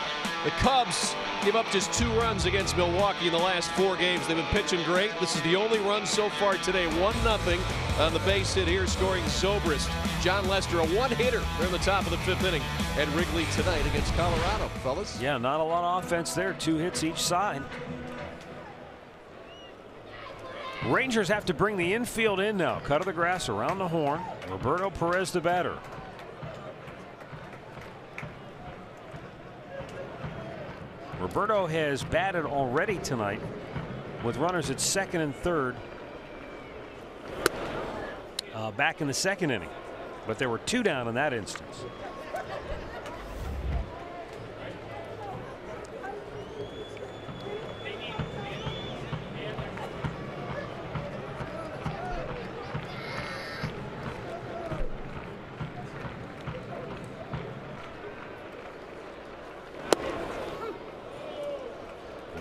The Cubs give up just 2 runs against Milwaukee in the last 4 games. They've been pitching great. This is the only run so far today. 1-0 on the base hit here, scoring Zobrist. John Lester, a 1-hitter. They're in the top of the 5th inning at Wrigley tonight against Colorado, fellas. Yeah, not a lot of offense there. 2 hits each side. Rangers have to bring the infield in now. Cut of the grass around the horn. Roberto Perez, the batter. Roberto has batted already tonight with runners at 2nd and 3rd back in the 2nd inning, but there were 2 down in that instance.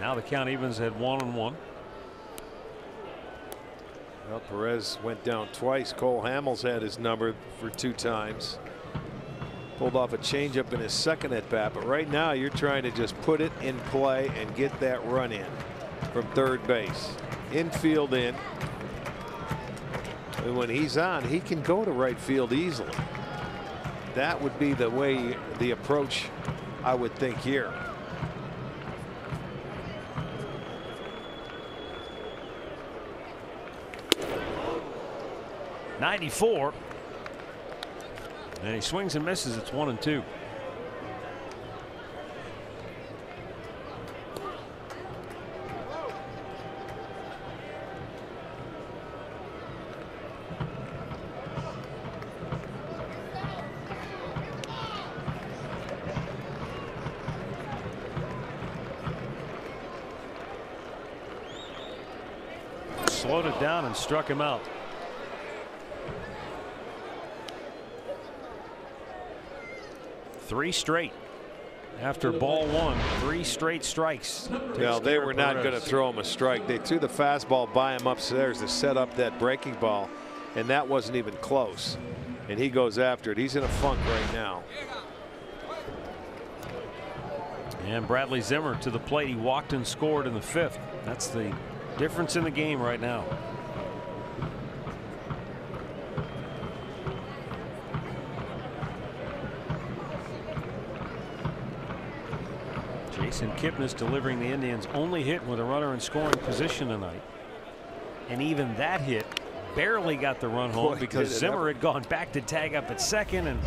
Now the count evens at 1-1. Well, Perez went down twice. Cole Hamels had his number for 2 times. Pulled off a changeup in his 2nd at bat, but right now you're trying to just put it in play and get that run in from 3rd base. infield in. And when he's on, he can go to right field easily. That would be the way, the approach, I would think here. '94. And he swings and misses. It's 1-2. Slowed it down and struck him out. Three straight. After ball one, 3 straight strikes. Well, they were not going to throw him a strike. They threw the fastball by him upstairs to set up that breaking ball, and that wasn't even close. And he goes after it. He's in a funk right now. And Bradley Zimmer to the plate. He walked and scored in the 5th. That's the difference in the game right now. Jason Kipnis delivering the Indians' only hit with a runner in scoring position tonight. And even that hit barely got the run home because Zimmer had gone back to tag up at second, and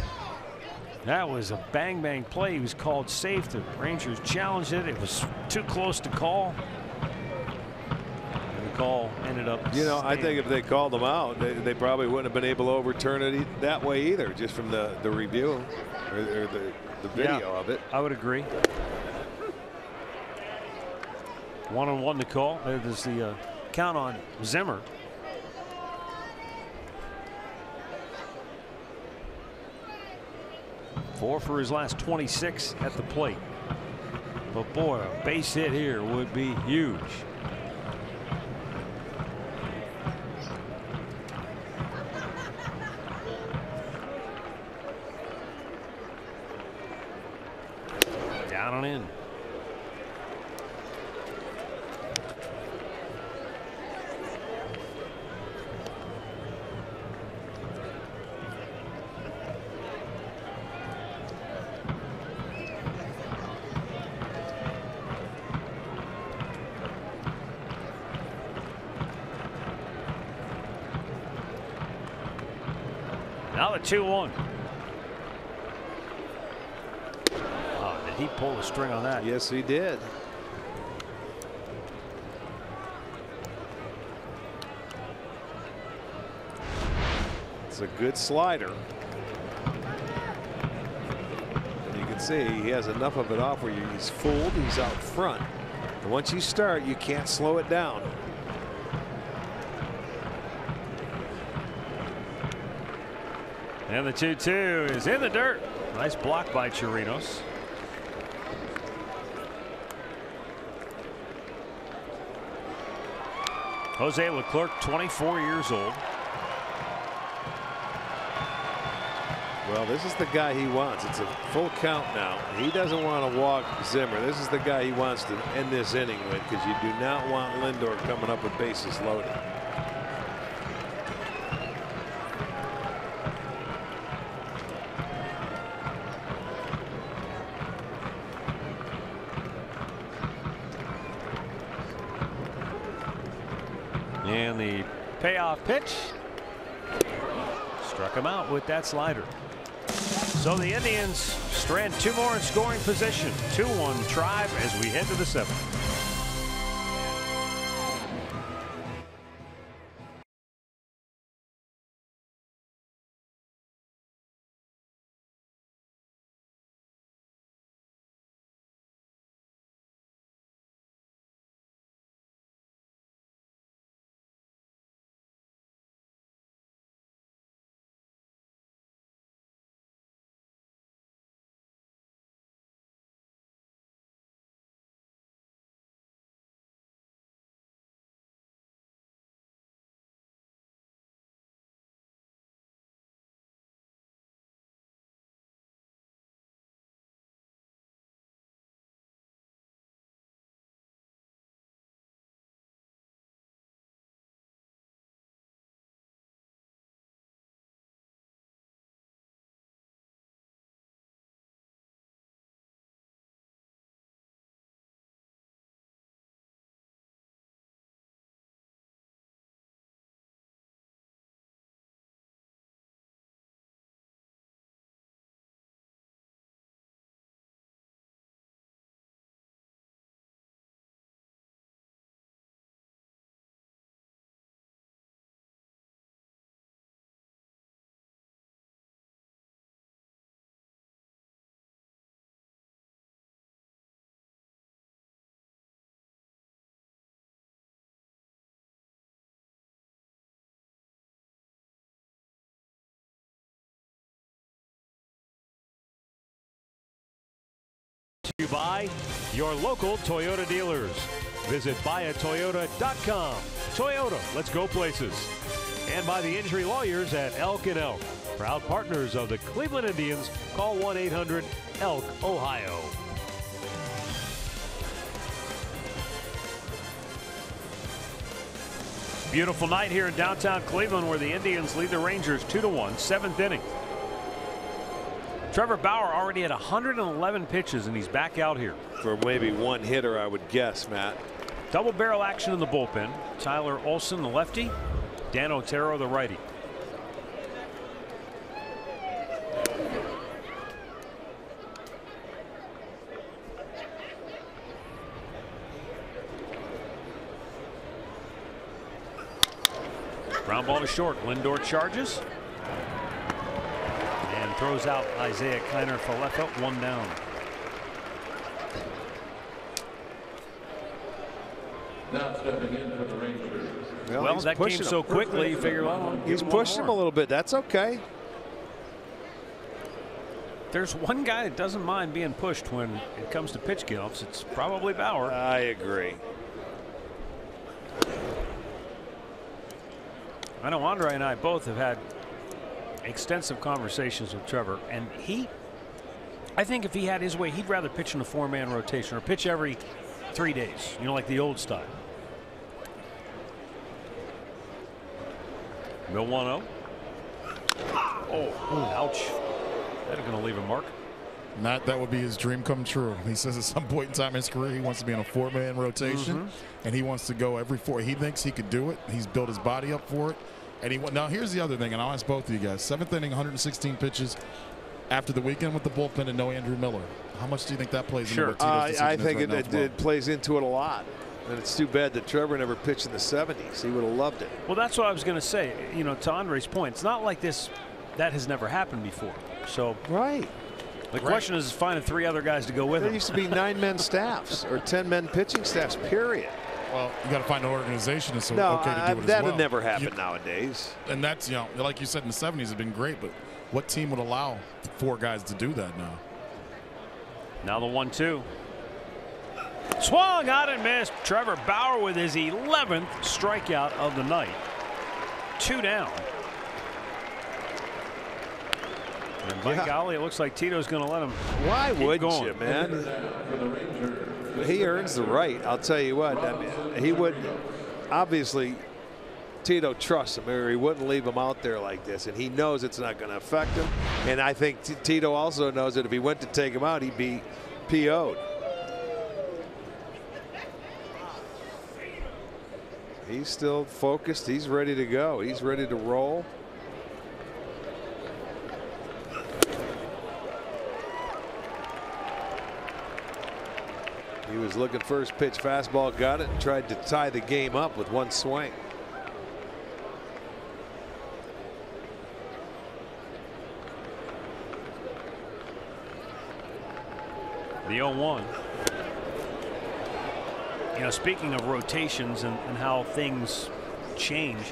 that was a bang bang play. He was called safe. The Rangers challenged it. It was too close to call. And the call ended up staying. I think if they called him out, they probably wouldn't have been able to overturn it that way either, just from the review or the video of it. I would agree. 1-1 to call. There's the count on Zimmer. Four for his last 26 at the plate. But boy, a base hit here would be huge. Down and in. Now the 2-1. Oh, did he pull the string on that? Yes, he did. It's a good slider. And you can see he has enough of it off where he's fooled, he's out front. And once you start, you can't slow it down. And the 2-2 is in the dirt. Nice block by Chirinos. Jose Leclerc, 24 years old. Well, this is the guy he wants. It's a full count now. He doesn't want to walk Zimmer. This is the guy he wants to end this inning with, because you do not want Lindor coming up with bases loaded. And the payoff pitch struck him out with that slider. So the Indians strand 2 more in scoring position. 2-1 Tribe as we head to the 7th. You buy your local Toyota dealers. Visit buyatoyota.com. Toyota, let's go places. And by the injury lawyers at Elk & Elk. Proud partners of the Cleveland Indians. Call 1-800-ELK, Ohio. Beautiful night here in downtown Cleveland where the Indians lead the Rangers 2-1, 7th inning. Trevor Bauer already had 111 pitches and he's back out here. For maybe one hitter, I would guess, Matt. Double barrel action in the bullpen. Tyler Olson, the lefty. Dan Otero, the righty. Ground ball to short. Lindor charges and throws out Isaiah Kiner for left out, 1 down. Now stepping in for the Rangers. Well, that came so quickly, you figure, well, he's pushed him a little bit. That's okay. There's one guy that doesn't mind being pushed when it comes to pitch counts. It's probably Bauer. I agree. I know Andre and I both have had extensive conversations with Trevor, and I think if he had his way, he'd rather pitch in a 4-man rotation or pitch every 3 days, you know, like the old style. Bill 1-0. Oh, ouch. That's going to leave a mark. Matt, that would be his dream come true. He says at some point in time in his career he wants to be in a 4-man rotation, and he wants to go every 4. He thinks he could do it. He's built his body up for it. And now here's the other thing, and I'll ask both of you guys. 7th inning, 116 pitches after the weekend with the bullpen and no Andrew Miller. How much do you think that plays into what Tito's decision I think is right now? it plays into it a lot. And it's too bad that Trevor never pitched in the 70s. He would have loved it. Well, that's what I was going to say. You know, to Andre's point, it's not like that has never happened before. So right. The question is finding 3 other guys to go with him. There used to be 9-man staffs or 10-man pitching staffs, period. Well, you got to find an organization that's okay to do it as well. That would never happen nowadays. And that's, you know, like you said, in the 70s has been great, but what team would allow 4 guys to do that now? Now the 1-2. Swung out and missed. Trevor Bauer with his 11th strikeout of the night. 2 down. And by golly, it looks like Tito's going to let him. Why would going. you, man? He earns the right. I'll tell you what. I mean, he would obviously. Tito trusts him, or he wouldn't leave him out there like this, and he knows it's not going to affect him. And I think Tito also knows that if he went to take him out, he'd be PO'd. He's still focused. He's ready to go. He's ready to roll. He was looking first pitch fastball, got it, and tried to tie the game up with 1 swing. The 0-1. You know, speaking of rotations and how things change,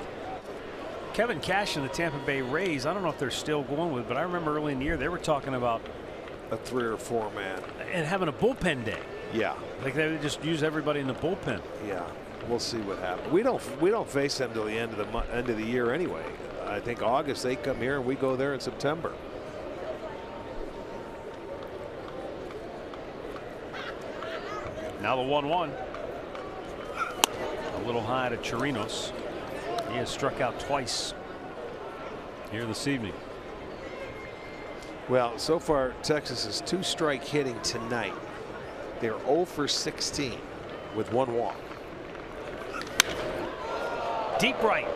Kevin Cash and the Tampa Bay Rays, I don't know if they're still going with it, but I remember early in the year they were talking about a 3 or 4 man and having a bullpen day. Yeah, like they would just use everybody in the bullpen. Yeah, we'll see what happens. We don't face them till the end of the year anyway. I think August they come here and we go there in September. Now the 1-1. A little high to Chirinos. He has struck out twice here this evening. Well, so far Texas is 2-strike hitting tonight. They're 0 for 16 with 1 walk. Deep right.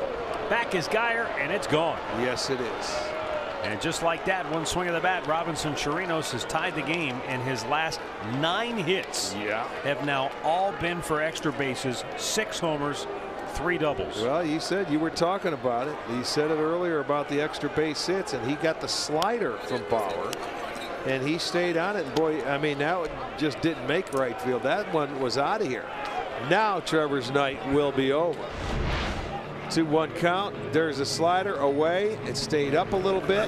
Back is Geyer, and it's gone. Yes, it is. And just like that, 1 swing of the bat, Robinson Chirinos has tied the game, and his last 9 hits have now all been for extra bases, 6 homers, 3 doubles. Well, you said you were talking about it. You said it earlier about the extra base hits, and he got the slider from Bauer, and he stayed on it. And boy, I mean, now it just didn't make right field. That one was out of here. Now Trevor's night will be over. 2-1 count. There's a slider away. It stayed up a little bit,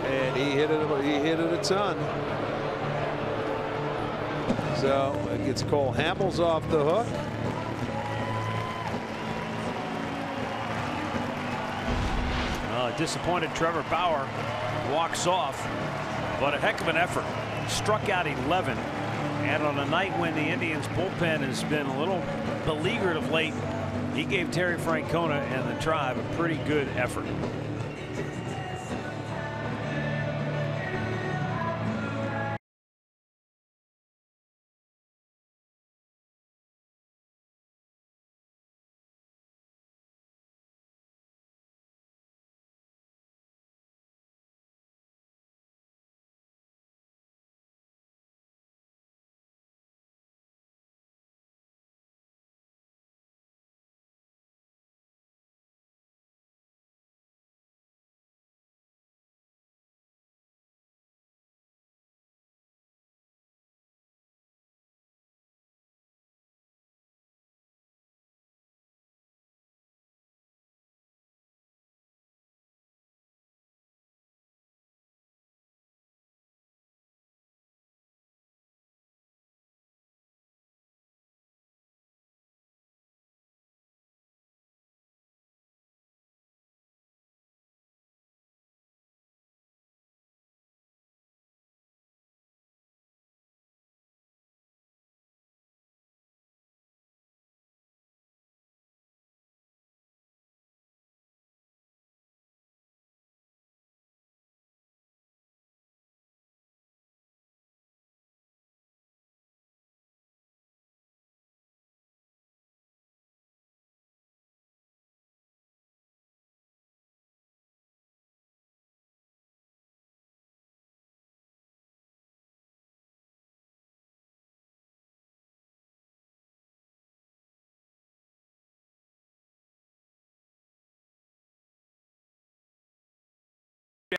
and he hit it. He hit it a ton. So it gets Cole Hamels off the hook. Disappointed Trevor Bauer walks off, but a heck of an effort. Struck out 11, and on a night when the Indians bullpen has been a little beleaguered of late, he gave Terry Francona and the Tribe a pretty good effort.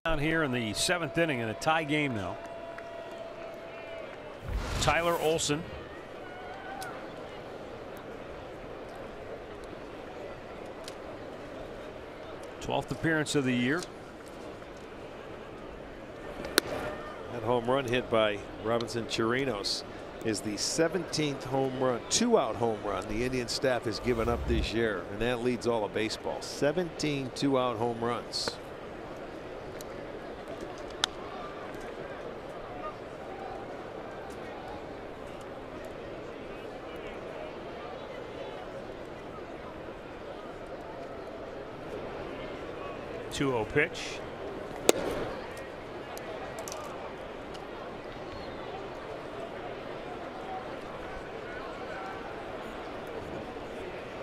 Down here in the 7th inning in a tie game now. Tyler Olson. _12th appearance of the year. That home run hit by Robinson Chirinos is the 17th home run, 2-out home run the Indian staff has given up this year, and that leads all of baseball. 17 2-out home runs. Two-0 pitch.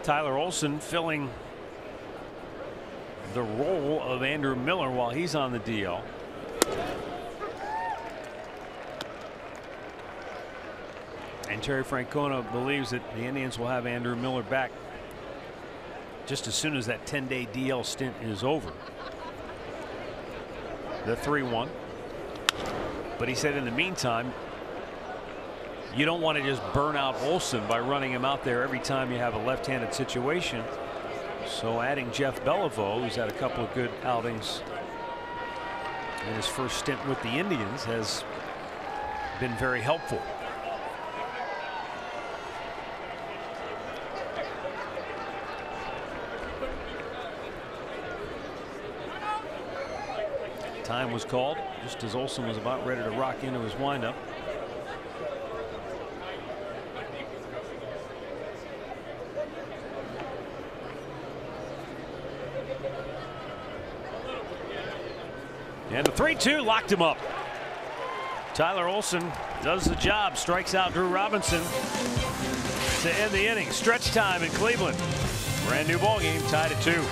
Tyler Olson filling the role of Andrew Miller while he's on the DL. And Terry Francona believes that the Indians will have Andrew Miller back just as soon as that 10-day DL stint is over. The 3-1. But he said in the meantime, you don't want to just burn out Olson by running him out there every time you have a left-handed situation. So adding Jeff Beliveau, who's had a couple of good outings in his first stint with the Indians, has been very helpful. Time was called just as Olson was about ready to rock into his windup. And the 3-2 locked him up. Tyler Olson does the job, strikes out Drew Robinson to end the inning. Stretch time in Cleveland. Brand new ball game, tied at 2.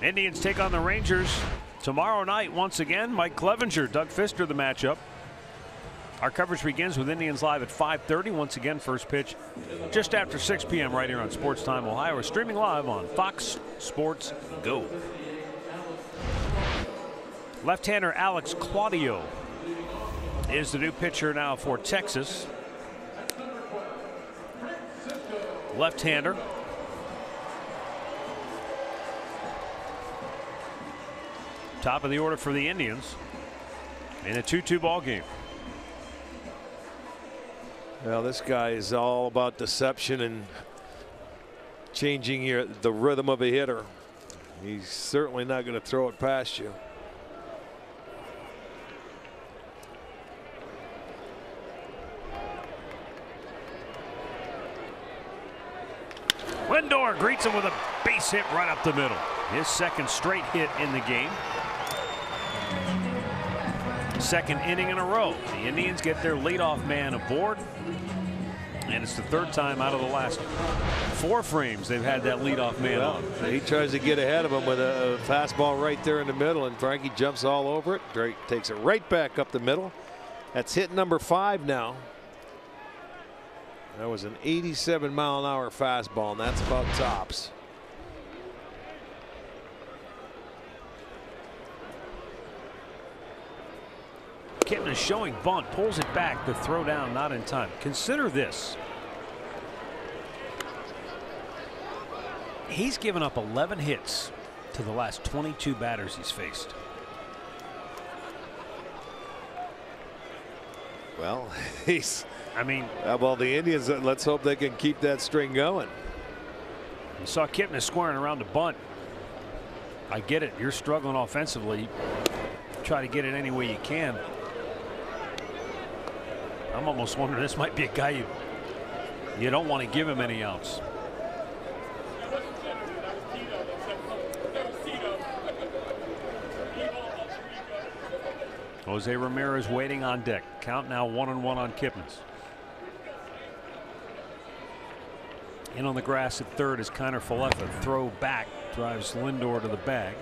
Indians take on the Rangers tomorrow night once again. Mike Clevenger, Doug Fister, the matchup. Our coverage begins with Indians Live at 5:30. Once again, first pitch just after 6 p.m. right here on Sports Time Ohio. We're streaming live on Fox Sports Go. Left-hander Alex Claudio is the new pitcher now for Texas. Left-hander. Top of the order for the Indians in a 2-2 ball game. Well, this guy is all about deception and changing the rhythm of a hitter. He's certainly not going to throw it past you. Lindor greets him with a base hit right up the middle. His second straight hit in the game. Second inning in a row. The Indians get their leadoff man aboard. And it's the third time out of the last 4 frames they've had that leadoff man on. He tries to get ahead of him with a fastball right there in the middle, and Frankie jumps all over it. Drake takes it right back up the middle. That's hit number 5 now. That was an 87-mile-an-hour fastball, and that's about tops. Kipnis showing bunt, pulls it back. The throw down not in time. Consider this. He's given up 11 hits to the last 22 batters he's faced. Well, well, the Indians, let's hope they can keep that string going. You saw Kipnis squaring around the bunt. I get it. You're struggling offensively. Try to get it any way you can. I'm almost wondering, this might be a guy you don't want to give him any outs. Jose Ramirez waiting on deck. Count now 1-1 on Kipnis. In on the grass at third is Kiner Falefa. Throw back drives Lindor to the bag.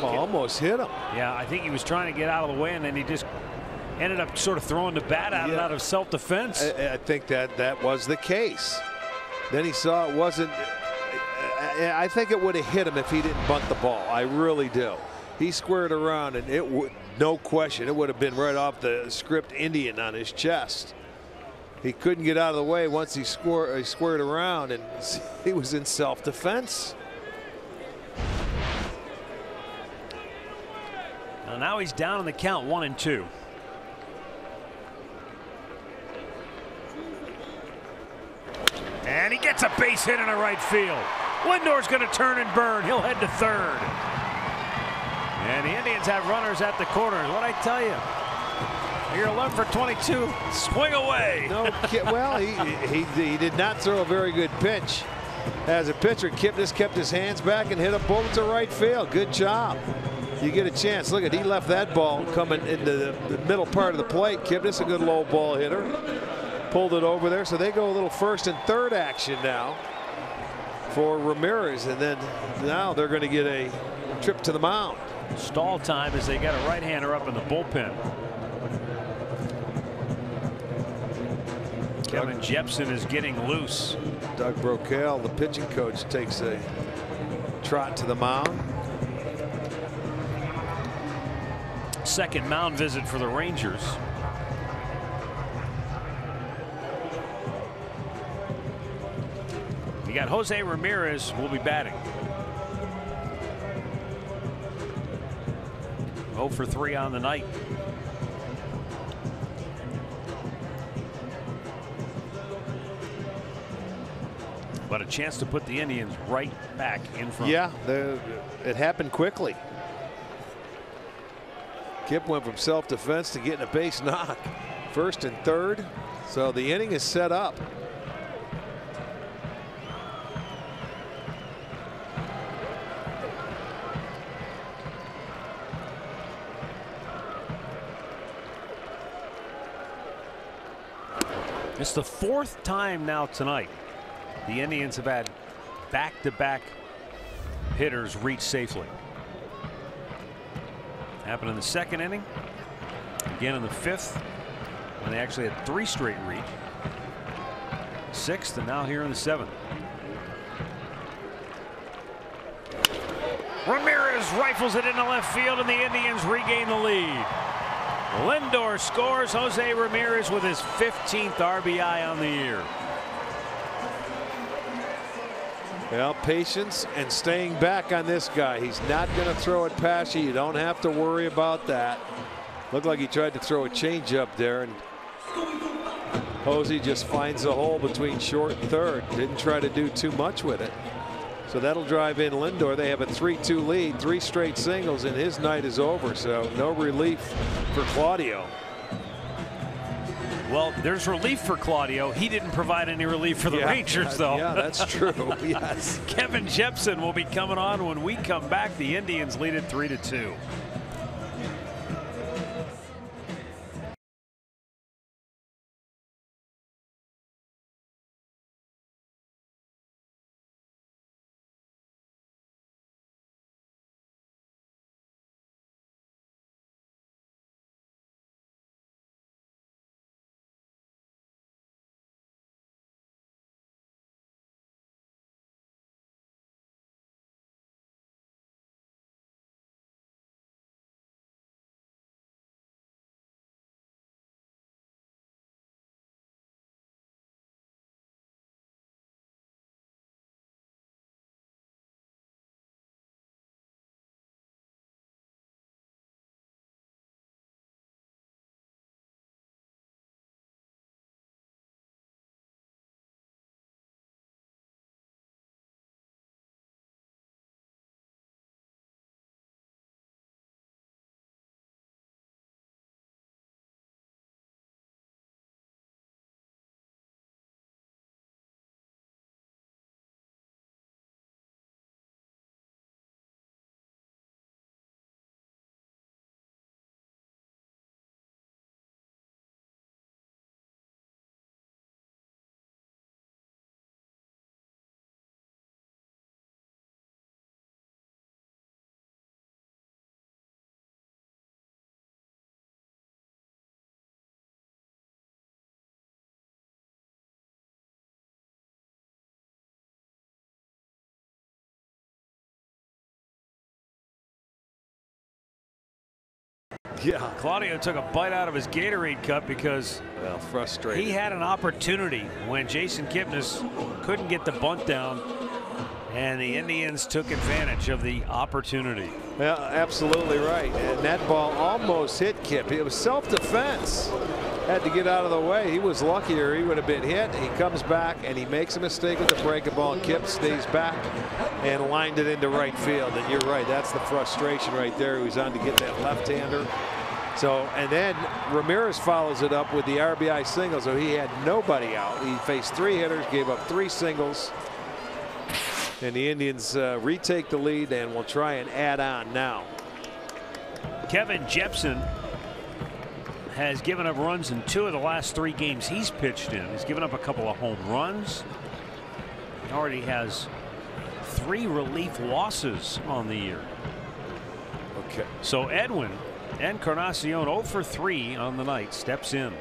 Almost hit him. Yeah, I think he was trying to get out of the way, and then he just ended up sort of throwing the bat out, out of self-defense. I think that was the case. Then he saw it wasn't. I think it would have hit him if he didn't bunt the ball. I really do. He squared around, and it would, no question, it would have been right off the script Indian on his chest. He couldn't get out of the way once he squared around, and he was in self-defense. Now he's down in the count, 1-2. And he gets a base hit into right field. Lindor's going to turn and burn. He'll head to third. And the Indians have runners at the corners. What I tell you, you're 11 for 22. Swing away. No, well, he did not throw a very good pitch. As a pitcher, Kipnis kept his hands back and hit a bullet to right field. Good job. You get a chance. Look at, he left that ball coming into the middle part of the plate. Kipnis, a good low ball hitter, pulled it over there. So they go a little first and third action now for Ramirez, and then now they're going to get a trip to the mound. Stall time as they got a right-hander up in the bullpen. Kevin Jepson is getting loose. Doug Brocail, the pitching coach, takes a trot to the mound. Second mound visit for the Rangers. You got Jose Ramirez will be batting. 0 for 3 on the night. But a chance to put the Indians right back in front. Yeah, it happened quickly. Kip went from self-defense to getting a base knock. First and third. So the inning is set up. It's the 4th time now tonight the Indians have had back-to-back hitters reach safely. Happened in the 2nd inning, again in the 5th, when they actually had 3 straight reach. 6th, and now here in the 7th. Ramirez rifles it into left field, and the Indians regain the lead. Lindor scores. Jose Ramirez with his 15th RBI on the year. Well, patience and staying back on this guy. He's not going to throw it past you. You don't have to worry about that. Looked like he tried to throw a changeup there, and Jose just finds the hole between short and third. Didn't try to do too much with it. So that'll drive in Lindor. They have a 3-2 lead, 3 straight singles, and his night is over. So no relief for Claudio. Well, there's relief for Claudio. He didn't provide any relief for the Rangers, though. Yeah, that's true. Yes. Kevin Jepsen will be coming on when we come back. The Indians lead it 3-2. Yeah. Claudio took a bite out of his Gatorade cup because frustrated. He had an opportunity when Jason Kipnis couldn't get the bunt down, and the Indians took advantage of the opportunity. Yeah, absolutely right. And that ball almost hit Kip. It was self-defense. Had to get out of the way. He was luckier. He would have been hit. He comes back and he makes a mistake with the breaking ball. And Kip stays back and lined it into right field. And you're right. That's the frustration right there. He was on to get that left-hander. So, and then Ramirez follows it up with the RBI single. So he had nobody out. He faced 3 hitters, gave up 3 singles. And the Indians retake the lead and will try and add on now. Kevin Jepsen has given up runs in 2 of the last 3 games he's pitched in. He's given up a couple of home runs. He already has 3 relief losses on the year. Okay. So Edwin Encarnacion 0 for 3 on the night steps in.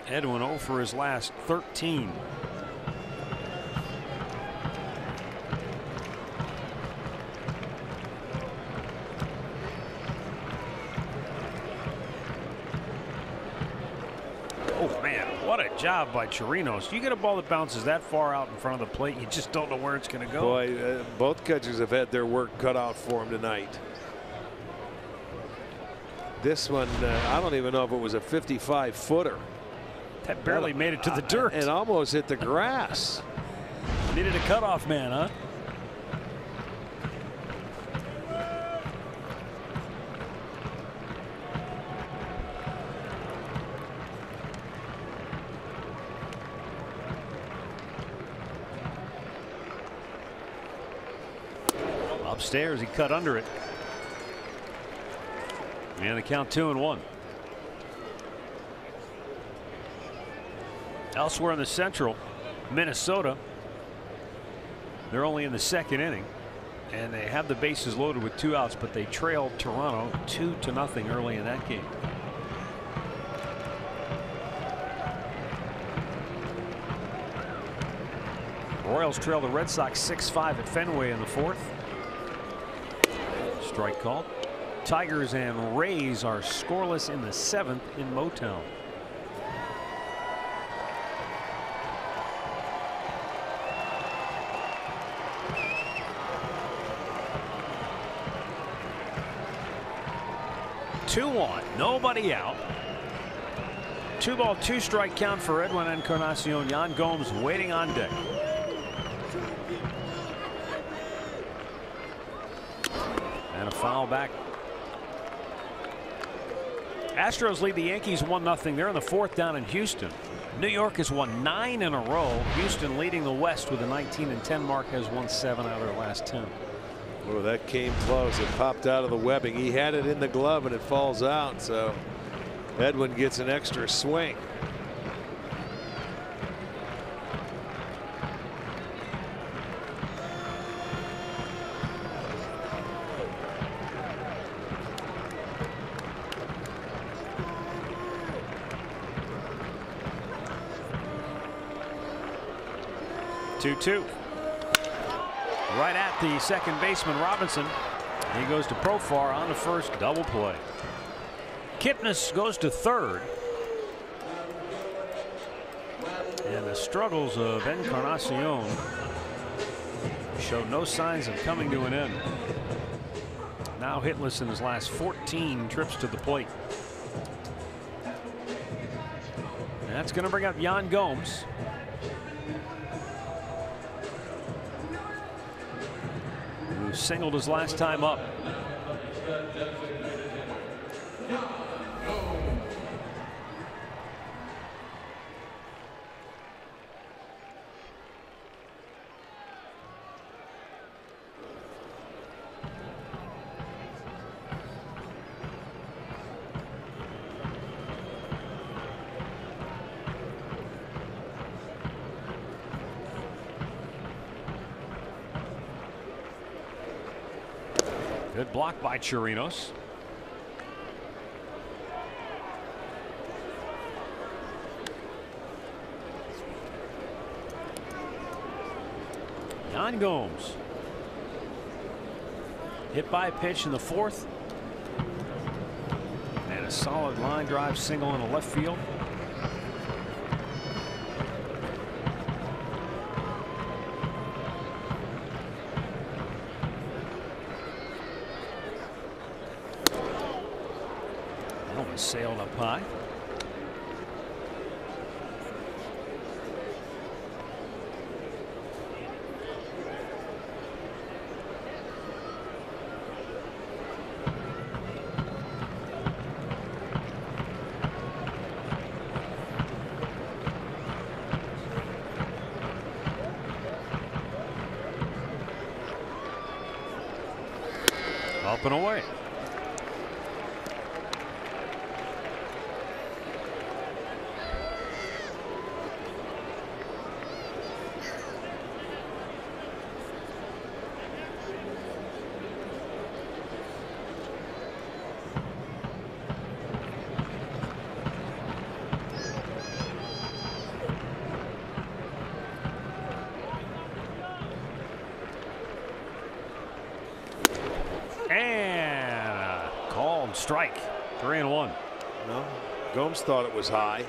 Edwin 0 for his last 13. Oh man, what a job by Chirinos. You get a ball that bounces that far out in front of the plate, you just don't know where it's going to go. Boy, both catchers have had their work cut out for them tonight. This one, I don't even know if it was a 55-footer. That barely made it to the dirt. It almost hit the grass. Needed a cutoff man, huh? upstairs. He cut under it. And the count 2-1. Elsewhere in the Central, Minnesota, they're only in the second inning, and they have the bases loaded with 2 outs, but they trailed Toronto 2-0 early in that game. Royals trail the Red Sox 6-5 at Fenway in the 4th. Strike called. Tigers and Rays are scoreless in the 7th in Motown. Nobody out. 2-ball, 2-strike count for Edwin Encarnacion. Yan Gomes waiting on deck. And a foul back. Astros lead the Yankees 1-0. They're in the 4th down in Houston. New York has won 9 in a row. Houston leading the West with a 19-10 mark, has won 7 out of their last 10. Oh, that came close. It popped out of the webbing. He had it in the glove and it falls out. So Edwin gets an extra swing. Two. Right at the second baseman Robinson. He goes to Profar on the first double play. Kipnis goes to third. And the struggles of Encarnacion show no signs of coming to an end. Now hitless in his last 14 trips to the plate. And that's going to bring up Yan Gomes. Who singled his last time up. Good block by Chirinos. Yan Gomes. Hit by a pitch in the 4th. And a solid line drive single in the left field. Sailed up high. Up and away. Strike. 3-1. No, Gomes thought it was high.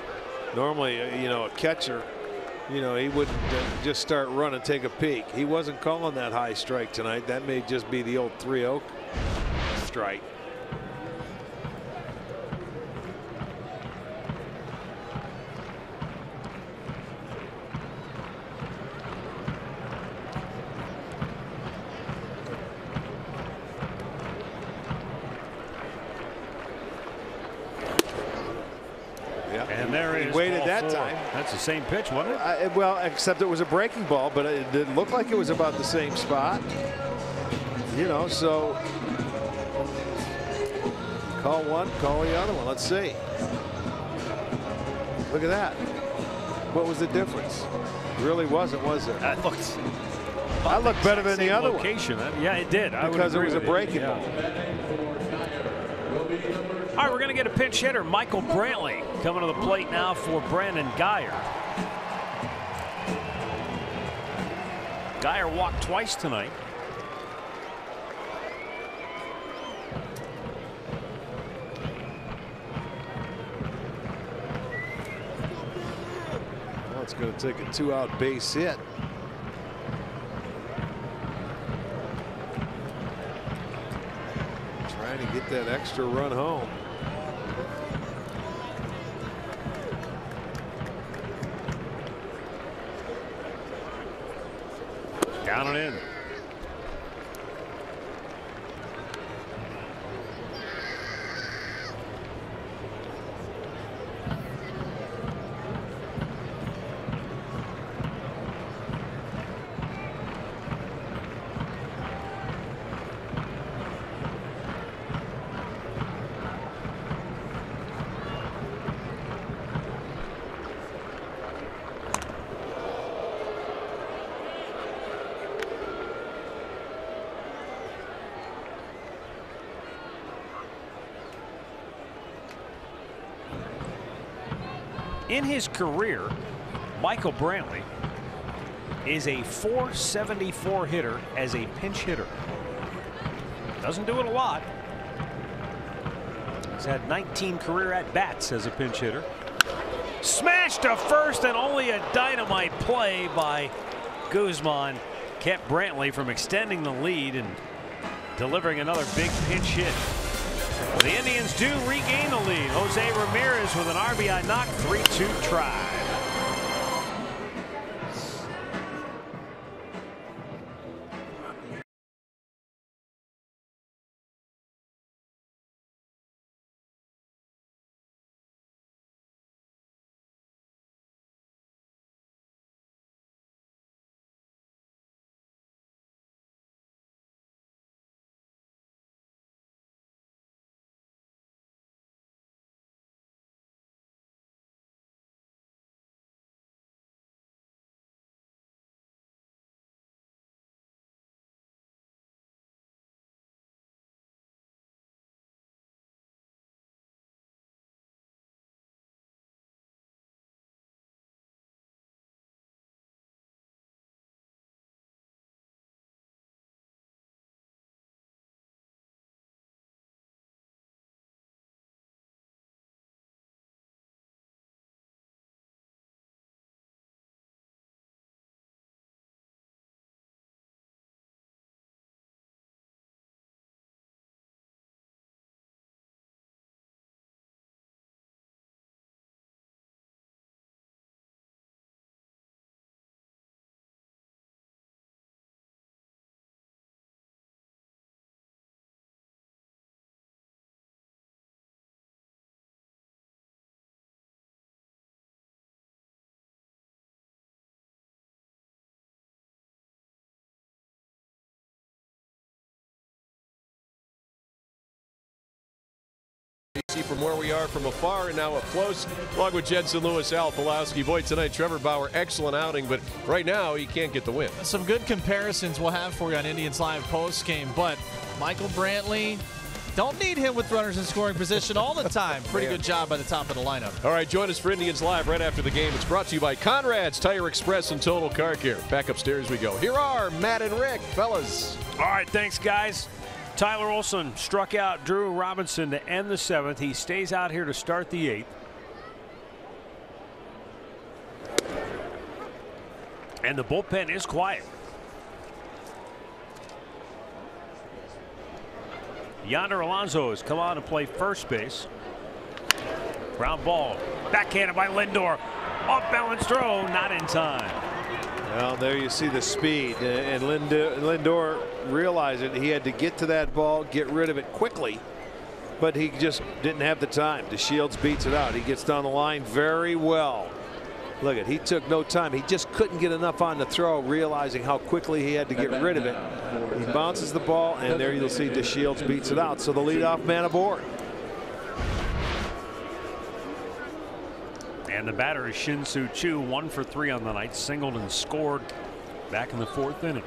Normally, you know, a catcher, you know, he wouldn't just start running, take a peek. He wasn't calling that high strike tonight. That may just be the old 3-0 strike. That's the same pitch, wasn't it? Well, except it was a breaking ball, but it looked like it was about the same spot. You know, so call one, call the other one. Let's see. Look at that. What was the difference? Really wasn't, was it? That looked. I looked better than the other location. Yeah, it did. Because it was a breaking ball. All right, we're going to get a pinch hitter, Michael Brantley, coming to the plate now for Brandon Geyer. Geyer walked twice tonight. Well, it's going to take a 2-out base hit. Trying to get that extra run home. Down and in. In his career, Michael Brantley is a .474 hitter as a pinch hitter. Doesn't do it a lot. He's had 19 career at-bats as a pinch hitter. Smashed to first, and only a dynamite play by Guzman kept Brantley from extending the lead and delivering another big pinch hit. The Indians do regain the lead. Jose Ramirez with an RBI knock, 3-2 Tribe. From where we are from afar and now up close, along with Jensen Lewis, Al Pulowski. Boy, tonight Trevor Bauer, excellent outing, but right now he can't get the win. Some good comparisons we'll have for you on Indians Live post game, but Michael Brantley, don't need him with runners in scoring position all the time. Pretty good job by the top of the lineup. All right, join us for Indians Live right after the game. It's brought to you by Conrad's Tire Express and Total Car Care. Back upstairs we go. Here are Matt and Rick, fellas. All right, thanks, guys. Tyler Olson struck out Drew Robinson to end the 7th. He stays out here to start the 8th. And the bullpen is quiet. Yonder Alonso has come on to play first base. Ground ball. Backhanded by Lindor. Off balance throw, not in time. Well, there you see the speed, and Lindor realized it. He had to get to that ball, get rid of it quickly, but he just didn't have the time. DeShields beats it out. He gets down the line very well. Look at, he took no time. He just couldn't get enough on the throw, realizing how quickly he had to get rid of it. He bounces the ball, and there you'll see DeShields beats it out. So the leadoff man aboard. And the batter is Shin-Soo Choo, 1 for 3 on the night, singled and scored back in the 4th inning.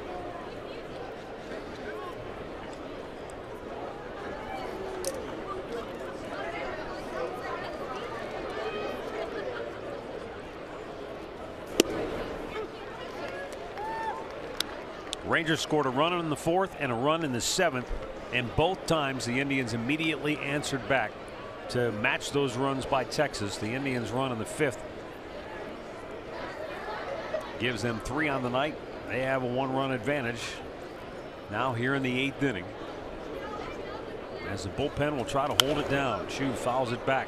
Rangers scored a run in the 4th and a run in the 7th, and both times the Indians immediately answered back to match those runs by Texas. The Indians run in the 5th gives them 3 on the night. They have a 1-run advantage now here in the 8th inning, as the bullpen will try to hold it down. Choo fouls it back.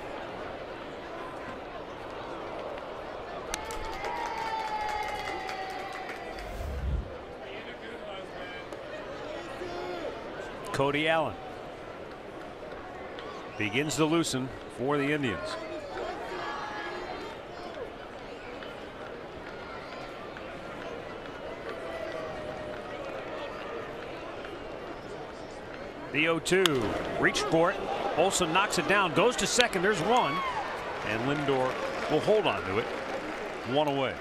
Cody Allen begins to loosen for the Indians. The 0-2 reached for it. Olsen knocks it down, goes to second. There's one, and Lindor will hold on to it. 1 away.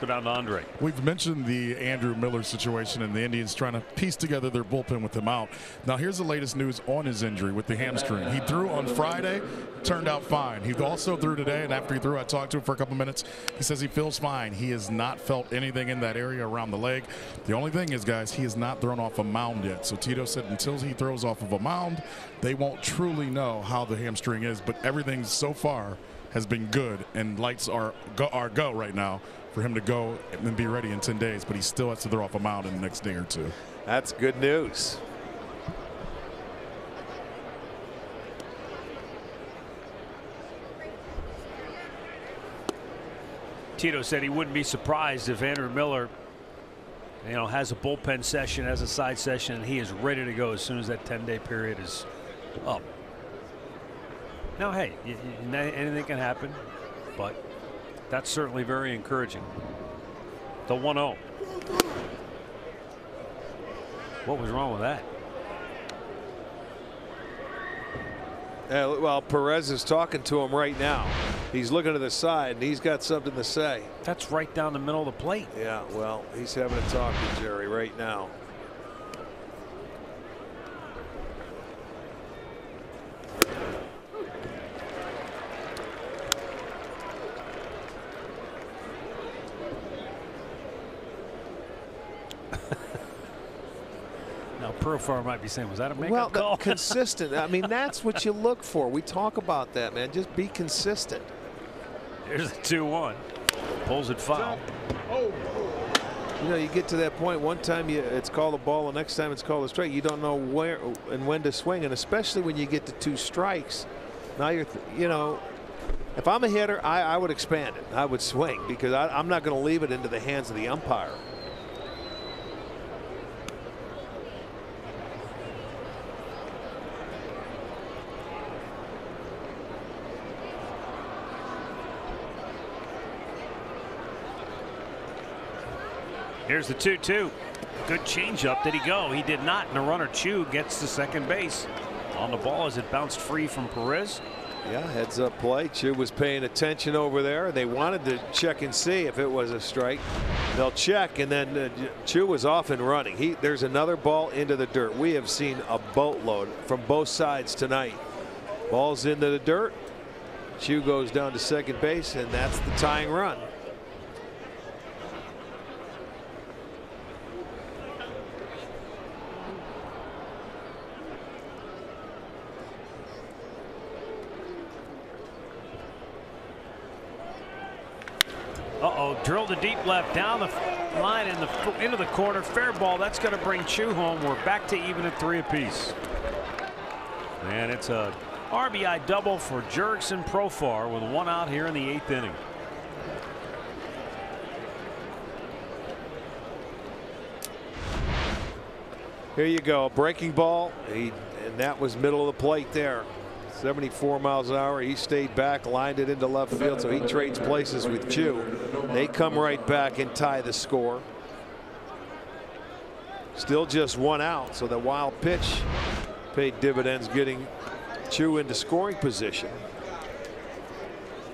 Go down to Andre. We've mentioned the Andrew Miller situation and the Indians trying to piece together their bullpen with him out. Now here's the latest news on his injury with the hamstring. He threw on Friday, turned out fine. He also threw today, and after he threw, I talked to him for a couple minutes. He says he feels fine. He has not felt anything in that area around the leg. The only thing is, guys, he has not thrown off a mound yet. So Tito said until he throws off of a mound, they won't truly know how the hamstring is. But everything so far has been good, and lights are go right now for him to go and be ready in 10 days, but he still has to throw off a mound in the next day or two. That's good news. Tito said he wouldn't be surprised if Andrew Miller, has a bullpen session, has a side session, and he is ready to go as soon as that 10-day period is up. Now, hey, anything can happen, but that's certainly very encouraging. The 1-0. What was wrong with that? Well, Perez is talking to him right now. He's looking to the side, and he's got something to say. That's right down the middle of the plate. Yeah, well, he's having a talk with Jerry right now. Profar might be saying, was that a makeup call? Well, consistent. I mean, that's what you look for. We talk about that, man. Just be consistent. Here's the 2-1. Pulls it foul. You get to that point. One time it's called a ball, the next time it's called a strike. You don't know where and when to swing, and especially when you get to 2 strikes. Now if I'm a hitter, I would expand it. I would swing because I'm not going to leave it into the hands of the umpire. Here's the 2-2. Good changeup. Did he go? He did not. And the runner Choo gets to second base on the ball as it bounced free from Perez. Yeah, heads up play. Choo was paying attention over there. They wanted to check and see if it was a strike. They'll check, and then Choo was off and running. There's another ball into the dirt. We have seen a boatload from both sides tonight. Ball's into the dirt. Choo goes down to second base, and that's the tying run. Drilled the deep left down the line into the corner. Fair ball. That's going to bring Choo home. We're back to even at 3 apiece. And it's a RBI double for Jurickson Profar with 1 out here in the 8th inning. Here you go. Breaking ball. And that was middle of the plate there. 74 miles an hour. He stayed back, lined it into left field, so he trades places with Chu. They come right back and tie the score. Still just 1 out, so the wild pitch paid dividends, getting Chu into scoring position.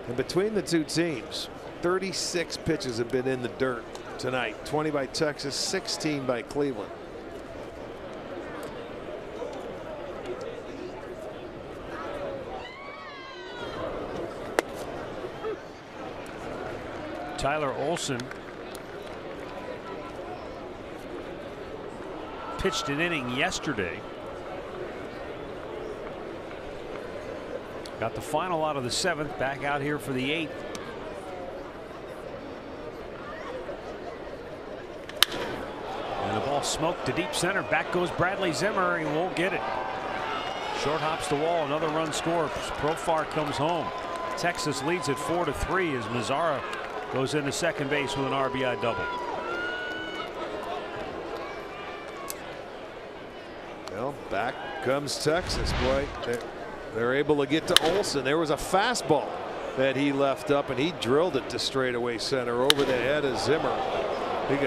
And between the two teams, 36 pitches have been in the dirt tonight. 20 by Texas, 16 by Cleveland. Tyler Olson pitched an inning yesterday. Got the final out of the 7th, back out here for the 8th. And the ball smoked to deep center. Back goes Bradley Zimmer. He won't get it. Short hops the wall. Another run score. Profar comes home. Texas leads it 4-3 as Mazzara goes into second base with an RBI double. Well, back comes Texas. Boy, they're able to get to Olson. There was a fastball that he left up, and he drilled it to straightaway center over the head of Zimmer.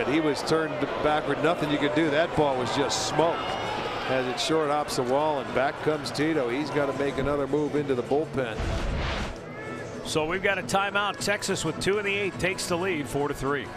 He was turned backward. Nothing you could do. That ball was just smoked as it short hops the wall, and back comes Tito. He's got to make another move into the bullpen. So we've got a timeout. Texas with 2 in the 8th takes the lead 4-3.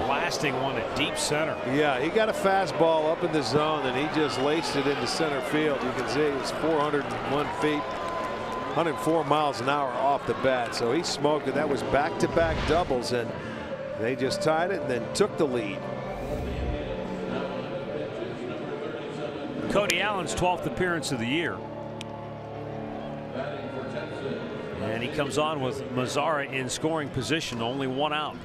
Blasting one at deep center. Yeah, he got a fastball up in the zone, and he just laced it into center field. You can see it was 401 feet, 104 miles an hour off the bat. So he smoked it. That was back-to-back doubles, and they just tied it and then took the lead. Cody Allen's 12th appearance of the year. And he comes on with Mazzara in scoring position, only 1 out.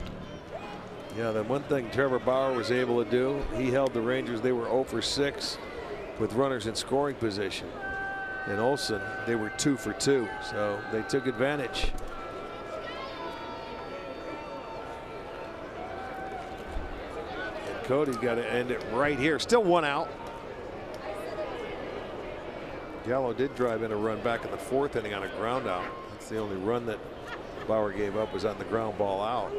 Yeah, the one thing Trevor Bauer was able to do, he held the Rangers. They were 0 for 6 with runners in scoring position. And Olson, they were 2 for 2, so they took advantage. And Cody's got to end it right here. Still 1 out. Gallo did drive in a run back in the 4th inning on a ground out. That's the only run that Bauer gave up, was on the ground ball out.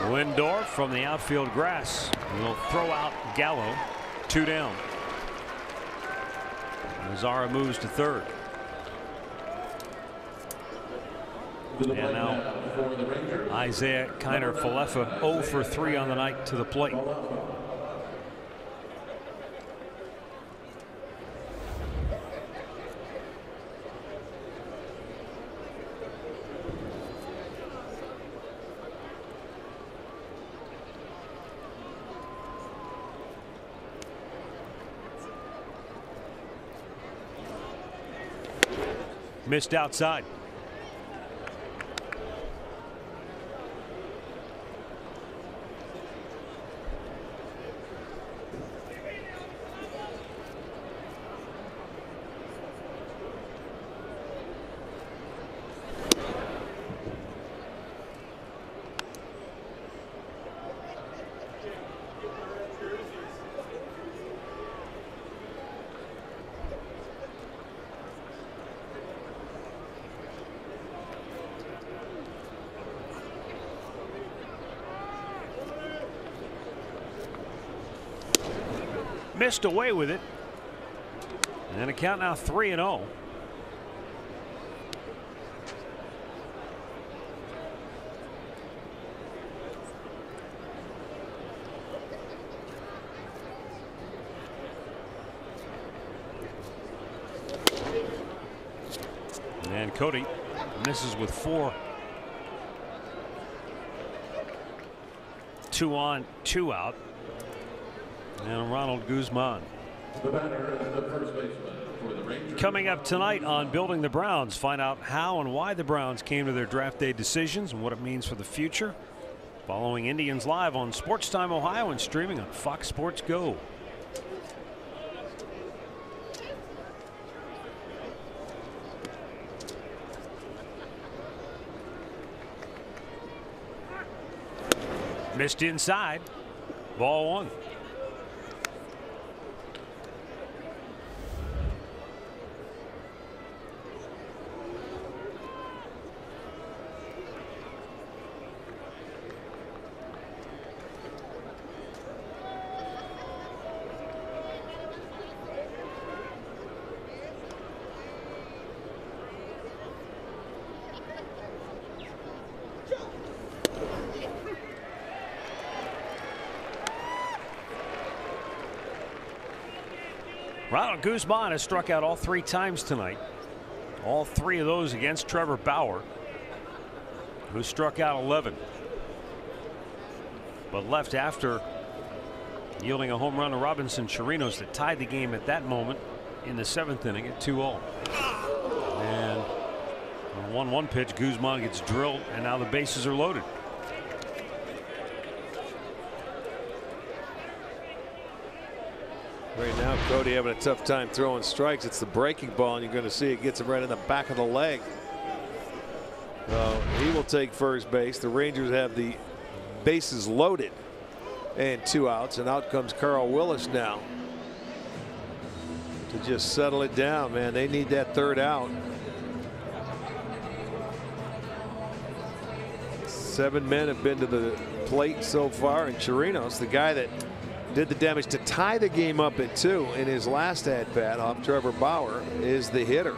Lindor from the outfield grass will throw out Gallo. 2 down. Mazzara moves to third. And now Isaiah Kiner-Falefa 0 for 3 on the night to the plate. Missed outside. Missed away with it. And a count now 3-0. And Cody misses with 4. 2 on, 2 out. And Ronald Guzman. The batter is the first baseman for the Rangers. Coming up tonight on Building the Browns, find out how and why the Browns came to their draft day decisions and what it means for the future. Following Indians live on Sports Time Ohio and streaming on Fox Sports Go. Missed inside. Ball 1. Ronald Guzman has struck out all 3 times tonight. All 3 of those against Trevor Bauer, who struck out 11. But left after yielding a home run to Robinson Chirinos that tied the game at that moment in the 7th inning at 2-0. And on a 1-1 pitch, Guzman gets drilled, and now the bases are loaded. Right now, Cody having a tough time throwing strikes. It's the breaking ball, and you're going to see it gets him right in the back of the leg. He will take first base. The Rangers have the bases loaded and 2 outs, and out comes Carl Willis now to just settle it down. Man, they need that 3rd out. 7 men have been to the plate so far, and Chirinos, the guy that did the damage to tie the game up at 2 in his last at-bat off Trevor Bauer, is the hitter.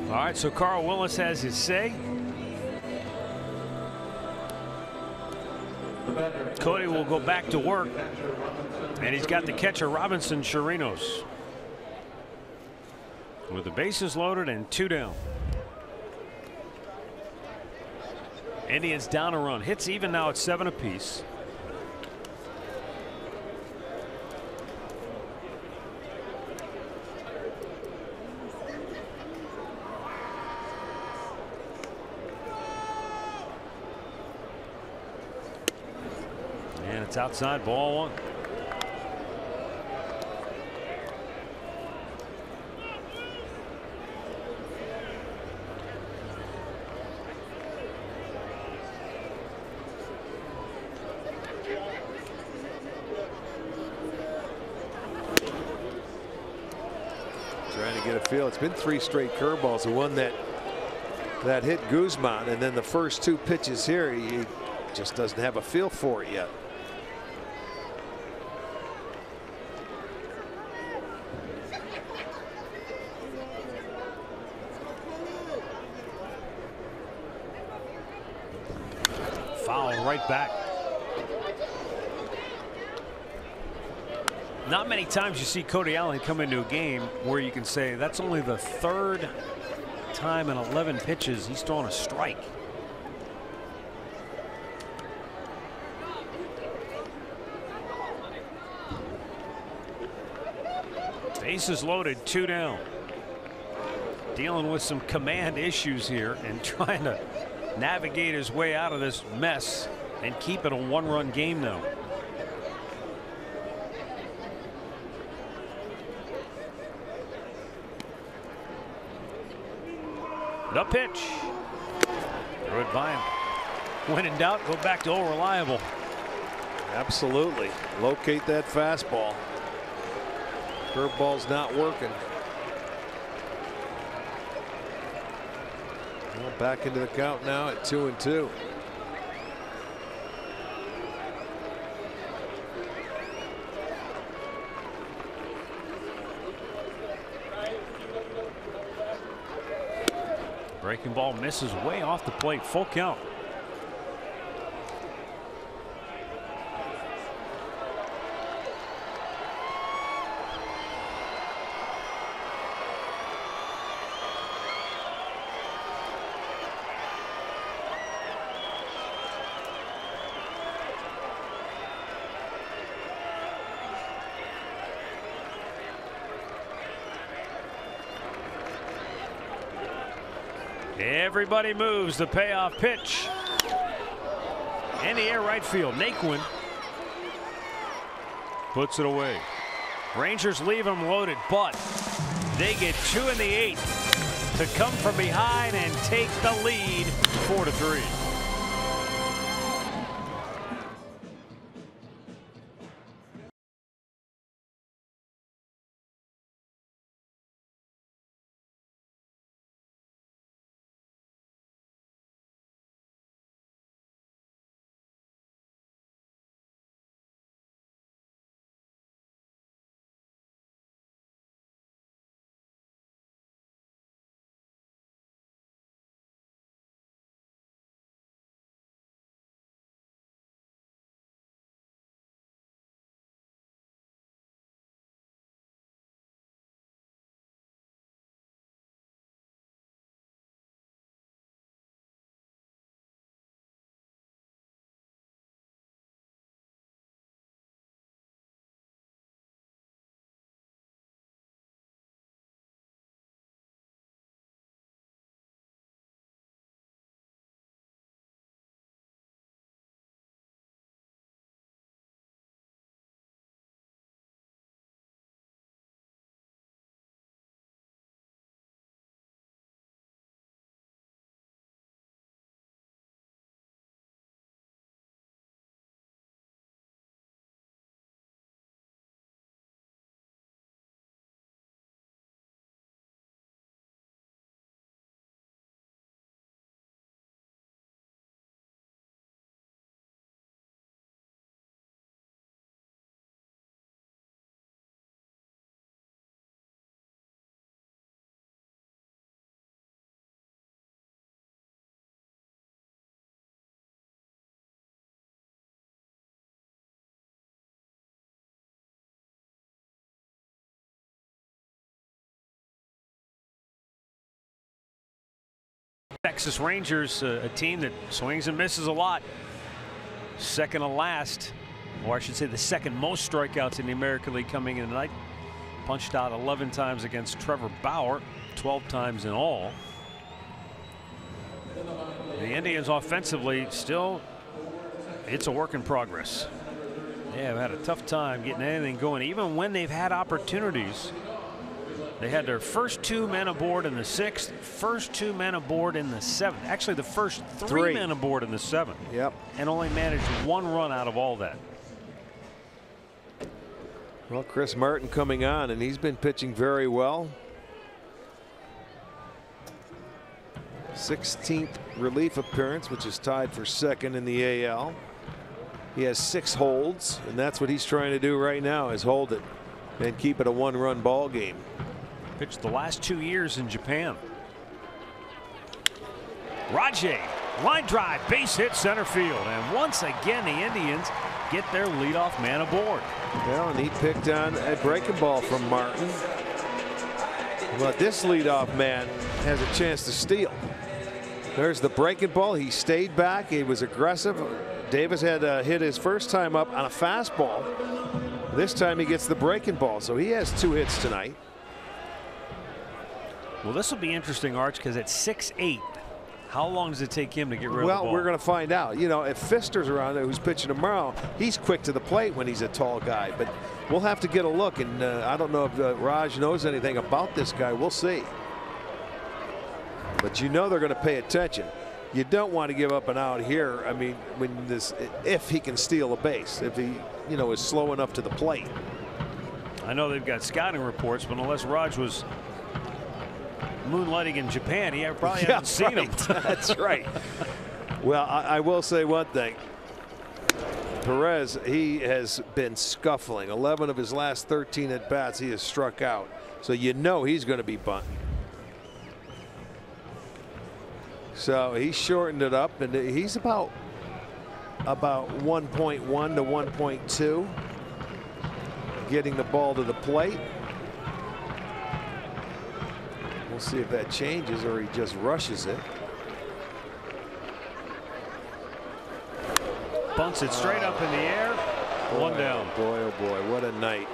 All right, so Carl Willis has his say. Cody will go back to work, and he's got the catcher Robinson Chirinos with the bases loaded and 2 down. Indians down a run. Hits even now at 7 apiece. And it's outside, ball 1. Trying to get a feel. It's been 3 straight curveballs. The one that hit Guzman, and then the first 2 pitches here, he just doesn't have a feel for it yet. Foul right back. Not many times you see Cody Allen come into a game where you can say that's only the 3rd time in 11 pitches he's thrown a strike. Bases loaded, 2 down. Dealing with some command issues here and trying to navigate his way out of this mess and keep it a 1-run game now. The pitch. Threw it by him. When in doubt, go back to old reliable. Absolutely. Locate that fastball. Curveball's not working. Well, back into the count now at 2-2. Breaking ball misses way off the plate. Full count. Everybody moves. The payoff pitch. In the air right field. Naquin puts it away. Rangers leave him loaded, but they get 2 in the 8th to come from behind and take the lead 4-3. Texas Rangers, a team that swings and misses a lot. Second to last, or I should say the second most strikeouts in the American League coming in tonight. Punched out 11 times against Trevor Bauer, 12 times in all. The Indians offensively still, it's a work in progress. They have had a tough time getting anything going, even when they've had opportunities. They had their first 2 men aboard in the 6th, first 2 men aboard in the 7th. Actually, the first 3 men aboard in the 7th. Yep. And only managed 1 run out of all that. Well, Chris Martin coming on, and he's been pitching very well. 16th relief appearance, which is tied for 2nd in the AL. He has 6 holds, and that's what he's trying to do right now, is hold it and keep it a 1-run ball game. Pitched the last 2 years in Japan. Rajay, line drive, base hit center field, and once again the Indians get their leadoff man aboard. Well, and he picked on a breaking ball from Martin. But this leadoff man has a chance to steal. There's the breaking ball. He stayed back. He was aggressive. Davis had hit his first time up on a fastball. This time he gets the breaking ball, so he has 2 hits tonight. Well, this will be interesting, Arch, because at 6'8", how long does it take him to get rid of the ball? Well, we're going to find out. You know, if Pfister's around there, who's pitching tomorrow, he's quick to the plate when he's a tall guy. But we'll have to get a look, and I don't know if Raj knows anything about this guy. We'll see. But you know they're going to pay attention. You don't want to give up an out here. I mean, if he can steal a base, if he, you know, is slow enough to the plate. I know they've got scouting reports, but unless Raj was moonlighting in Japan, he probably hasn't seen him. That's right. Well, I will say one thing. Perez, he has been scuffling. 11 of his last 13 at bats, he has struck out. So you know he's going to be bunting. So he shortened it up, and he's about 1.1 to 1.2 getting the ball to the plate. We'll see if that changes or he just rushes it. Bunts it straight up in the air. Boy, 1 down. Boy, oh boy, what a night.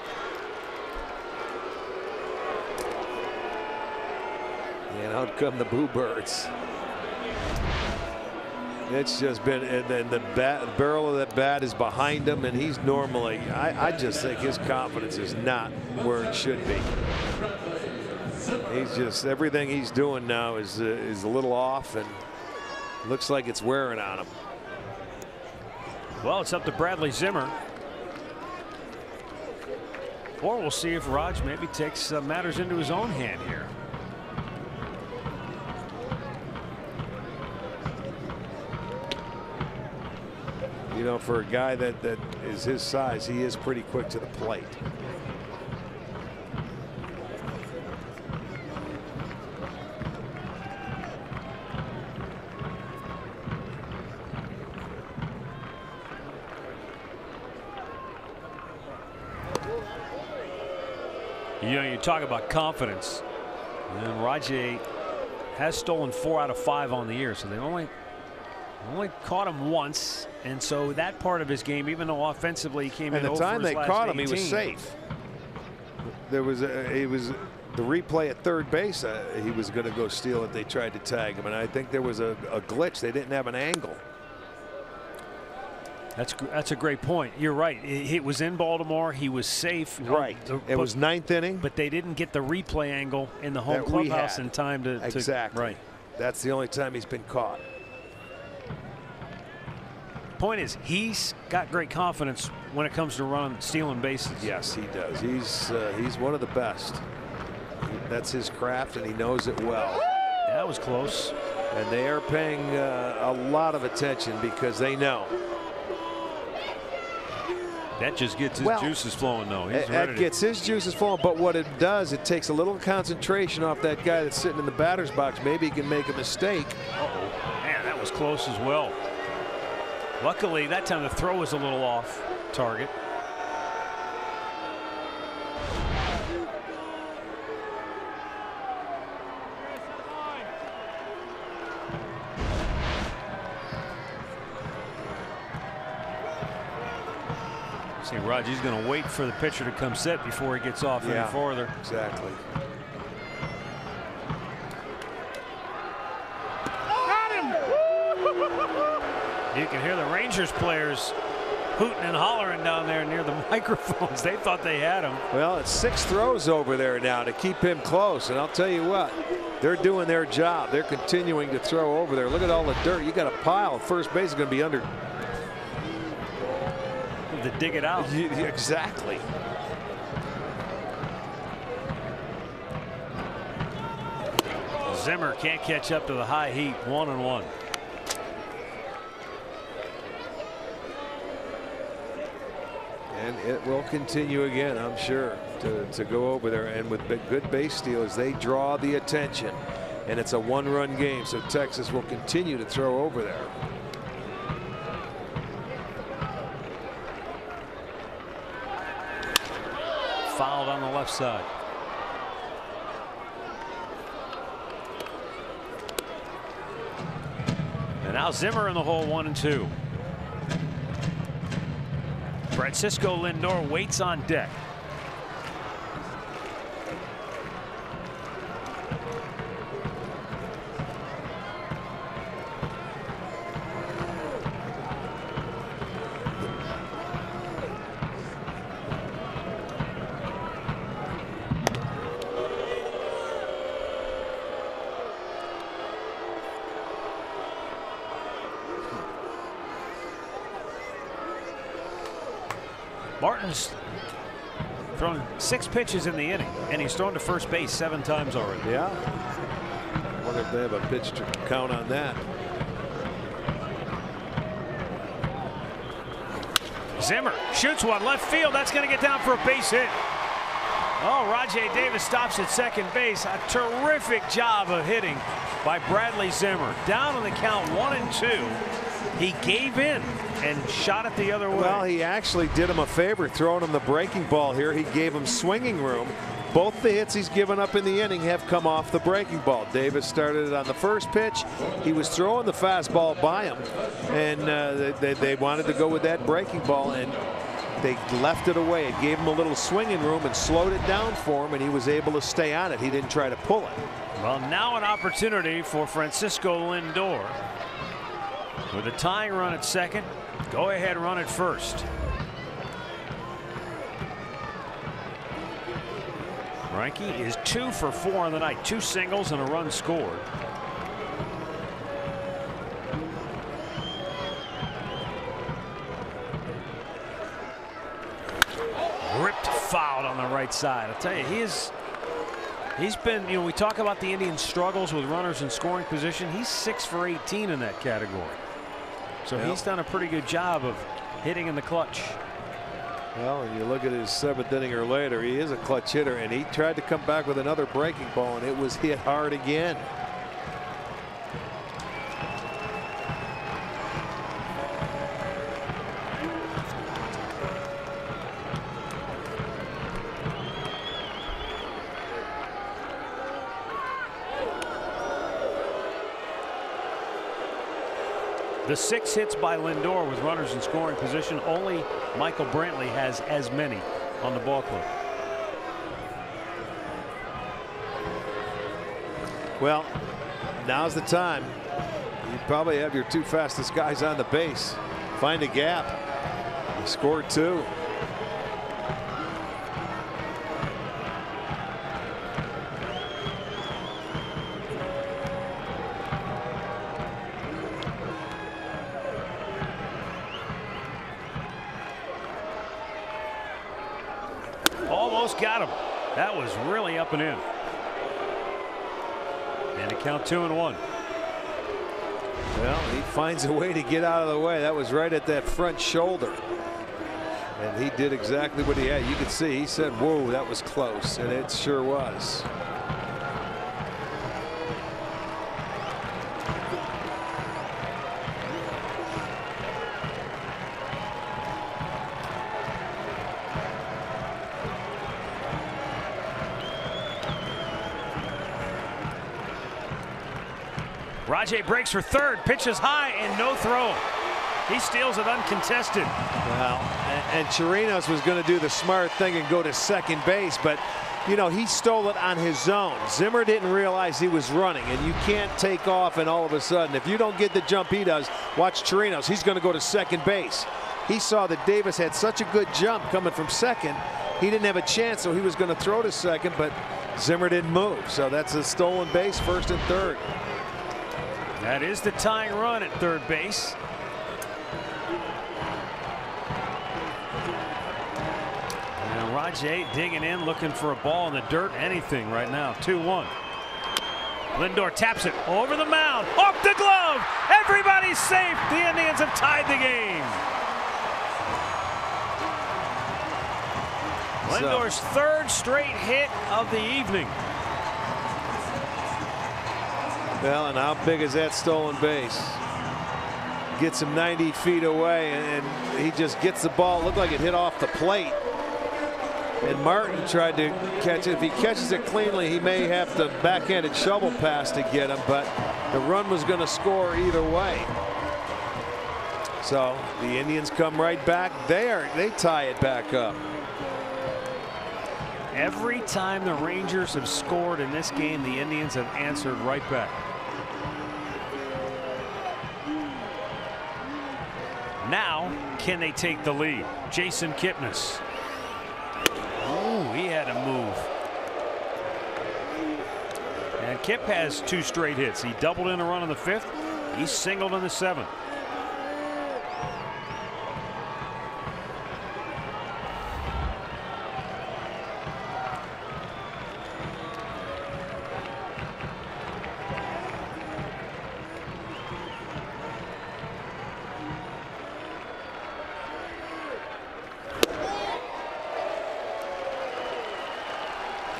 And out come the Boo Birds. It's just been, and then the barrel of that bat is behind him, and he's normally, I just think his confidence is not where it should be. He's just, everything he's doing now is a little off, and looks like it's wearing on him. Well, it's up to Bradley Zimmer. Or we'll see if Raj maybe takes matters into his own hand here. You know, for a guy that is his size, he is pretty quick to the plate. You know, you talk about confidence, and Rajay has stolen 4 out of 5 on the year, so they only caught him once, and so that part of his game, even though offensively he came in over his last 18. And the time they caught him, he was safe. There was the replay at third base. He was going to go steal it. They tried to tag him, and I think there was a glitch. They didn't have an angle. That's a great point. You're right. It was in Baltimore. He was safe. Right. It was 9th inning. But they didn't get the replay angle in the home clubhouse in time to. Exactly. Right. That's the only time he's been caught. Point is, he's got great confidence when it comes to stealing bases. Yes, he does. He's one of the best. That's his craft, and he knows it well. That was close. And they are paying a lot of attention because they know. That just gets his juices flowing, though. That gets his juices flowing, but what it does, it takes a little concentration off that guy that's sitting in the batter's box. Maybe he can make a mistake. Uh-oh. Man, that was close as well. Luckily, that time the throw was a little off target. See, Raji's going to wait for the pitcher to come set before he gets off any farther. Exactly. You can hear the Rangers players hooting and hollering down there near the microphones. They thought they had him. Well, it's 6 throws over there now to keep him close. And I'll tell you what, they're doing their job. They're continuing to throw over there. Look at all the dirt. You got a pile. First base is going to be under. To dig it out. Exactly. Zimmer can't catch up to the high heat. 1-1. And it will continue again, I'm sure, to go over there. And with good base stealers, they draw the attention. And it's a 1-run game, so Texas will continue to throw over there. Fouled on the left side. And now Zimmer in the hole, 1-2. Francisco Lindor waits on deck. Martin's thrown 6 pitches in the inning, and he's thrown to first base 7 times already. Yeah. I wonder if they have a pitch to count on that. Zimmer shoots one left field. That's going to get down for a base hit. Oh, Rajai Davis stops at second base. A terrific job of hitting by Bradley Zimmer. Down on the count 1-2. He gave in and shot it the other way. Well, he actually did him a favor throwing him the breaking ball here. He gave him swinging room. Both the hits he's given up in the inning have come off the breaking ball. Davis started it on the first pitch. He was throwing the fastball by him, and they wanted to go with that breaking ball, and they left it away. It gave him a little swinging room and slowed it down for him, and he was able to stay on it. He didn't try to pull it. Well, now an opportunity for Francisco Lindor with a tying run at second. Go ahead, run at first. Reinke is 2 for 4 on the night. 2 singles and a run scored. Ripped foul on the right side. I'll tell you, he's been, you know, we talk about the Indians' struggles with runners in scoring position. He's 6 for 18 in that category. So he's done a pretty good job of hitting in the clutch. Well, and you look at his 7th inning or later, he is a clutch hitter, and he tried to come back with another breaking ball, and it was hit hard again. The 6 hits by Lindor with runners in scoring position. Only Michael Brantley has as many on the ball club. Well, now's the time. You probably have your 2 fastest guys on the base. Find a gap. He scored 2. Almost got him. That was really up and in. And a count 2-1. Well, he finds a way to get out of the way. That was right at that front shoulder. And he did exactly what he had. You could see he said, whoa, that was close. And it sure was. Rajai breaks for third, pitches high, and no throw. He steals it uncontested. Well, and Chirinos was going to do the smart thing and go to second base, but you know, he stole it on his own. Zimmer didn't realize he was running, and you can't take off and all of a sudden, if you don't get the jump he does, watch Chirinos. He's going to go to second base. He saw that Davis had such a good jump coming from second. He didn't have a chance, so he was going to throw to second, but Zimmer didn't move. So that's a stolen base, first and third. That is the tying run at third base. And Rajai digging in, looking for a ball in the dirt, anything right now. 2-1. Lindor taps it over the mound, off the glove. Everybody's safe. The Indians have tied the game. Lindor's third straight hit of the evening. Well, and how big is that stolen base? Gets him 90 feet away, and he just gets the ball. It looked like it hit off the plate. And Martin tried to catch it. If he catches it cleanly, he may have to backhanded shovel pass to get him, but the run was going to score either way. So the Indians come right back. They tie it back up. Every time the Rangers have scored in this game, the Indians have answered right back. Now, can they take the lead? Jason Kipnis. Ooh, he had a move. And Kip has 2 straight hits. He doubled in a run in the 5th. He singled in the 7th.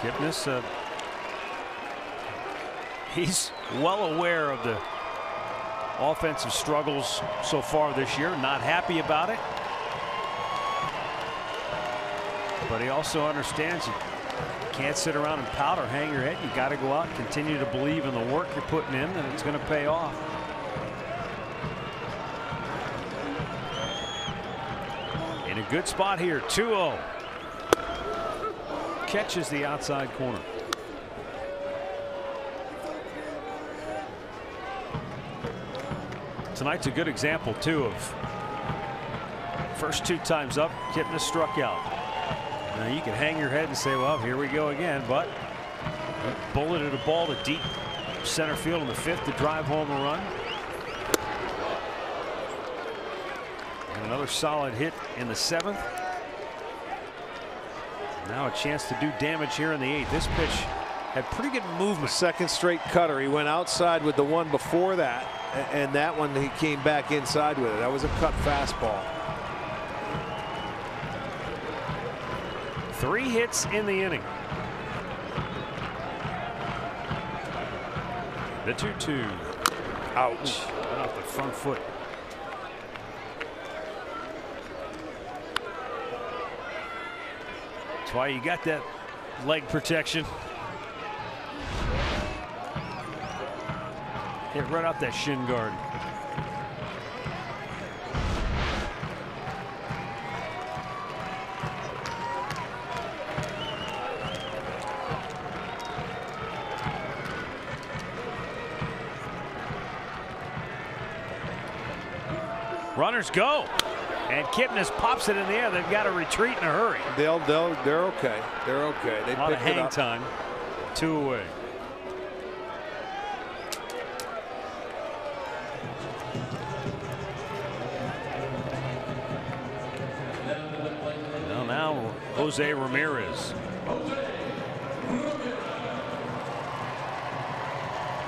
Kipnis, he's well aware of the offensive struggles so far this year. Not happy about it, but he also understands you can't sit around and pout or hang your head. You got to go out and continue to believe in the work you're putting in, and it's going to pay off. In a good spot here. 2-0. Catches the outside corner. Tonight's a good example too of first 2 times up, Kipnis struck out. Now you can hang your head and say, well, here we go again, but bulleted a ball to deep center field in the 5th to drive home a run. And another solid hit in the 7th. Now a chance to do damage here in the 8th. This pitch had pretty good movement. Second straight cutter. He went outside with the one before that, and that one he came back inside with it. That was a cut fastball. 3 hits in the inning. The 2-2. Ouch. Right off the front foot. That's why you got that leg protection. Hit right off that shin guard. Runners go, and Kipnis pops it in the air. They've got to retreat in a hurry. They're okay. They're okay. They a lot of picked it hang up. time. 2 away. Now Jose Ramirez.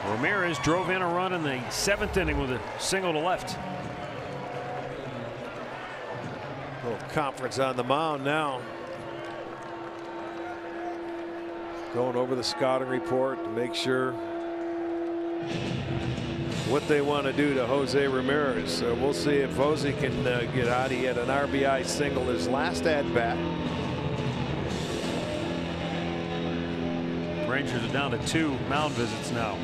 Ramirez drove in a run in the 7th inning with a single to left. Little conference on the mound now. Going over the scouting report to make sure what they want to do to Jose Ramirez. So we'll see if Jose can get out. He had an RBI single his last at bat. Rangers are down to 2 mound visits now.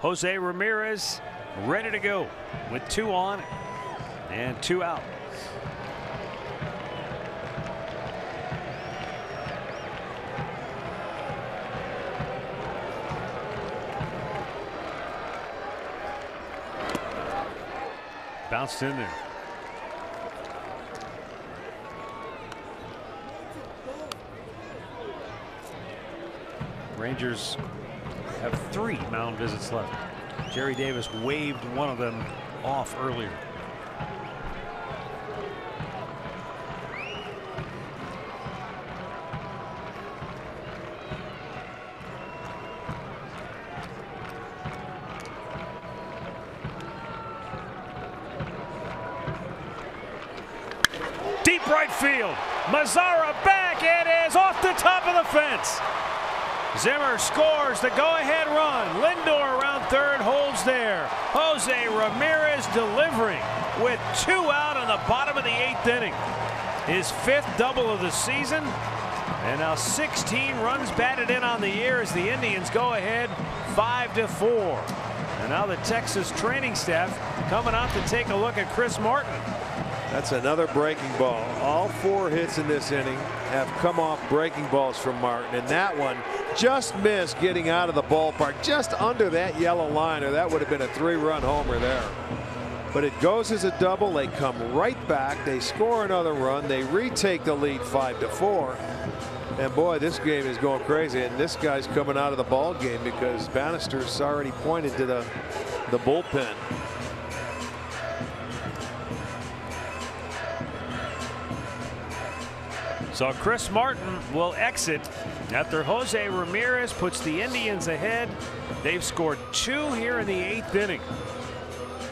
Jose Ramirez ready to go with 2 on and 2 out. Bounced in there. Rangers have 3 mound visits left. Jerry Davis waved one of them off earlier. Deep right field. Mazzara back. it is off the top of the fence. Zimmer scores the go-ahead run. Lindor around third, holds there. Jose Ramirez delivering with 2 out on the bottom of the 8th inning. His 5th double of the season. And now 16 runs batted in on the year as the Indians go ahead 5-4. And now the Texas training staff coming out to take a look at Chris Martin. That's another breaking ball. All 4 hits in this inning have come off breaking balls from Martin, and that one just missed getting out of the ballpark, just under that yellow line, or that would have been a 3-run homer there. But it goes as a double. They come right back. They score another run. They retake the lead 5-4. And boy, this game is going crazy. And this guy's coming out of the ball game because Bannister's already pointed to the bullpen. So Chris Martin will exit after Jose Ramirez puts the Indians ahead. They've scored 2 here in the 8th inning.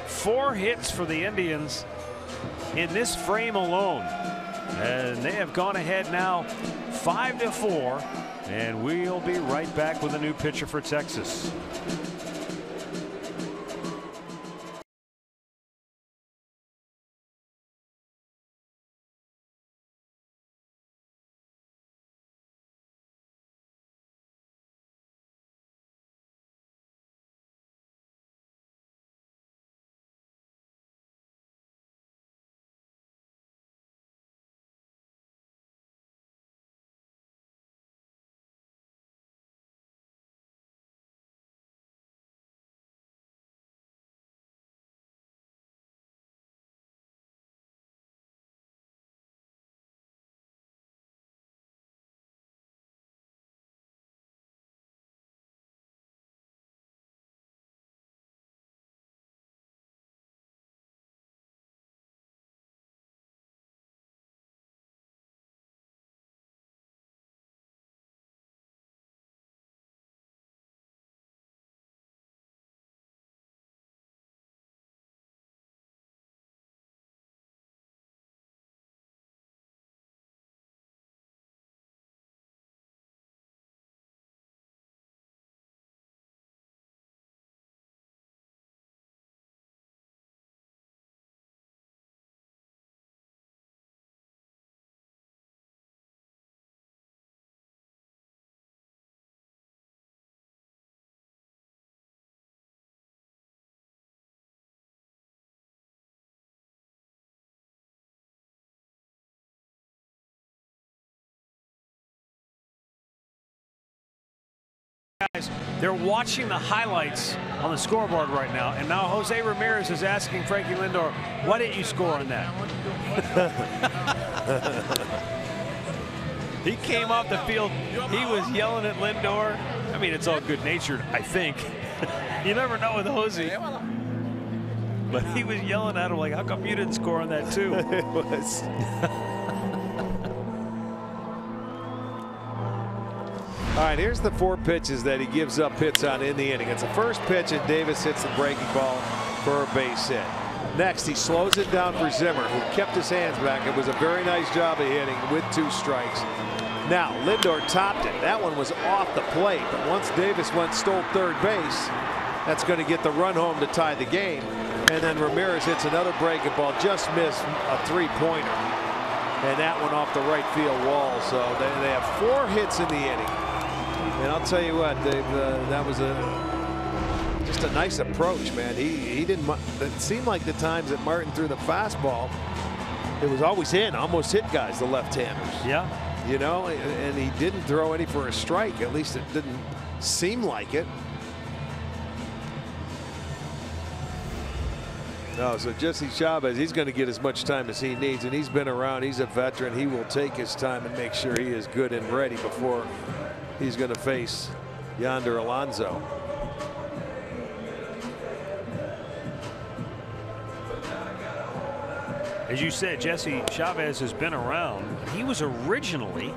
4 hits for the Indians in this frame alone. And they have gone ahead now 5-4. And we'll be right back with a new pitcher for Texas. They're watching the highlights on the scoreboard right now, and now Jose Ramirez is asking Frankie Lindor, why didn't you score on that? He came off the field, he was yelling at Lindor. I mean, it's all good-natured, I think. You never know with Jose. But he was yelling at him like, how come you didn't score on that too? It was. All right, here's the 4 pitches that he gives up hits on in the inning. It's the first pitch, and Davis hits the breaking ball for a base hit. Next, he slows it down for Zimmer, who kept his hands back. It was a very nice job of hitting with 2 strikes. Now, Lindor topped it. That one was off the plate, but once Davis stole third base, that's going to get the run home to tie the game. And then Ramirez hits another breaking ball, just missed a 3-pointer. And that one off the right field wall. So they have 4 hits in the inning. And I'll tell you what, that was just a nice approach, man. He didn't. It seemed like the times that Martin threw the fastball, it was always in, almost hit guys, the left-handers. Yeah. You know, and he didn't throw any for a strike. At least it didn't seem like it. No, so Jesse Chavez, he's going to get as much time as he needs, and he's been around. He's a veteran. He will take his time and make sure he is good and ready before he's going to face Yonder Alonso. As you said, Jesse Chavez has been around. He was originally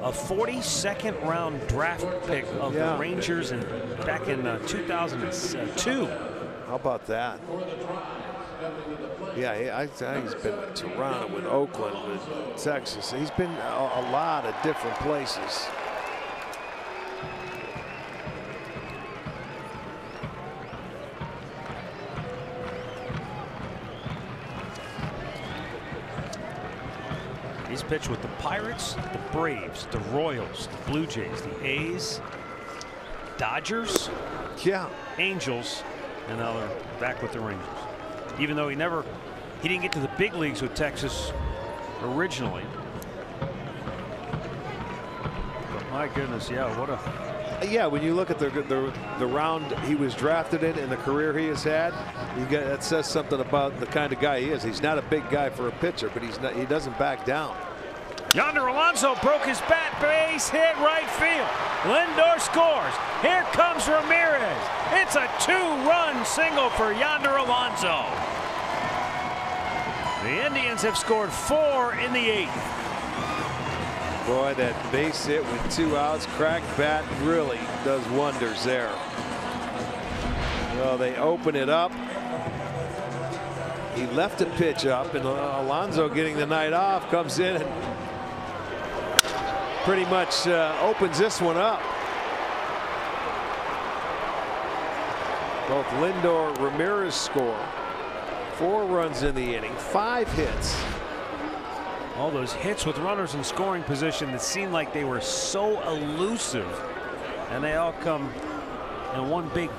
a 42nd round draft pick of the Rangers back in 2002. How about that? Yeah, I think he's been with Toronto, with Oakland, with Texas. He's been a lot of different places. He's pitched with the Pirates, the Braves, the Royals, the Blue Jays, the A's, Dodgers, Angels, and now they're back with the Rangers. Even though he didn't get to the big leagues with Texas originally. But my goodness, yeah, what a... Yeah, when you look at the round he was drafted in and the career he has had, that says something about the kind of guy he is. He's not a big guy for a pitcher, but he doesn't back down. Yonder Alonso broke his bat, base hit right field. Lindor scores. Here comes Ramirez. It's a 2-run single for Yonder Alonso. The Indians have scored 4 in the 8th. Boy, that base hit with 2 outs, cracked bat really does wonders there. Well, they open it up. He left a pitch up, and Alonso, getting the night off, comes in and pretty much opens this one up. Both Lindor, Ramirez score. 4 runs in the inning, 5 hits. All those hits with runners in scoring position that seemed like they were so elusive, and they all come in one big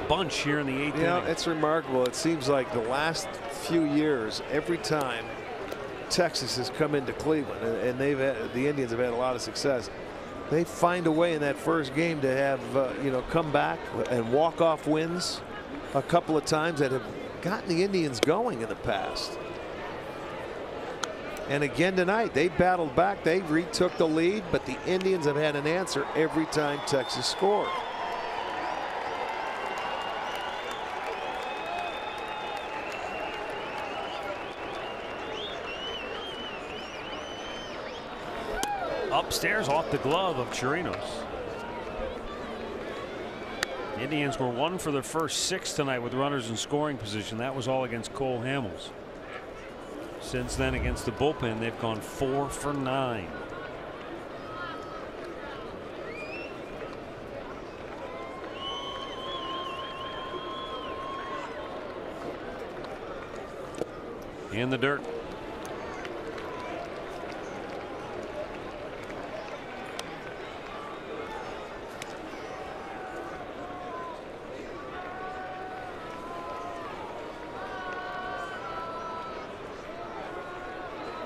bunch here in the 8th Yeah, inning. it's remarkable. It seems like the last few years, every time Texas has come into Cleveland, and the Indians have had a lot of success, they find a way in that first game to have come back and walk-off wins a couple of times that have gotten the Indians going in the past. And again tonight, they battled back. They retook the lead, but the Indians have had an answer every time Texas scored. Upstairs off the glove of Chirinos. The Indians were 1 for their first 6 tonight with runners in scoring position. That was all against Cole Hamels. Since then, against the bullpen, they've gone 4 for 9. In the dirt.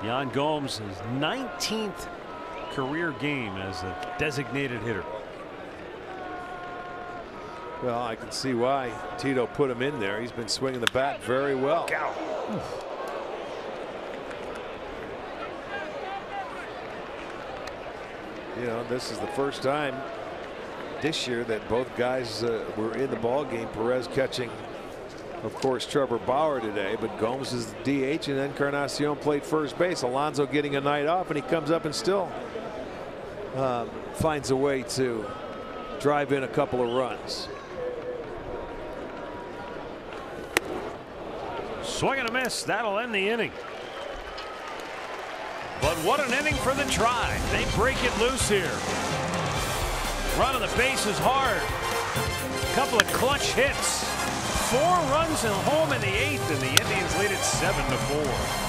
Yan Gomes' 19th career game as a designated hitter. Well, I can see why Tito put him in there. He's been swinging the bat very well. You know, this is the first time this year that both guys were in the ball game. Perez catching, of course, Trevor Bauer today, but Gomes is the DH, and Encarnacion played first base. Alonso getting a night off, and he comes up and still finds a way to drive in a couple of runs. Swing and a miss. That'll end the inning. But what an inning for the Tribe. They break it loose here. Run on the base is hard. Couple of clutch hits. 4 runs and home in the 8th, and the Indians lead it 7-4.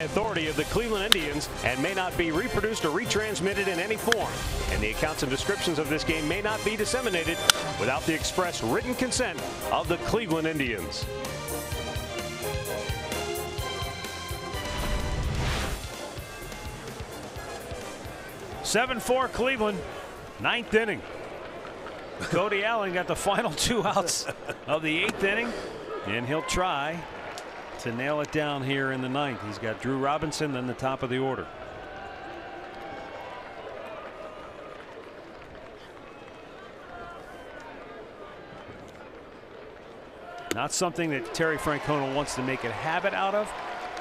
authority of the Cleveland Indians and may not be reproduced or retransmitted in any form. And the accounts and descriptions of this game may not be disseminated without the express written consent of the Cleveland Indians. (7-4) Cleveland, 9th inning. Cody Allen got the final 2 outs of the 8th inning, and he'll try to nail it down here in the 9th. He's got Drew Robinson, then the top of the order. Not something that Terry Francona wants to make a habit out of,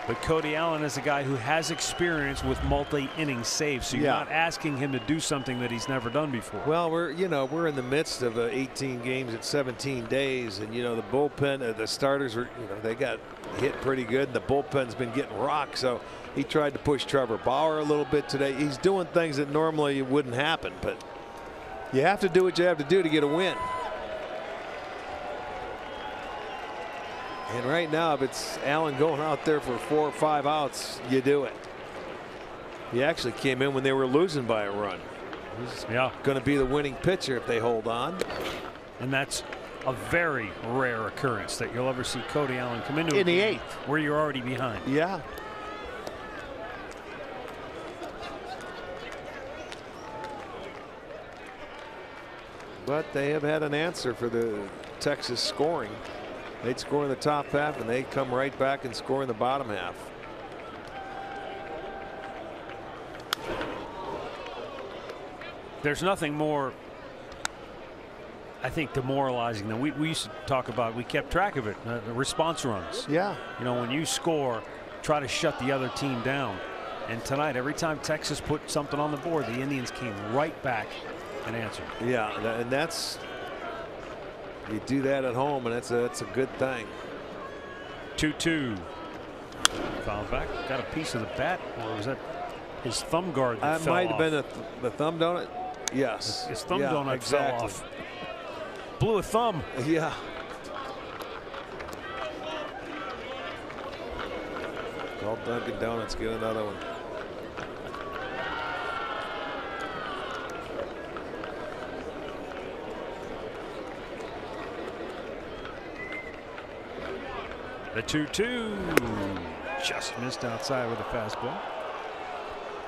but Cody Allen is a guy who has experience with multi-inning saves, so you're not asking him to do something that he's never done before. Well, we're in the midst of 18 games at 17 days, and the bullpen, the starters are, they got hit pretty good, and the bullpen's been getting rocked. So he tried to push Trevor Bauer a little bit today. He's doing things that normally wouldn't happen, but you have to do what you have to do to get a win. And right now, if it's Allen going out there for 4 or 5 outs, you do it. He actually came in when they were losing by a run. He's going to be the winning pitcher if they hold on. And that's a very rare occurrence that you'll ever see Cody Allen come into in the game 8th where you're already behind. Yeah. But they have had an answer for the Texas scoring. They'd score in the top half, and they come right back and score in the bottom half. There's nothing more, I think, demoralizing than we used to talk about. We kept track of it, the response runs. Yeah. When you score, try to shut the other team down. And tonight, every time Texas put something on the board, the Indians came right back and answered. Yeah, and that's, you do that at home, and that's a good thing. 2-2. Foul back. Got a piece of the bat, or was that his thumb guard that fell might off? have been the thumb donut. Yes. His thumb donut fell off. Blew a thumb. Yeah. Call Dunkin' Donuts, get another one. The 2-2 just missed outside with a fastball.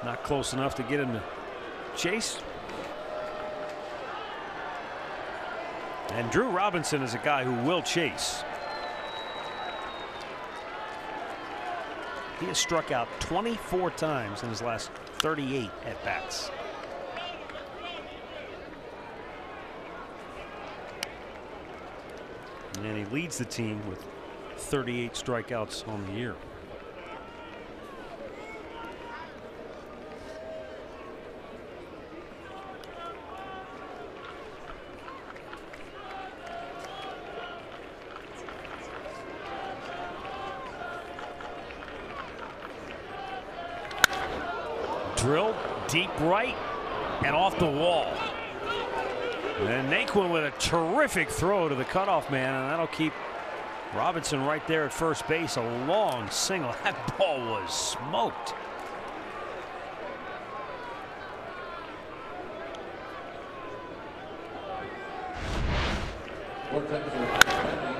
Not close enough to get him to chase. And Drew Robinson is a guy who will chase. He has struck out 24 times in his last 38 at bats. And he leads the team with 38 strikeouts on the year. Drilled deep right and off the wall. And Naquin with a terrific throw to the cutoff man, and that'll keep Robinson right there at first base. A long single. That ball was smoked.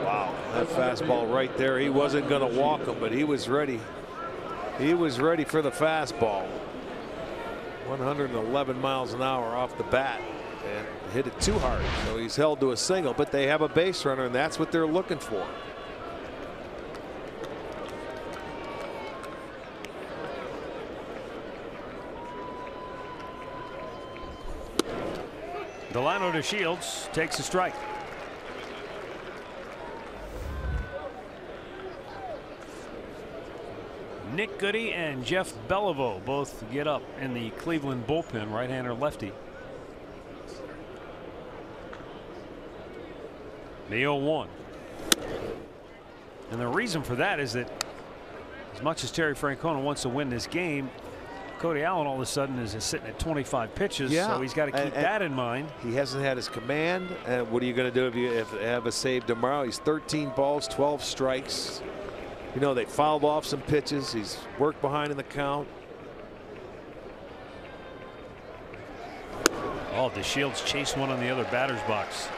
Wow, that fastball right there. He wasn't going to walk him, but he was ready. He was ready for the fastball. 111 miles an hour off the bat, and hit it too hard. So he's held to a single, but they have a base runner, and that's what they're looking for. Delano to Shields takes a strike. Nick Goody and Jeff Beliveau both get up in the Cleveland bullpen, right-hander lefty. The 0-1. And the reason for that is that as much as Terry Francona wants to win this game, Cody Allen all of a sudden is sitting at 25 pitches, so he's got to keep that in mind. He hasn't had his command. What are you going to do if you have a save tomorrow? He's 13 balls, 12 strikes. You know, they fouled off some pitches. He's worked behind in the count. Oh, DeShields chased one on the other batter's box,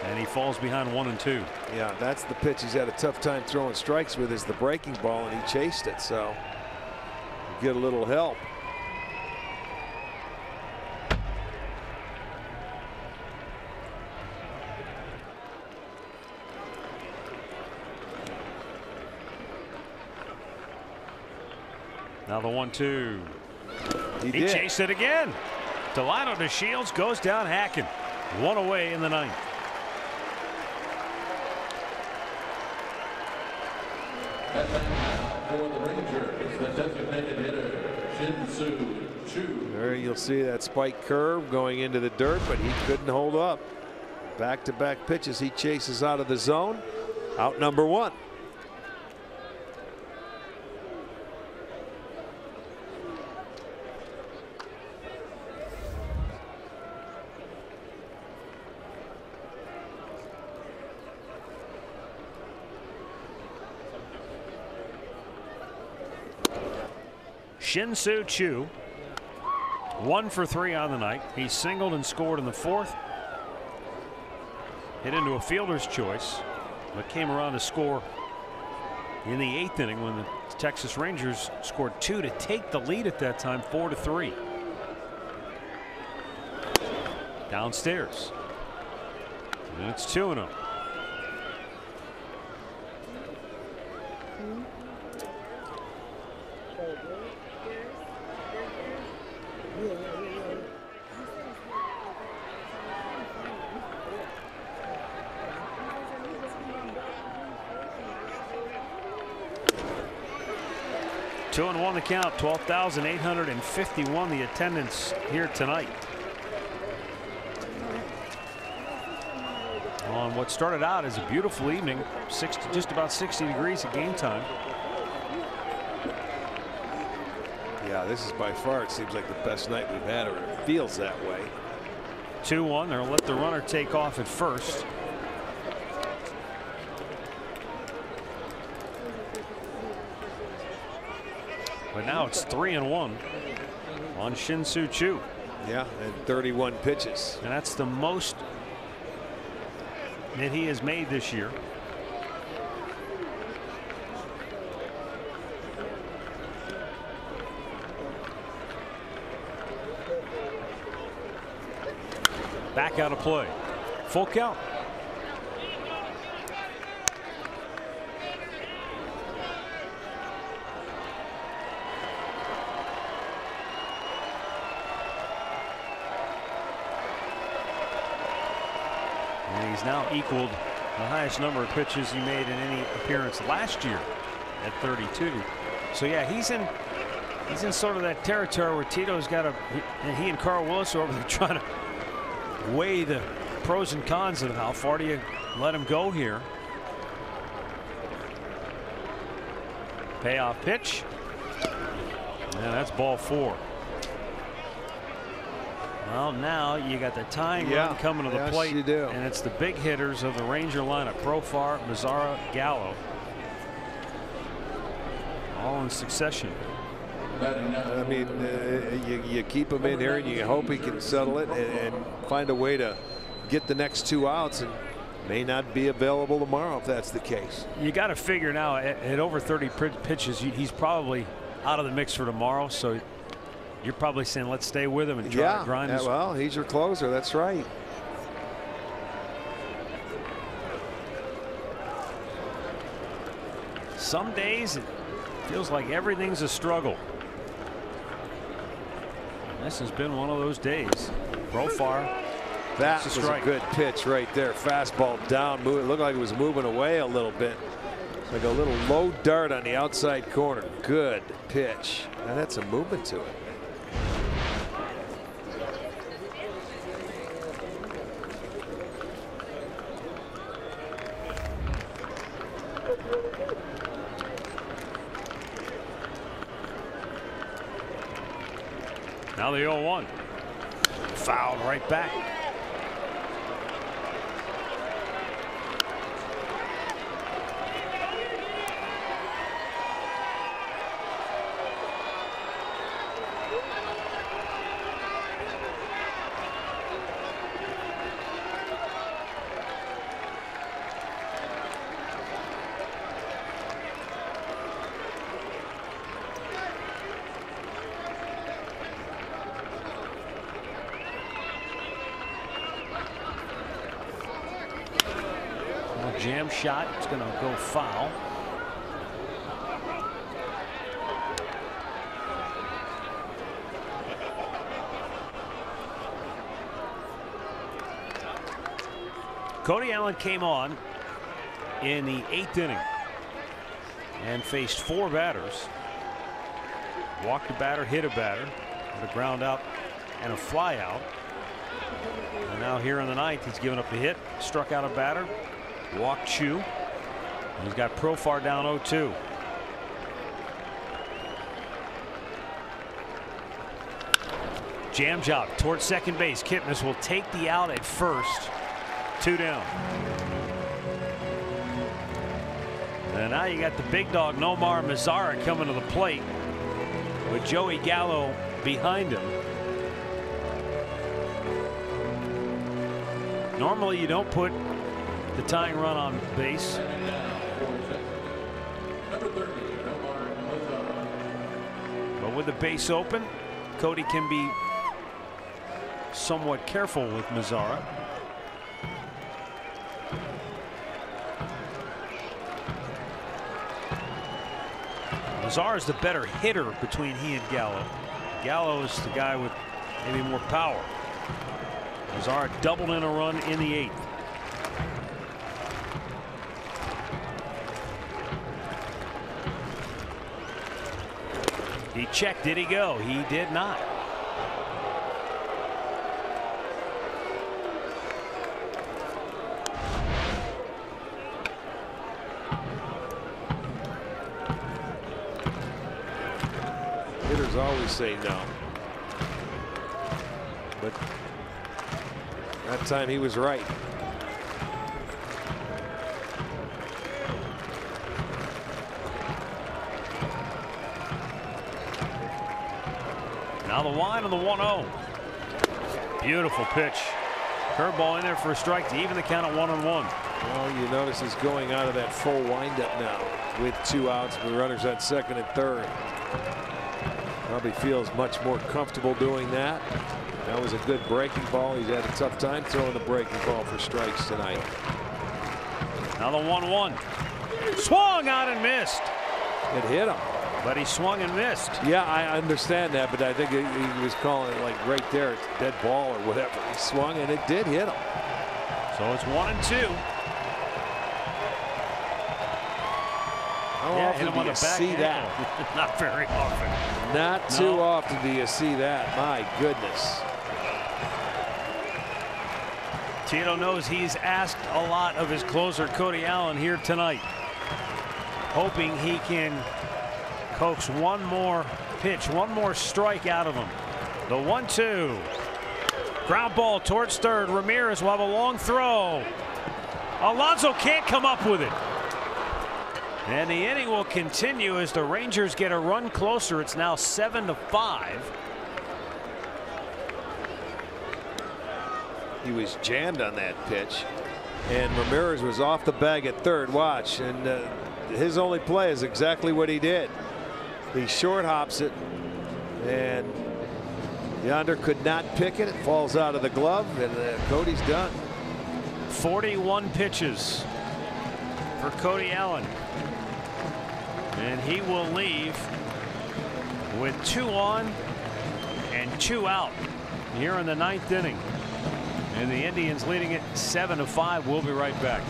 and he falls behind 1 and 2. Yeah, that's the pitch he's had a tough time throwing strikes with, is the breaking ball, and he chased it. So get a little help. Now the 1-2. He did. chased it again. Delino DeShields goes down hacking. 1 away in the 9th. For the Rangers, the designated hitter, Shin-Soo Choo. There you'll see that spike curve going into the dirt, but he couldn't hold up. Back-to-back pitches, he chases out of the zone. Out number 1. Shin-Soo Choo, 1 for 3 on the night. He singled and scored in the 4th. Hit into a fielder's choice, but came around to score in the 8th inning when the Texas Rangers scored 2 to take the lead at that time, 4-3. Downstairs. And it's 2-0. Two and 1 the count. 12,851 the attendance here tonight on what started out as a beautiful evening. Just about 60 degrees at game time. Yeah, this is by far, it seems like the best night we've had, or it feels that way. 2-1. They'll let the runner take off at first. But now it's 3-1 on Shin-Soo Choo. Yeah, and 31 pitches. And that's the most that he has made this year. Back out of play. Full count. And he's now equaled the highest number of pitches he made in any appearance last year at 32. So yeah, he's in sort of that territory where Tito's got to, and he and Carl Willis are over there trying to weigh the pros and cons of how far do you let him go here. Payoff pitch. And that's ball 4. Well, now you got the tying run coming to the plate, you do. and it's the big hitters of the Ranger lineup: Profar, Mazzara, Gallo, all in succession. I mean, you keep him in here and you hope he can settle it and find a way to get the next 2 outs, and may not be available tomorrow if that's the case. You got to figure now at over 30 pitches, he's probably out of the mix for tomorrow. So you're probably saying let's stay with him and try to grind his. Well, he's your closer. That's right. Some days it feels like everything's a struggle. This has been one of those days. Profar. That was a good pitch right there. Fastball down. It looked like it was moving away a little bit. Like a little low dart on the outside corner. Good pitch. And that's some movement to it. Now the 0-1. Fouled right back. jam shot. It's going to go foul. Cody Allen came on in the 8th inning and faced 4 batters. Walked a batter, hit a batter, with a ground out and a fly out. And now here in the 9th, he's given up a hit, struck out a batter, walked Chu. He's got Profar down 0-2. Jam job towards second base. Kipnis will take the out at first. 2 down. And now you got the big dog Nomar Mazara coming to the plate with Joey Gallo behind him. Normally you don't put the tying run on base. But with the base open, Cody can be somewhat careful with Mazara. Mazara's the better hitter between he and Gallo. Gallo is the guy with maybe more power. Mazara doubled in a run in the 8th. He checked. Did he go? He did not. Hitters always say no. But that time he was right. Now the line on the 1-0. Beautiful pitch. Curveball in there for a strike to even the count at 1-1. Well, you notice he's going out of that full windup now with 2 outs with runners at second and third. Probably feels much more comfortable doing that. That was a good breaking ball. He's had a tough time throwing the breaking ball for strikes tonight. Now the 1-1. Swung out and missed. It hit him. But he swung and missed. Yeah, I understand that, but I think he was calling it like right there, it's a dead ball or whatever. He swung and it did hit him. So it's 1-2. How often do you see that? Not very often. Not too often do you see that. My goodness. Tito knows he's asked a lot of his closer, Cody Allen, here tonight. Hoping he can coax one more pitch, one more strike out of him. The 1-2. Ground ball towards third. Ramirez will have a long throw. Alonso can't come up with it. And the inning will continue as the Rangers get a run closer. It's now 7-5. He was jammed on that pitch, and Ramirez was off the bag at third. Watch, and his only play is exactly what he did. He short hops it, and Yonder could not pick it. It falls out of the glove, and Cody's done. 41 pitches for Cody Allen. And he will leave with 2 on and 2 out here in the 9th inning. And the Indians leading it 7-5. We'll be right back.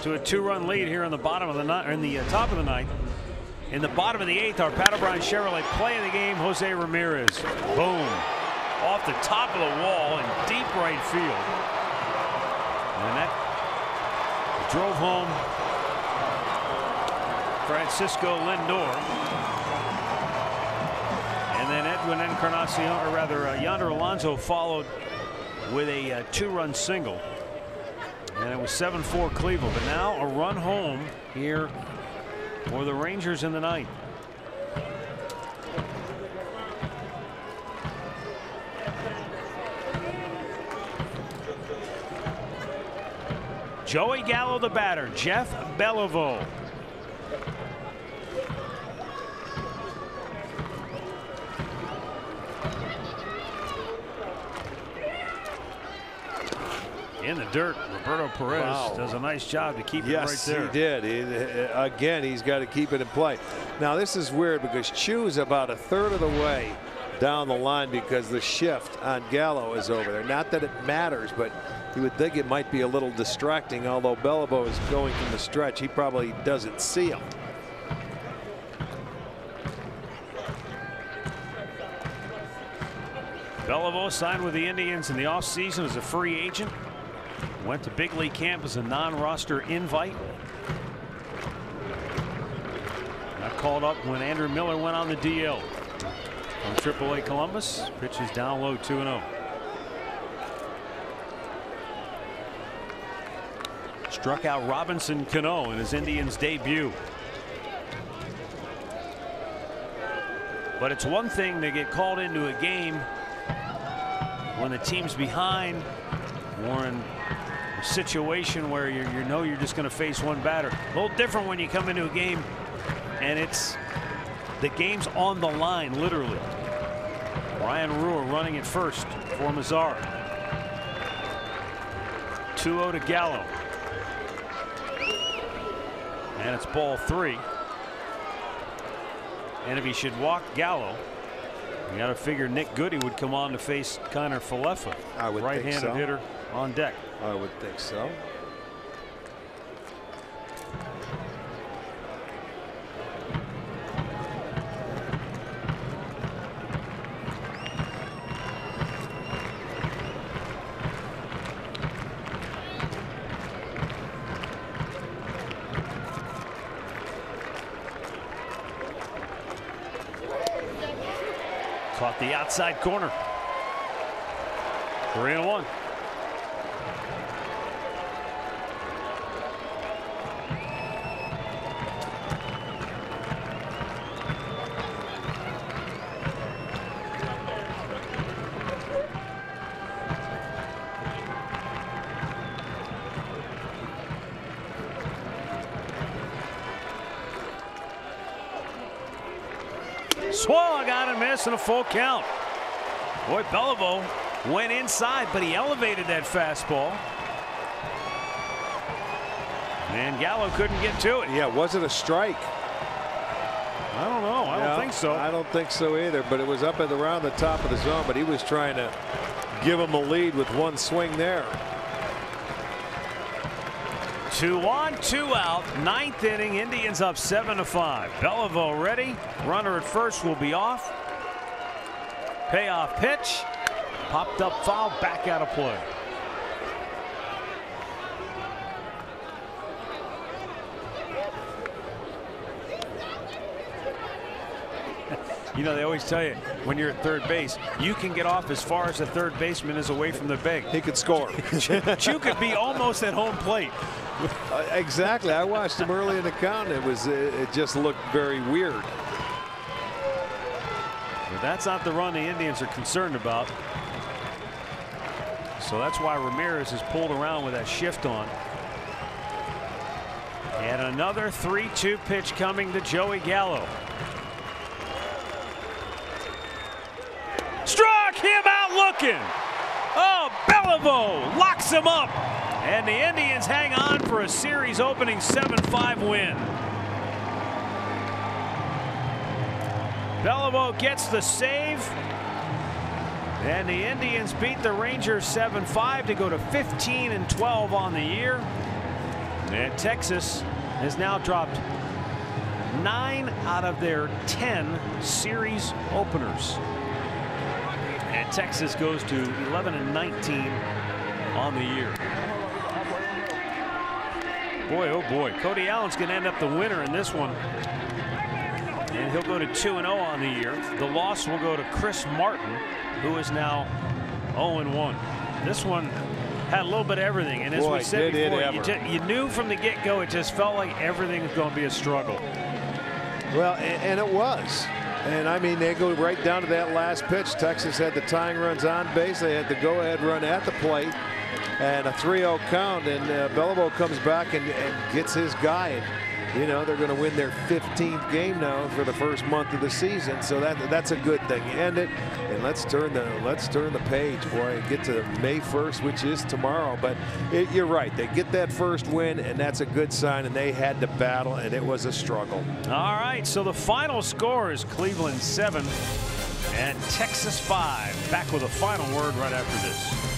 to a 2-run lead here in the bottom of the ninth, or in the top of the ninth. In the bottom of the 8th, our Paderborn Chevrolet play of the game, Jose Ramirez. Boom. Off the top of the wall in deep right field. And that drove home Francisco Lindor. And then Edwin Encarnacion, or rather Yonder Alonso, followed with a 2-run single. And it was 7-4 Cleveland. But now a run home here for the Rangers in the ninth. Joey Gallo the batter, Jeff Beliveau. In the dirt, Roberto Perez does a nice job to keep it right there. Yes, he did. Again, he's got to keep it in play. Now, this is weird because Chu's about a third of the way down the line because the shift on Gallo is over there. Not that it matters, but you would think it might be a little distracting, although Beliveau is going from the stretch. He probably doesn't see him. Beliveau signed with the Indians in the offseason as a free agent. Went to big league camp as a non-roster invite. Got called up when Andrew Miller went on the DL from AAA Columbus. Pitches down low, 2-0. Struck out Robinson Cano in his Indians debut. But it's one thing to get called into a game when the team's behind or in a situation where you know you're just going to face one batter. A little different when you come into a game and the game's on the line, literally. Ryan Ruhr running at first for Mazar. 2-0 to Gallo. And it's ball 3. And if he should walk Gallo, you got to figure Nick Goody would come on to face Connor Falefa. I would think so. Right-handed hitter on deck. I would think so. Caught the outside corner. 3-1. Swung on and miss and a full count. Boy, Beliveau went inside, but he elevated that fastball. And Gallo couldn't get to it. Yeah, was it a strike? I don't know. I don't think so. I don't think so either, but it was up and around the top of the zone, but he was trying to give him the lead with one swing there. 2 on, 2 out. 9th inning. Indians up 7-5. Beliveau ready. Runner at first will be off. Payoff pitch. Popped up foul. Back out of play. You know, they always tell you when you're at third base, you can get off as far as the third baseman is away from the bag. He could score. Chu could be almost at home plate. Exactly. I watched him early in the count. It just looked very weird. But that's not the run the Indians are concerned about. So that's why Ramirez is pulled around with that shift on. And another 3-2 pitch coming to Joey Gallo. Struck him out looking. Oh, Beliveau locks him up. And the Indians hang on for a series opening 7-5 win. Beliveau gets the save. And the Indians beat the Rangers 7-5 to go to 15-12 on the year. And Texas has now dropped 9 out of their 10 series openers. And Texas goes to 11-19 on the year. Boy, oh boy, Cody Allen's going to end up the winner in this one. And he'll go to 2-0 on the year. The loss will go to Chris Martin, who is now 0-1. This one had a little bit of everything. And as we said before, you knew from the get-go, it just felt like everything was going to be a struggle. Well, and it was. And I mean, they go right down to that last pitch. Texas had the tying runs on base. They had the go-ahead run at the plate. And a 3-0 count, and Beliveau comes back and gets his guy. And, you know, they're going to win their 15th game now for the first month of the season, so that's a good thing. End it, and let's turn the page, boy, and get to May 1st, which is tomorrow. But you're right, they get that first win, and that's a good sign. And they had to battle, and it was a struggle. All right, so the final score is Cleveland 7 and Texas 5. Back with a final word right after this.